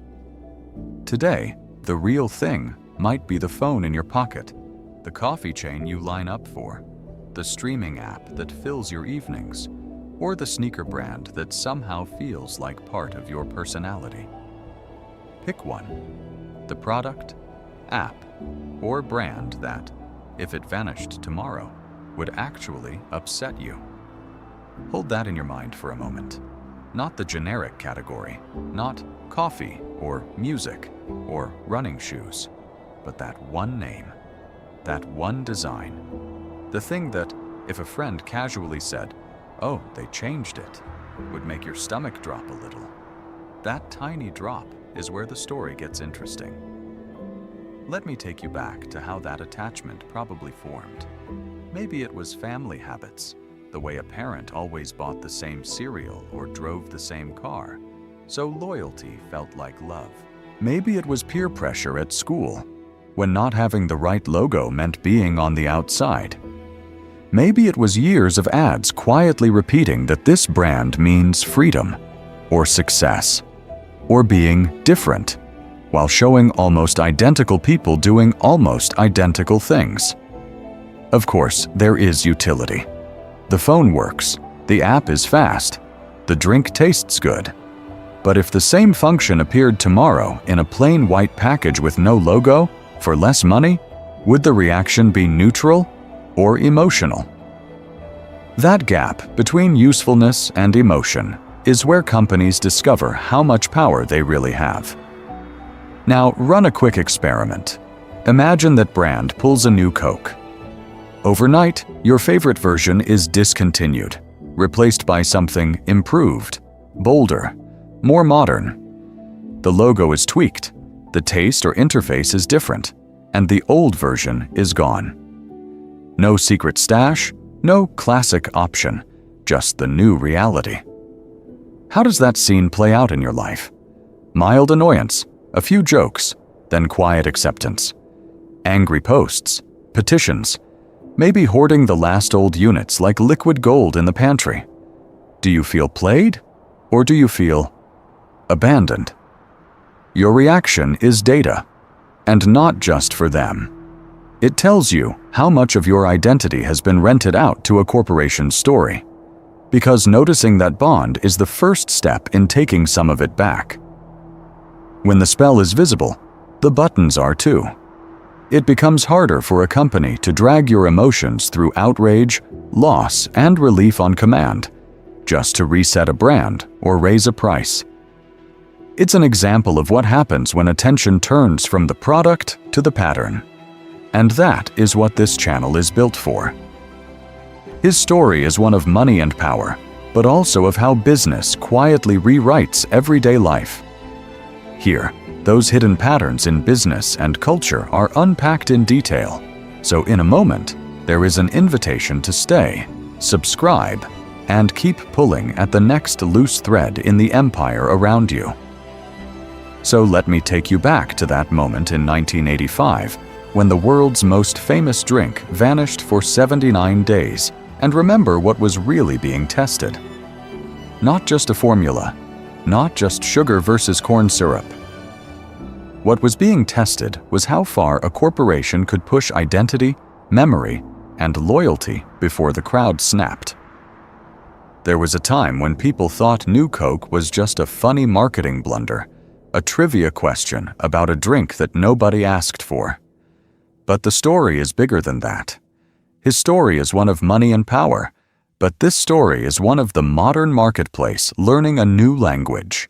Today, the real thing might be the phone in your pocket, the coffee chain you line up for, the streaming app that fills your evenings, or the sneaker brand that somehow feels like part of your personality. Pick one. The product, app, or brand that, if it vanished tomorrow, would actually upset you. Hold that in your mind for a moment. Not the generic category, not coffee or music or running shoes, but that one name, that one design. The thing that, if a friend casually said, "Oh, they changed it," would make your stomach drop a little. That tiny drop is where the story gets interesting. Let me take you back to how that attachment probably formed. Maybe it was family habits, the way a parent always bought the same cereal or drove the same car, so loyalty felt like love. Maybe it was peer pressure at school, when not having the right logo meant being on the outside. Maybe it was years of ads quietly repeating that this brand means freedom, or success, or being different, while showing almost identical people doing almost identical things. Of course, there is utility. The phone works, the app is fast, the drink tastes good. But if the same function appeared tomorrow in a plain white package with no logo, for less money, would the reaction be neutral or emotional? That gap between usefulness and emotion is where companies discover how much power they really have. Now, run a quick experiment. Imagine that brand pulls a new Coke. Overnight, your favorite version is discontinued, replaced by something improved, bolder, more modern. The logo is tweaked, the taste or interface is different, and the old version is gone. No secret stash, no classic option, just the new reality. How does that scene play out in your life? Mild annoyance, a few jokes, then quiet acceptance. Angry posts, petitions, maybe hoarding the last old units like liquid gold in the pantry. Do you feel played, or do you feel abandoned? Your reaction is data, and not just for them. It tells you how much of your identity has been rented out to a corporation's story, because noticing that bond is the first step in taking some of it back. When the spell is visible, the buttons are too. It becomes harder for a company to drag your emotions through outrage, loss, and relief on command, just to reset a brand or raise a price. It's an example of what happens when attention turns from the product to the pattern. And that is what this channel is built for. His story is one of money and power, but also of how business quietly rewrites everyday life. Here, those hidden patterns in business and culture are unpacked in detail, so in a moment, there is an invitation to stay, subscribe, and keep pulling at the next loose thread in the empire around you. So let me take you back to that moment in 1985, when the world's most famous drink vanished for 79 days, and remember what was really being tested. Not just a formula, not just sugar versus corn syrup. What was being tested was how far a corporation could push identity, memory, and loyalty before the crowd snapped. There was a time when people thought New Coke was just a funny marketing blunder, a trivia question about a drink that nobody asked for. But the story is bigger than that. His story is one of money and power, but this story is one of the modern marketplace learning a new language: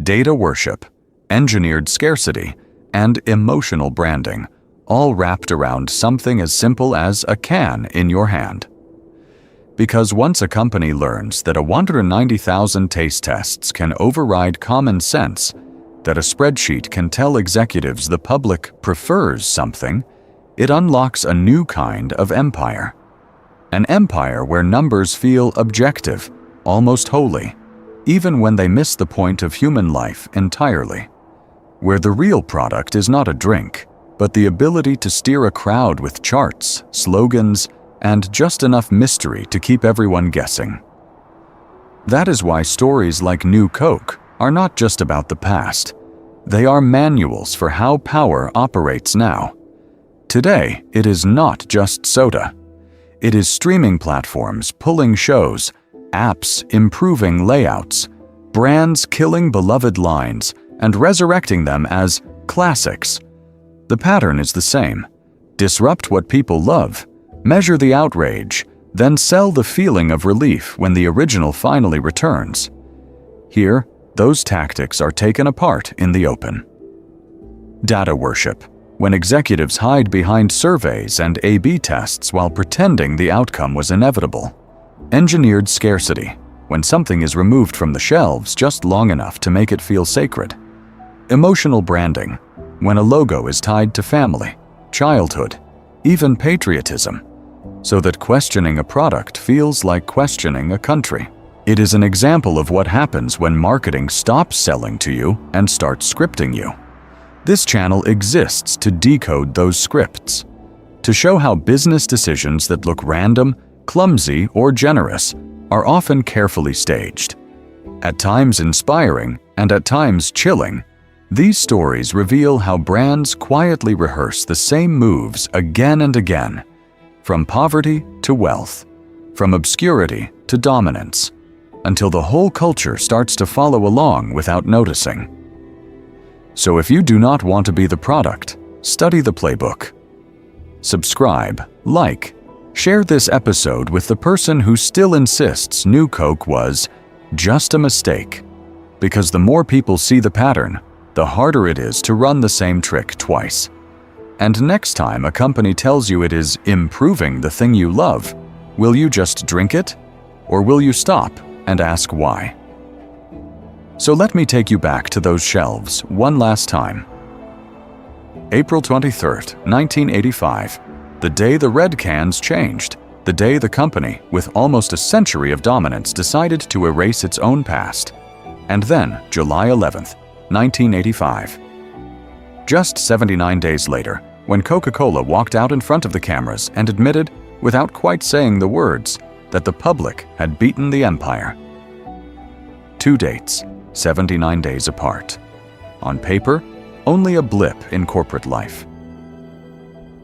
data worship, engineered scarcity, and emotional branding, all wrapped around something as simple as a can in your hand. Because once a company learns that 190,000 taste tests can override common sense, that a spreadsheet can tell executives the public prefers something, it unlocks a new kind of empire. An empire where numbers feel objective, almost holy, even when they miss the point of human life entirely. Where the real product is not a drink, but the ability to steer a crowd with charts, slogans, and just enough mystery to keep everyone guessing. That is why stories like New Coke are not just about the past. They are manuals for how power operates now. Today, it is not just soda. It is streaming platforms pulling shows, apps improving layouts, brands killing beloved lines and resurrecting them as classics. The pattern is the same. Disrupt what people love, measure the outrage, then sell the feeling of relief when the original finally returns. Here, those tactics are taken apart in the open. Data worship, when executives hide behind surveys and A/B tests while pretending the outcome was inevitable. Engineered scarcity, when something is removed from the shelves just long enough to make it feel sacred. Emotional branding, when a logo is tied to family, childhood, even patriotism, so that questioning a product feels like questioning a country. It is an example of what happens when marketing stops selling to you and starts scripting you. This channel exists to decode those scripts, to show how business decisions that look random, clumsy, or generous are often carefully staged. At times inspiring and at times chilling, these stories reveal how brands quietly rehearse the same moves again and again, from poverty to wealth, from obscurity to dominance, until the whole culture starts to follow along without noticing. So if you do not want to be the product, study the playbook. Subscribe, like, share this episode with the person who still insists New Coke was just a mistake. Because the more people see the pattern, the harder it is to run the same trick twice. And next time a company tells you it is improving the thing you love, will you just drink it? Or will you stop and ask why? So let me take you back to those shelves one last time. April 23rd, 1985, the day the red cans changed, the day the company, with almost a century of dominance, decided to erase its own past. And then, July 11th, 1985. Just 79 days later, when Coca-Cola walked out in front of the cameras and admitted, without quite saying the words, that the public had beaten the empire. Two dates, 79 days apart. On paper, only a blip in corporate life.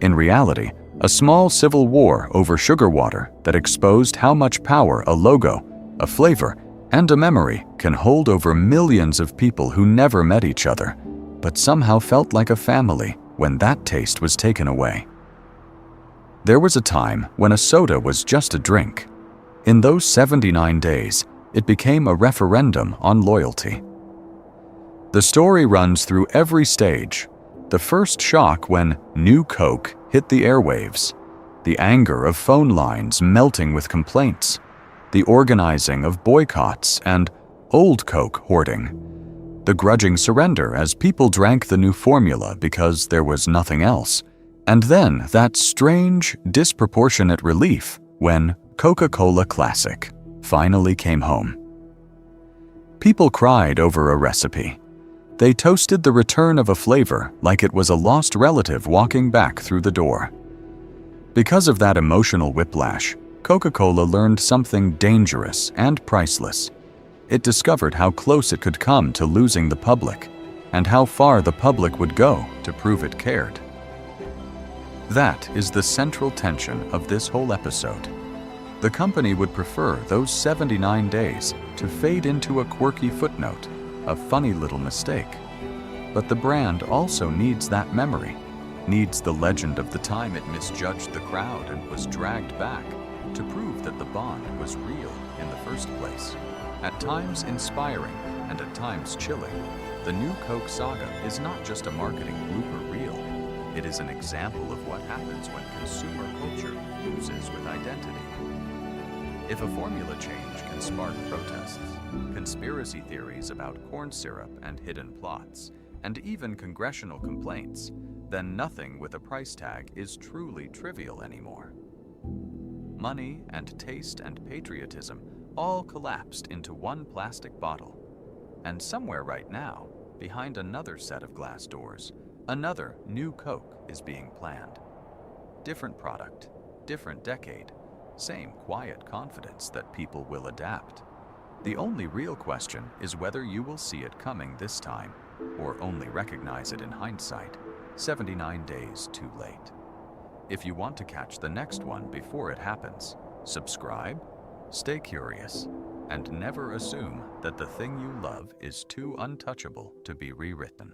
In reality, a small civil war over sugar water that exposed how much power a logo, a flavor, and a memory can hold over millions of people who never met each other, but somehow felt like a family when that taste was taken away. There was a time when a soda was just a drink. In those 79 days, it became a referendum on loyalty. The story runs through every stage. The first shock when New Coke hit the airwaves, the anger of phone lines melting with complaints, the organizing of boycotts and old Coke hoarding, the grudging surrender as people drank the new formula because there was nothing else, and then that strange, disproportionate relief when Coca-Cola Classic finally came home. People cried over a recipe. They toasted the return of a flavor like it was a lost relative walking back through the door. Because of that emotional whiplash, Coca-Cola learned something dangerous and priceless. It discovered how close it could come to losing the public, and how far the public would go to prove it cared. That is the central tension of this whole episode. The company would prefer those 79 days to fade into a quirky footnote, a funny little mistake. But the brand also needs that memory, needs the legend of the time it misjudged the crowd and was dragged back to prove that the bond was real in the first place. At times inspiring and at times chilling, the New Coke saga is not just a marketing blooper reel. It is an example of what happens when consumer culture fuses with identity. If a formula change can spark protests, conspiracy theories about corn syrup and hidden plots, and even congressional complaints, then nothing with a price tag is truly trivial anymore. Money and taste and patriotism all collapsed into one plastic bottle. And somewhere right now, behind another set of glass doors, another New Coke is being planned. Different product, different decade, same quiet confidence that people will adapt. The only real question is whether you will see it coming this time, or only recognize it in hindsight, 79 days too late. If you want to catch the next one before it happens, subscribe, stay curious, and never assume that the thing you love is too untouchable to be rewritten.